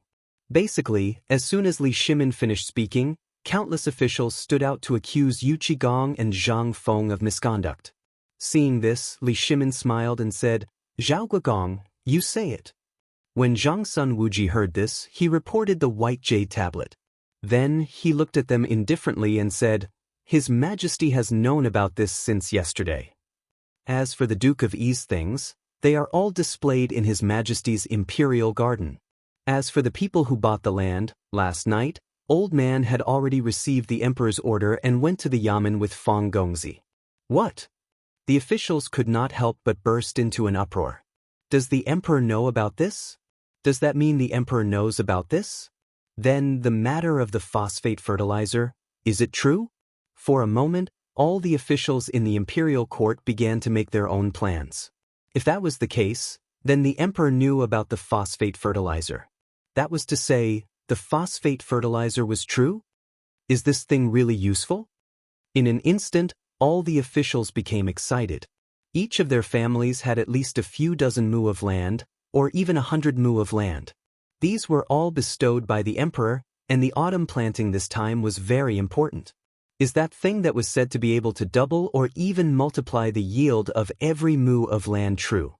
Basically, as soon as Li Shimin finished speaking, countless officials stood out to accuse Yu Qigong and Zhang Feng of misconduct. Seeing this, Li Shimin smiled and said, Zhao Guogong, you say it. When Zhangsun Wuji heard this, he reported the white jade tablet. Then he looked at them indifferently and said, His Majesty has known about this since yesterday. As for the Duke of Yi's things, they are all displayed in His Majesty's imperial garden. As for the people who bought the land, last night, Old Man had already received the emperor's order and went to the yamen with Fang Gongzi. What? The officials could not help but burst into an uproar. Does the emperor know about this? Does that mean the emperor knows about this? Then the matter of the phosphate fertilizer, is it true? For a moment, all the officials in the imperial court began to make their own plans. If that was the case, then the emperor knew about the phosphate fertilizer. That was to say, the phosphate fertilizer was true? Is this thing really useful? In an instant, all the officials became excited. Each of their families had at least a few dozen mu of land, or even 100 mu of land. These were all bestowed by the emperor, and the autumn planting this time was very important. Is that thing that was said to be able to double or even multiply the yield of every mu of land true?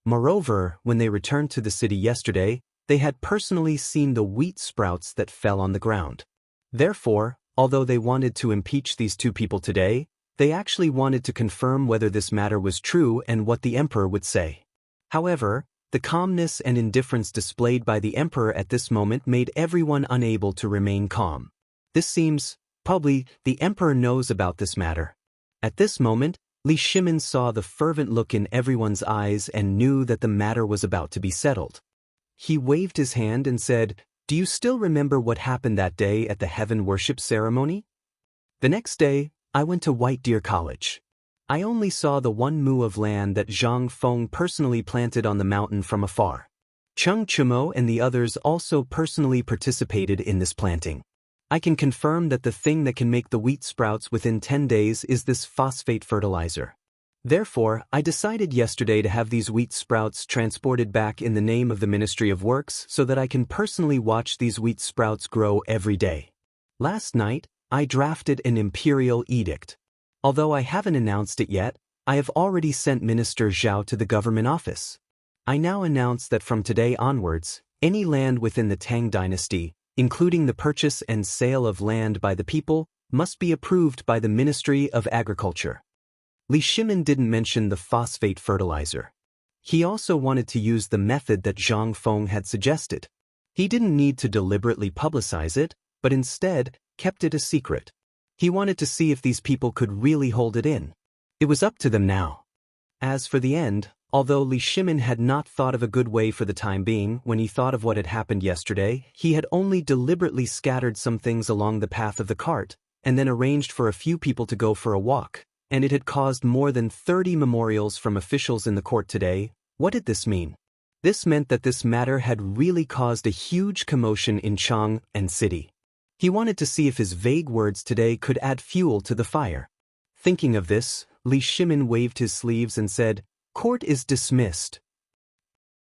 Moreover, when they returned to the city yesterday, they had personally seen the wheat sprouts that fell on the ground. Therefore, although they wanted to impeach these two people today, they actually wanted to confirm whether this matter was true and what the emperor would say. However, the calmness and indifference displayed by the emperor at this moment made everyone unable to remain calm. This seems, probably, the emperor knows about this matter. At this moment, Li Shimin saw the fervent look in everyone's eyes and knew that the matter was about to be settled. He waved his hand and said, Do you still remember what happened that day at the heaven worship ceremony? The next day, I went to White Deer College. I only saw the 1 mu of land that Zhang Feng personally planted on the mountain from afar. Cheng Chumo and the others also personally participated in this planting. I can confirm that the thing that can make the wheat sprouts within 10 days is this phosphate fertilizer. Therefore, I decided yesterday to have these wheat sprouts transported back in the name of the Ministry of Works so that I can personally watch these wheat sprouts grow every day. Last night, I drafted an imperial edict. Although I haven't announced it yet, I have already sent Minister Zhao to the government office. I now announce that from today onwards, any land within the Tang dynasty, including the purchase and sale of land by the people, must be approved by the Ministry of Agriculture. Li Shimin didn't mention the phosphate fertilizer. He also wanted to use the method that Zhang Feng had suggested. He didn't need to deliberately publicize it, but instead kept it a secret. He wanted to see if these people could really hold it in. It was up to them now. As for the end, although Li Shimin had not thought of a good way for the time being, when he thought of what had happened yesterday, he had only deliberately scattered some things along the path of the cart, and then arranged for a few people to go for a walk, and it had caused more than 30 memorials from officials in the court today. What did this mean? This meant that this matter had really caused a huge commotion in Chang and city. He wanted to see if his vague words today could add fuel to the fire. Thinking of this, Li Shimin waved his sleeves and said, Court is dismissed.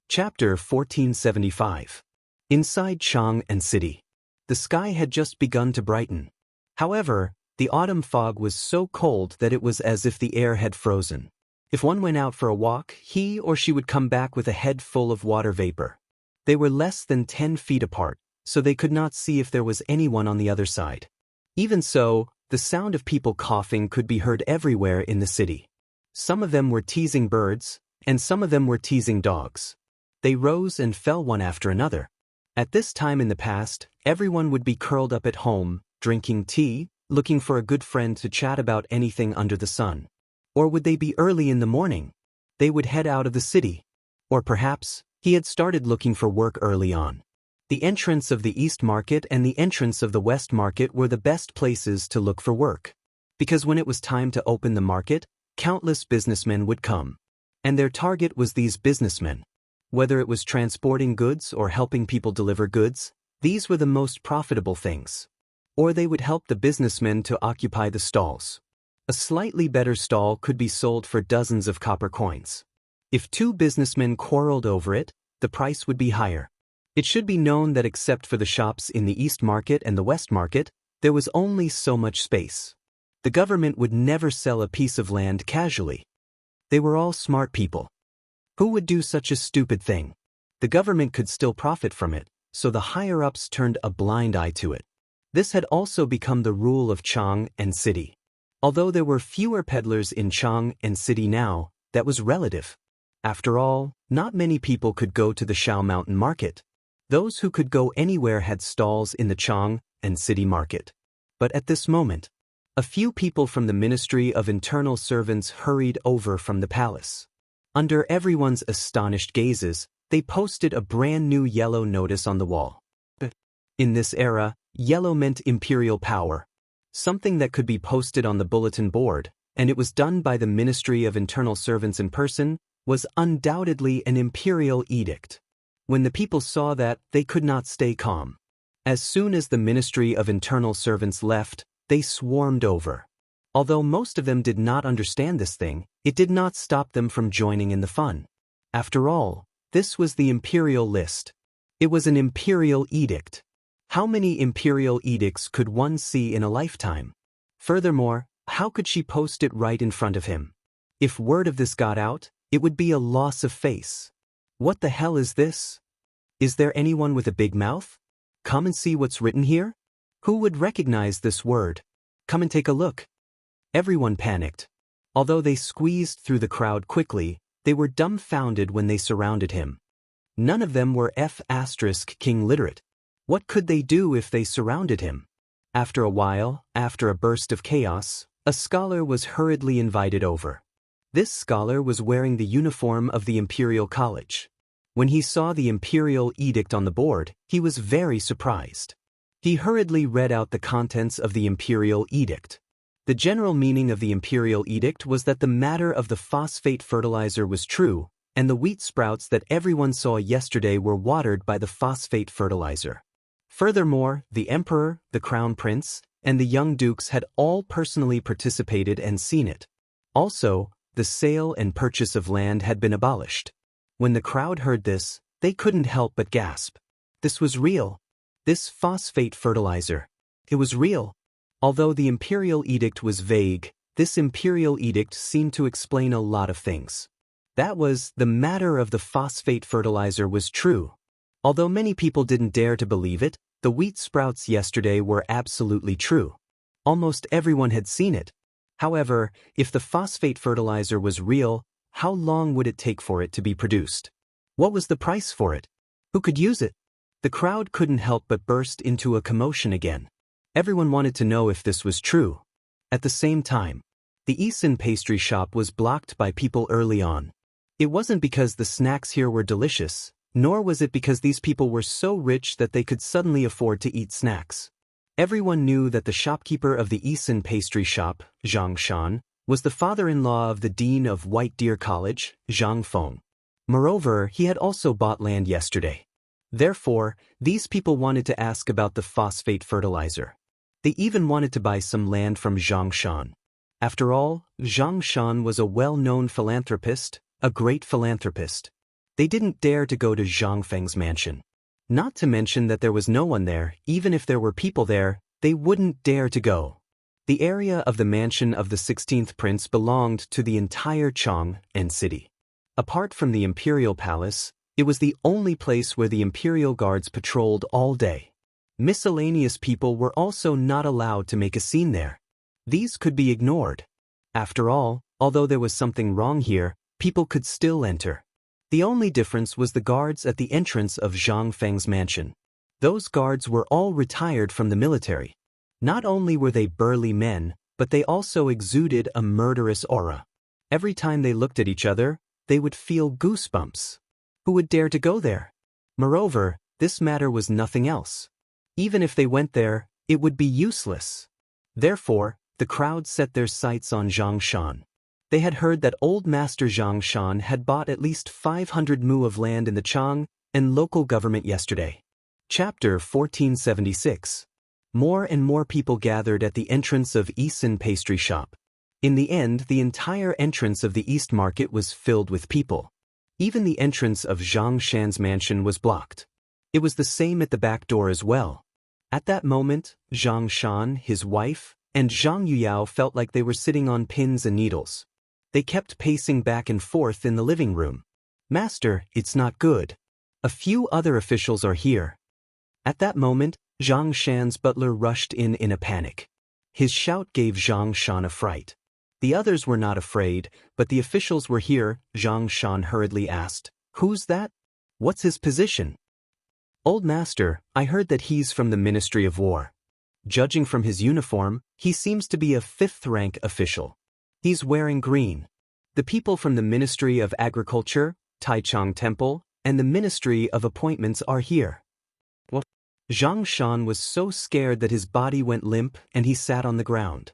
Chapter 1475. Inside Chang and city. The sky had just begun to brighten. However, the autumn fog was so cold that it was as if the air had frozen. If one went out for a walk, he or she would come back with a head full of water vapor. They were less than 10 feet apart, so they could not see if there was anyone on the other side. Even so, the sound of people coughing could be heard everywhere in the city. Some of them were teasing birds, and some of them were teasing dogs. They rose and fell one after another. At this time in the past, everyone would be curled up at home, drinking tea, looking for a good friend to chat about anything under the sun. Or would they be early in the morning? They would head out of the city. Or perhaps, he had started looking for work early on. The entrance of the East Market and the entrance of the West Market were the best places to look for work. Because when it was time to open the market, countless businessmen would come. And their target was these businessmen. Whether it was transporting goods or helping people deliver goods, these were the most profitable things. Or they would help the businessmen to occupy the stalls. A slightly better stall could be sold for dozens of copper coins. If two businessmen quarreled over it, the price would be higher. It should be known that except for the shops in the East Market and the West Market, there was only so much space. The government would never sell a piece of land casually. They were all smart people. Who would do such a stupid thing? The government could still profit from it, so the higher-ups turned a blind eye to it. This had also become the rule of Chang and city. Although there were fewer peddlers in Chang and city now, that was relative. After all, not many people could go to the Shao Mountain market. Those who could go anywhere had stalls in the Chang and city market. But at this moment, a few people from the Ministry of Internal Servants hurried over from the palace. Under everyone's astonished gazes, they posted a brand new yellow notice on the wall. In this era, yellow meant imperial power, something that could be posted on the bulletin board, and it was done by the Ministry of Internal Servants in person, was undoubtedly an imperial edict. When the people saw that, they could not stay calm. As soon as the Ministry of Internal Servants left, they swarmed over. Although most of them did not understand this thing, it did not stop them from joining in the fun. After all, this was the imperial list. It was an imperial edict. How many imperial edicts could one see in a lifetime? Furthermore, how could she post it right in front of him? If word of this got out, it would be a loss of face. What the hell is this? Is there anyone with a big mouth? Come and see what's written here? Who would recognize this word? Come and take a look. Everyone panicked. Although they squeezed through the crowd quickly, they were dumbfounded when they surrounded him. None of them were King literate. What could they do if they surrounded him? After a while, after a burst of chaos, a scholar was hurriedly invited over. This scholar was wearing the uniform of the Imperial College. When he saw the Imperial Edict on the board, he was very surprised. He hurriedly read out the contents of the Imperial Edict. The general meaning of the Imperial Edict was that the matter of the phosphate fertilizer was true, and the wheat sprouts that everyone saw yesterday were watered by the phosphate fertilizer. Furthermore, the Emperor, the Crown Prince, and the young dukes had all personally participated and seen it. Also, the sale and purchase of land had been abolished. When the crowd heard this, they couldn't help but gasp. This was real. This phosphate fertilizer. It was real. Although the Imperial Edict was vague, this Imperial Edict seemed to explain a lot of things. That was, the matter of the phosphate fertilizer was true. Although many people didn't dare to believe it, the wheat sprouts yesterday were absolutely true. Almost everyone had seen it. However, if the phosphate fertilizer was real, how long would it take for it to be produced? What was the price for it? Who could use it? The crowd couldn't help but burst into a commotion again. Everyone wanted to know if this was true. At the same time, the Xianxia pastry shop was blocked by people early on. It wasn't because the snacks here were delicious, nor was it because these people were so rich that they could suddenly afford to eat snacks. Everyone knew that the shopkeeper of the Xianxia pastry shop, Xianxia, was the father-in-law of the dean of White Deer College, Zhang Feng. Moreover, he had also bought land yesterday. Therefore, these people wanted to ask about the phosphate fertilizer. They even wanted to buy some land from Xianxia. After all, Xianxia was a well-known philanthropist, a great philanthropist. They didn't dare to go to Zhang Feng's mansion. Not to mention that there was no one there. Even if there were people there, they wouldn't dare to go. The area of the mansion of the 16th prince belonged to the entire Chang and city. Apart from the imperial palace, it was the only place where the imperial guards patrolled all day. Miscellaneous people were also not allowed to make a scene there. These could be ignored. After all, although there was something wrong here, people could still enter. The only difference was the guards at the entrance of Zhang Feng's mansion. Those guards were all retired from the military. Not only were they burly men, but they also exuded a murderous aura. Every time they looked at each other, they would feel goosebumps. Who would dare to go there? Moreover, this matter was nothing else. Even if they went there, it would be useless. Therefore, the crowd set their sights on Xianxia. They had heard that old Master Xianxia had bought at least 500 mu of land in the Chang and local government yesterday. Chapter 1476. More and more people gathered at the entrance of Xianxia pastry shop. In the end, the entire entrance of the East Market was filled with people. Even the entrance of Xianxia's mansion was blocked. It was the same at the back door as well. At that moment, Xianxia, his wife, and Zhang Yuyao felt like they were sitting on pins and needles. They kept pacing back and forth in the living room. Master, it's not good. A few other officials are here. At that moment, Xianxia's butler rushed in a panic. His shout gave Xianxia a fright. The others were not afraid, but the officials were here. Xianxia hurriedly asked, "Who's that? What's his position?" "Old master, I heard that he's from the Ministry of War. Judging from his uniform, he seems to be a 5th-rank official. He's wearing green. The people from the Ministry of Agriculture, Taichung Temple, and the Ministry of Appointments are here." What? Xianxia was so scared that his body went limp and he sat on the ground.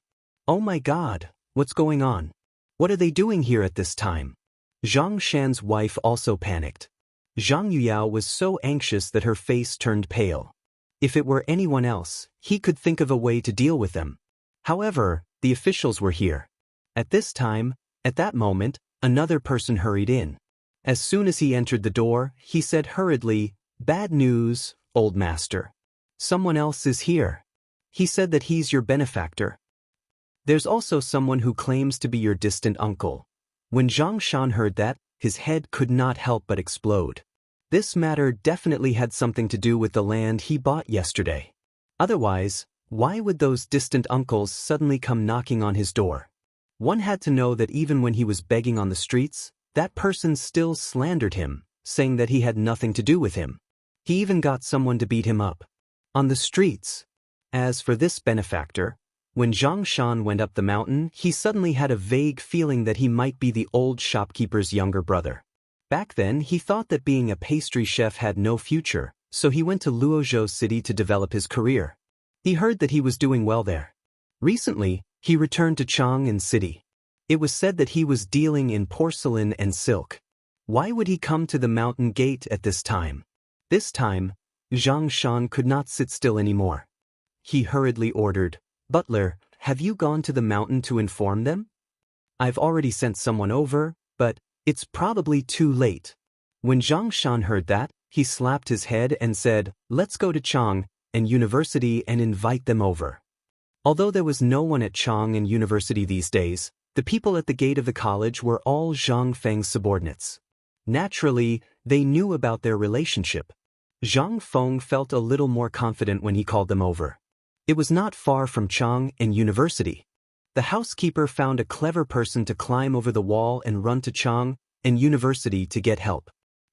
"Oh my God, what's going on? What are they doing here at this time?" Xianxia's wife also panicked. Zhang Yuyao was so anxious that her face turned pale. If it were anyone else, he could think of a way to deal with them. However, the officials were here. At that moment, another person hurried in. As soon as he entered the door, he said hurriedly, "Bad news, old master. Someone else is here. He said that he's your benefactor. There's also someone who claims to be your distant uncle." When Xianxia heard that, his head could not help but explode. This matter definitely had something to do with the land he bought yesterday. Otherwise, why would those distant uncles suddenly come knocking on his door? One had to know that even when he was begging on the streets, that person still slandered him, saying that he had nothing to do with him. He even got someone to beat him up. On the streets. As for this benefactor, when Xianxia went up the mountain, he suddenly had a vague feeling that he might be the old shopkeeper's younger brother. Back then, he thought that being a pastry chef had no future, so he went to Luozhou City to develop his career. He heard that he was doing well there. Recently, he returned to Chang'an City. It was said that he was dealing in porcelain and silk. Why would he come to the mountain gate at this time? This time, Xianxia could not sit still anymore. He hurriedly ordered, "Butler, have you gone to the mountain to inform them?" "I've already sent someone over, but it's probably too late." When Xianxia heard that, he slapped his head and said, "Let's go to Chang'an University and invite them over." Although there was no one at Chang'an University these days, the people at the gate of the college were all Zhang Feng's subordinates. Naturally, they knew about their relationship. Zhang Feng felt a little more confident when he called them over. It was not far from Chang'an University. The housekeeper found a clever person to climb over the wall and run to Chang'an University to get help.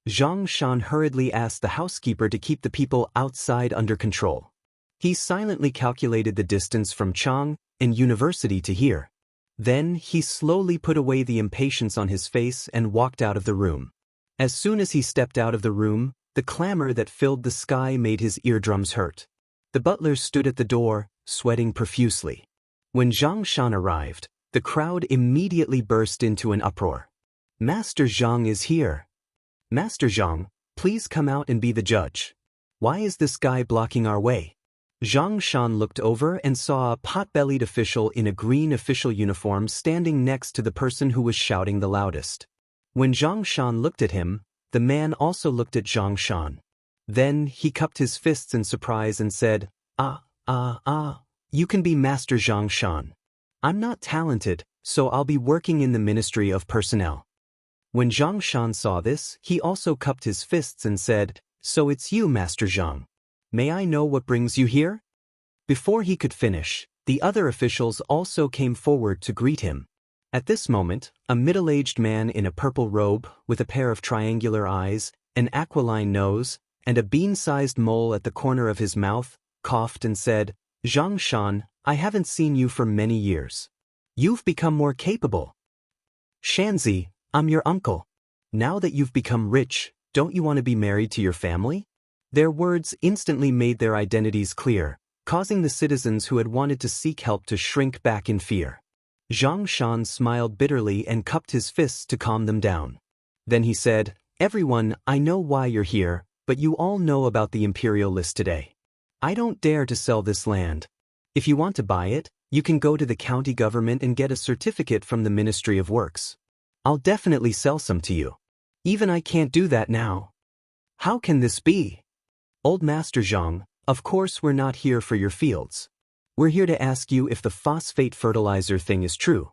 Xianxia hurriedly asked the housekeeper to keep the people outside under control. He silently calculated the distance from Chang'an University to here. Then he slowly put away the impatience on his face and walked out of the room. As soon as he stepped out of the room, the clamor that filled the sky made his eardrums hurt. The butler stood at the door, sweating profusely. When Xianxia arrived, the crowd immediately burst into an uproar. "Master Zhang is here. Master Zhang, please come out and be the judge. Why is this guy blocking our way?" Xianxia looked over and saw a pot-bellied official in a green official uniform standing next to the person who was shouting the loudest. When Xianxia looked at him, the man also looked at Xianxia. Then he cupped his fists in surprise and said, You can be Master Xianxia. I'm not talented, so I'll be working in the Ministry of Personnel." When Xianxia saw this, he also cupped his fists and said, "So it's you, Master Zhang. May I know what brings you here?" Before he could finish, the other officials also came forward to greet him. At this moment, a middle-aged man in a purple robe, with a pair of triangular eyes, an aquiline nose, and a bean-sized mole at the corner of his mouth, coughed and said, "Xianxia, I haven't seen you for many years. You've become more capable. Xianxia, I'm your uncle. Now that you've become rich, don't you want to be married to your family?" Their words instantly made their identities clear, causing the citizens who had wanted to seek help to shrink back in fear. Xianxia smiled bitterly and cupped his fists to calm them down. Then he said, "Everyone, I know why you're here, but you all know about the imperial list today. I don't dare to sell this land. If you want to buy it, you can go to the county government and get a certificate from the Ministry of Works. I'll definitely sell some to you. Even I can't do that now." "How can this be?" "Old Master Zhang, of course we're not here for your fields. We're here to ask you if the phosphate fertilizer thing is true.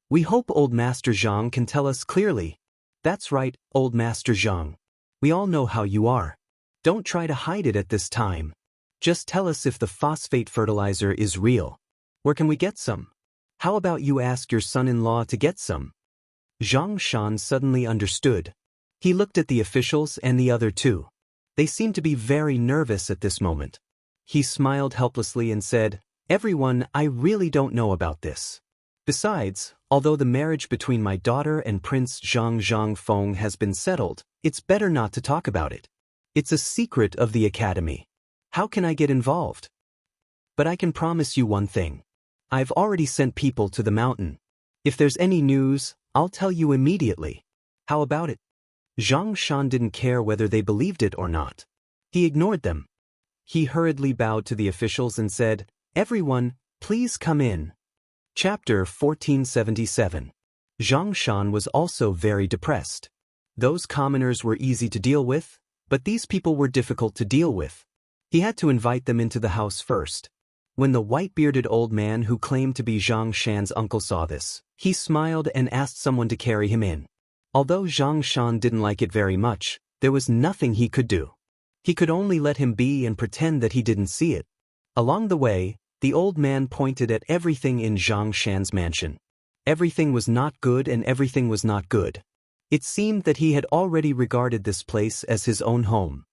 We hope Old Master Zhang can tell us clearly." That's right, old Master Zhang. We all know how you are. Don't try to hide it at this time. Just tell us if the phosphate fertilizer is real. Where can we get some? How about you ask your son-in-law to get some? Zhang Shan suddenly understood. He looked at the officials and the other two. They seemed to be very nervous at this moment. He smiled helplessly and said, "Everyone, I really don't know about this. Besides, although the marriage between my daughter and Prince Zhang Feng has been settled, it's better not to talk about it. It's a secret of the academy. How can I get involved? But I can promise you one thing. I've already sent people to the mountain. If there's any news, I'll tell you immediately. How about it?" Zhang Shan didn't care whether they believed it or not. He ignored them. He hurriedly bowed to the officials and said, "Everyone, please come in." Chapter 1477. Zhang Shan was also very depressed. Those commoners were easy to deal with, but these people were difficult to deal with. He had to invite them into the house first. When the white-bearded old man who claimed to be Zhang Shan's uncle saw this, he smiled and asked someone to carry him in. Although Zhang Shan didn't like it very much, there was nothing he could do. He could only let him be and pretend that he didn't see it. Along the way, the old man pointed at everything in Zhang Shan's mansion. Everything was not good and everything was not good. It seemed that he had already regarded this place as his own home.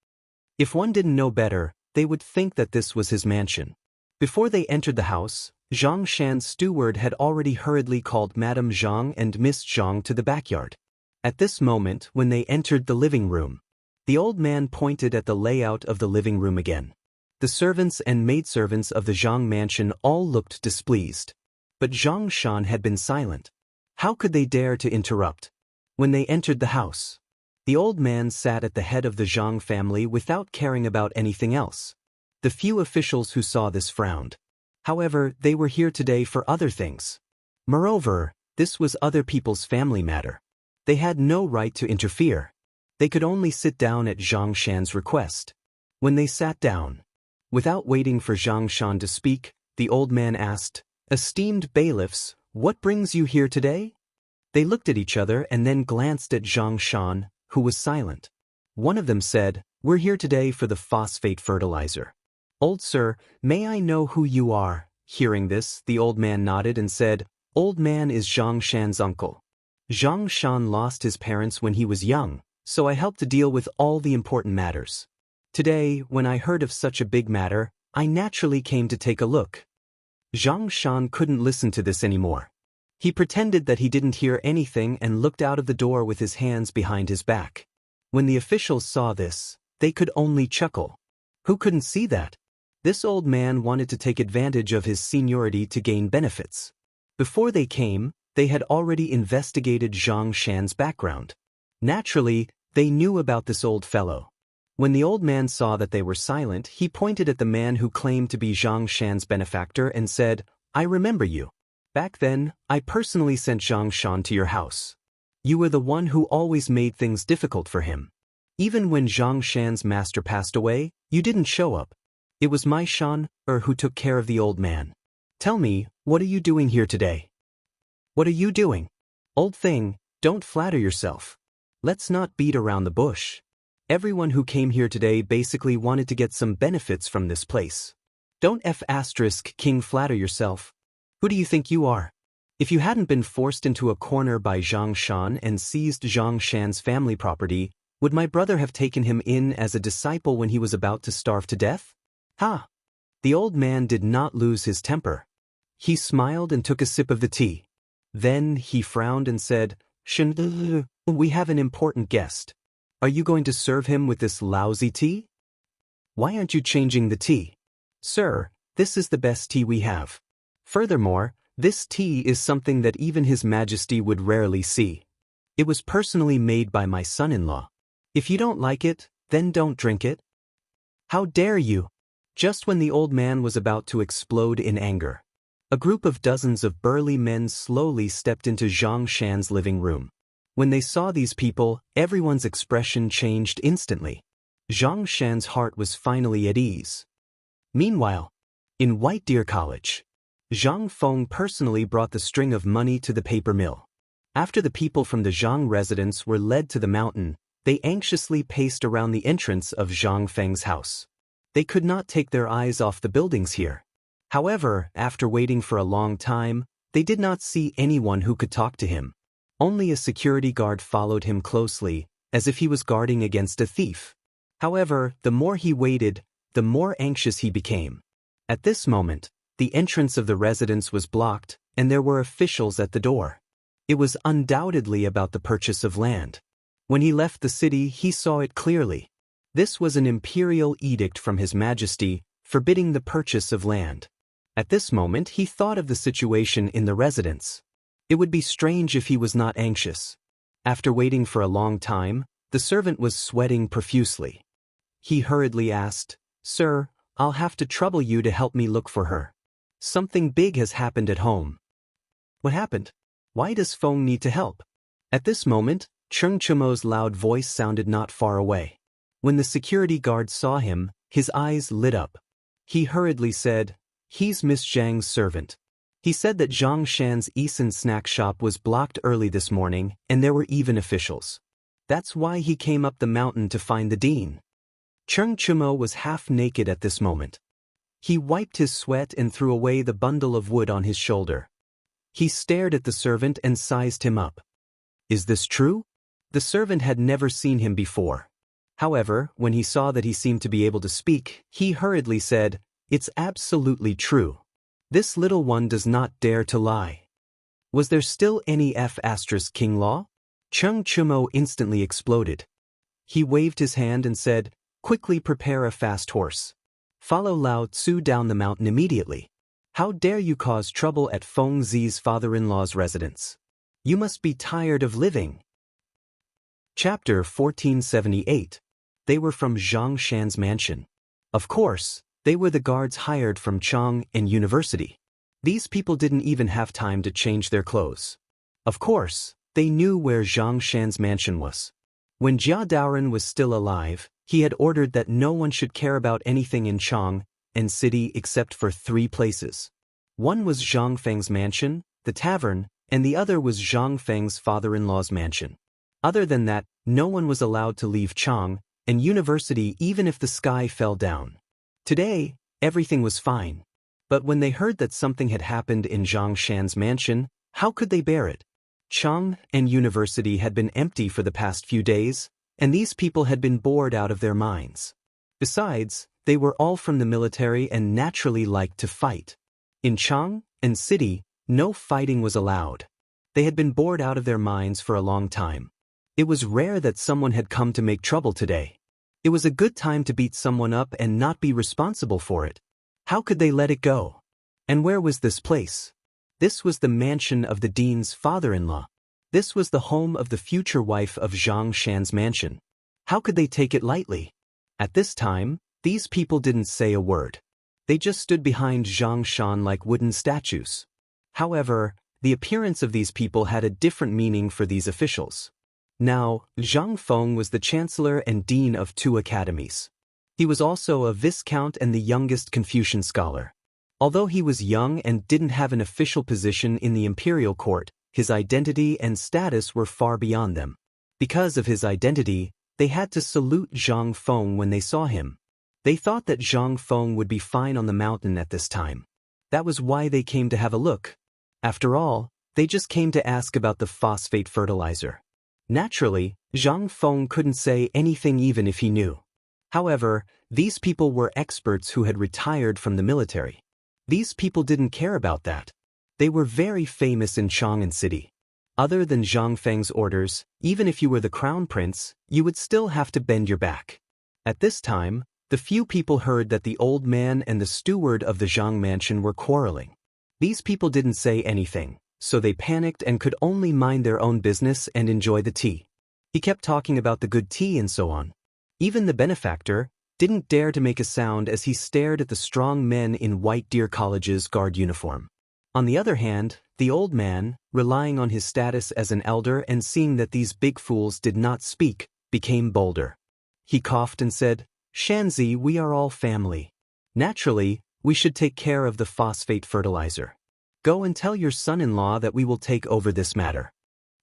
If one didn't know better, they would think that this was his mansion. Before they entered the house, Zhang Shan's steward had already hurriedly called Madame Zhang and Miss Zhang to the backyard. At this moment, when they entered the living room, the old man pointed at the layout of the living room again. The servants and maidservants of the Zhang mansion all looked displeased. But Zhang Shan had been silent. How could they dare to interrupt? When they entered the house, the old man sat at the head of the Zhang family without caring about anything else. The few officials who saw this frowned. However, they were here today for other things. Moreover, this was other people's family matter. They had no right to interfere. They could only sit down at Zhang Shan's request. When they sat down, without waiting for Zhang Shan to speak, the old man asked, "Esteemed bailiffs, what brings you here today?" They looked at each other and then glanced at Zhang Shan, who was silent. One of them said, "We're here today for the phosphate fertilizer." "Old sir, may I know who you are?" Hearing this, the old man nodded and said, "Old man is Zhang Shan's uncle. Zhang Shan lost his parents when he was young, so I helped to deal with all the important matters. Today, when I heard of such a big matter, I naturally came to take a look." Zhang Shan couldn't listen to this anymore. He pretended that he didn't hear anything and looked out of the door with his hands behind his back. When the officials saw this, they could only chuckle. Who couldn't see that? This old man wanted to take advantage of his seniority to gain benefits. Before they came, they had already investigated Zhang Shan's background. Naturally, they knew about this old fellow. When the old man saw that they were silent, he pointed at the man who claimed to be Zhang Shan's benefactor and said, "I remember you. Back then, I personally sent Zhang Shan to your house. You were the one who always made things difficult for him. Even when Zhang Shan's master passed away, you didn't show up. It was my Shan, who took care of the old man. Tell me, what are you doing here today?" "What are you doing? Old thing, don't flatter yourself. Let's not beat around the bush. Everyone who came here today basically wanted to get some benefits from this place. Don't King flatter yourself. Who do you think you are? If you hadn't been forced into a corner by Zhang Shan and seized Zhang Shan's family property, would my brother have taken him in as a disciple when he was about to starve to death? Ha!" The old man did not lose his temper. He smiled and took a sip of the tea. Then he frowned and said, "We have an important guest. Are you going to serve him with this lousy tea? Why aren't you changing the tea? Sir, this is the best tea we have. Furthermore, this tea is something that even His Majesty would rarely see. It was personally made by my son-in-law. If you don't like it, then don't drink it." "How dare you?" Just when the old man was about to explode in anger, a group of dozens of burly men slowly stepped into Zhang Shan's living room. When they saw these people, everyone's expression changed instantly. Zhang Shan's heart was finally at ease. Meanwhile, in White Deer College, Zhang Feng personally brought the string of money to the paper mill. After the people from the Zhang residence were led to the mountain, they anxiously paced around the entrance of Zhang Feng's house. They could not take their eyes off the buildings here. However, after waiting for a long time, they did not see anyone who could talk to him. Only a security guard followed him closely, as if he was guarding against a thief. However, the more he waited, the more anxious he became. At this moment, the entrance of the residence was blocked, and there were officials at the door. It was undoubtedly about the purchase of land. When he left the city, he saw it clearly. This was an imperial edict from His Majesty, forbidding the purchase of land. At this moment, he thought of the situation in the residence. It would be strange if he was not anxious. After waiting for a long time, the servant was sweating profusely. He hurriedly asked, "Sir, I'll have to trouble you to help me look for her. Something big has happened at home." "What happened? Why does Feng need to help?" At this moment, Cheng Chumo's loud voice sounded not far away. When the security guard saw him, his eyes lit up. He hurriedly said, "He's Miss Zhang's servant." He said that Zhang Shan's Eason snack shop was blocked early this morning, and there were even officials. That's why he came up the mountain to find the dean. Cheng Chumo was half naked at this moment. He wiped his sweat and threw away the bundle of wood on his shoulder. He stared at the servant and sized him up. "Is this true?" The servant had never seen him before. However, when he saw that he seemed to be able to speak, he hurriedly said, "It's absolutely true. This little one does not dare to lie." Was there still any King law? Cheng Chumo instantly exploded. He waved his hand and said, "Quickly prepare a fast horse. Follow Lao Tzu down the mountain immediately. How dare you cause trouble at Feng Zi's father-in-law's residence? You must be tired of living." Chapter 1478. They were from Zhang Shan's mansion. Of course, they were the guards hired from Chang and University. These people didn't even have time to change their clothes. Of course, they knew where Zhang Shan's mansion was. When Jia Daoren was still alive, he had ordered that no one should care about anything in Chang and city except for 3 places. One was Zhang Feng's mansion, the tavern, and the other was Zhang Feng's father-in-law's mansion. Other than that, no one was allowed to leave Chang and University even if the sky fell down. Today, everything was fine. But when they heard that something had happened in Zhang Shan's mansion, how could they bear it? Chang and University had been empty for the past few days, and these people had been bored out of their minds. Besides, they were all from the military and naturally liked to fight. In Chang and city, no fighting was allowed. They had been bored out of their minds for a long time. It was rare that someone had come to make trouble today. It was a good time to beat someone up and not be responsible for it. How could they let it go? And where was this place? This was the mansion of the dean's father-in-law. This was the home of the future wife of Zhang Shan's mansion. How could they take it lightly? At this time, these people didn't say a word. They just stood behind Zhang Shan like wooden statues. However, the appearance of these people had a different meaning for these officials. Now, Zhang Feng was the chancellor and dean of 2 academies. He was also a viscount and the youngest Confucian scholar. Although he was young and didn't have an official position in the imperial court, his identity and status were far beyond them. Because of his identity, they had to salute Zhang Feng when they saw him. They thought that Zhang Feng would be fine on the mountain at this time. That was why they came to have a look. After all, they just came to ask about the phosphate fertilizer. Naturally, Zhang Feng couldn't say anything even if he knew. However, these people were experts who had retired from the military. These people didn't care about that. They were very famous in Chang'an City. Other than Zhang Feng's orders, even if you were the crown prince, you would still have to bend your back. At this time, the few people heard that the old man and the steward of the Zhang mansion were quarreling. These people didn't say anything, so they panicked and could only mind their own business and enjoy the tea. He kept talking about the good tea and so on. Even the benefactor didn't dare to make a sound as he stared at the strong men in White Deer College's guard uniform. On the other hand, the old man, relying on his status as an elder and seeing that these big fools did not speak, became bolder. He coughed and said, "Xianxia, we are all family. Naturally, we should take care of the phosphate fertilizer. Go and tell your son-in-law that we will take over this matter."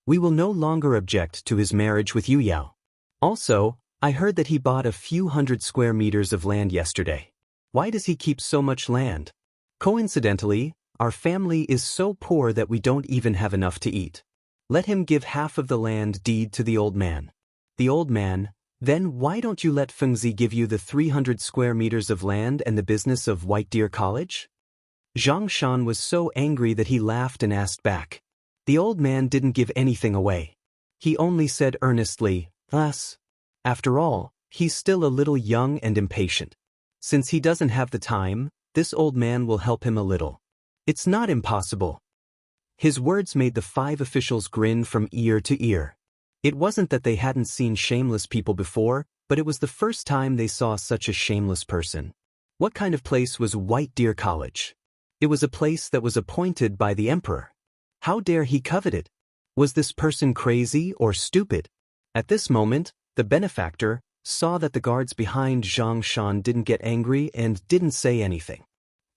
We will no longer object to his marriage with Yu Yao. Also, I heard that he bought a few hundred square meters of land yesterday. Why does he keep so much land? Coincidentally, our family is so poor that we don't even have enough to eat. Let him give half of the land deed to the old man. The old man, then why don't you let Fengzi give you the 300 square meters of land and the business of White Deer College? Zhang Shan was so angry that he laughed and asked back. The old man didn't give anything away. He only said earnestly, "Us." After all, he's still a little young and impatient. Since he doesn't have the time, this old man will help him a little. It's not impossible. His words made the 5 officials grin from ear to ear. It wasn't that they hadn't seen shameless people before, but it was the first time they saw such a shameless person. What kind of place was White Deer College? It was a place that was appointed by the emperor. How dare he covet it? Was this person crazy or stupid? At this moment, the benefactor saw that the guards behind Zhang Shan didn't get angry and didn't say anything.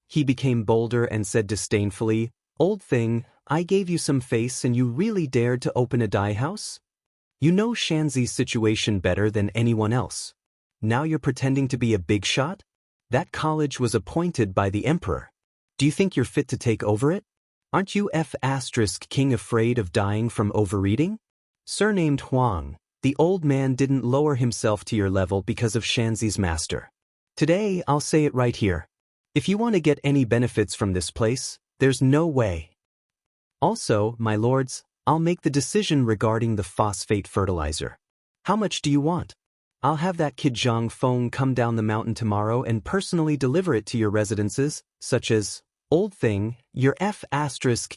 He became bolder and said disdainfully, "Old thing, I gave you some face and you really dared to open a dye house? You know Shanzi's situation better than anyone else. Now you're pretending to be a big shot? That college was appointed by the emperor. Do you think you're fit to take over it? Aren't you King afraid of dying from overeating?" Surnamed Huang, the old man didn't lower himself to your level because of Shanzi's master. Today, I'll say it right here. If you want to get any benefits from this place, there's no way. Also, my lords, I'll make the decision regarding the phosphate fertilizer. How much do you want? I'll have that kid Zhang Feng come down the mountain tomorrow and personally deliver it to your residences, such as, "Old thing, you're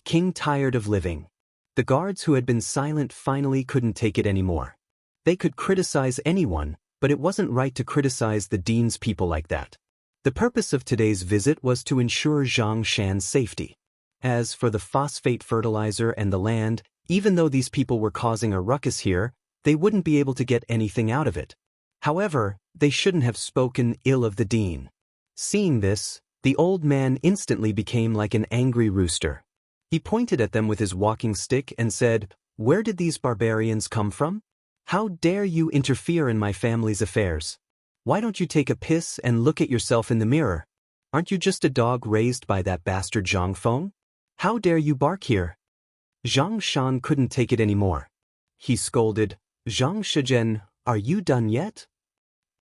King tired of living." The guards who had been silent finally couldn't take it anymore. They could criticize anyone, but it wasn't right to criticize the dean's people like that. The purpose of today's visit was to ensure Zhang Shan's safety. As for the phosphate fertilizer and the land, even though these people were causing a ruckus here, they wouldn't be able to get anything out of it. However, they shouldn't have spoken ill of the dean. Seeing this, the old man instantly became like an angry rooster. He pointed at them with his walking stick and said, "Where did these barbarians come from? How dare you interfere in my family's affairs? Why don't you take a piss and look at yourself in the mirror? Aren't you just a dog raised by that bastard Zhang Feng? How dare you bark here?" Zhang Shan couldn't take it anymore. He scolded, "Zhang Shizhen, are you done yet?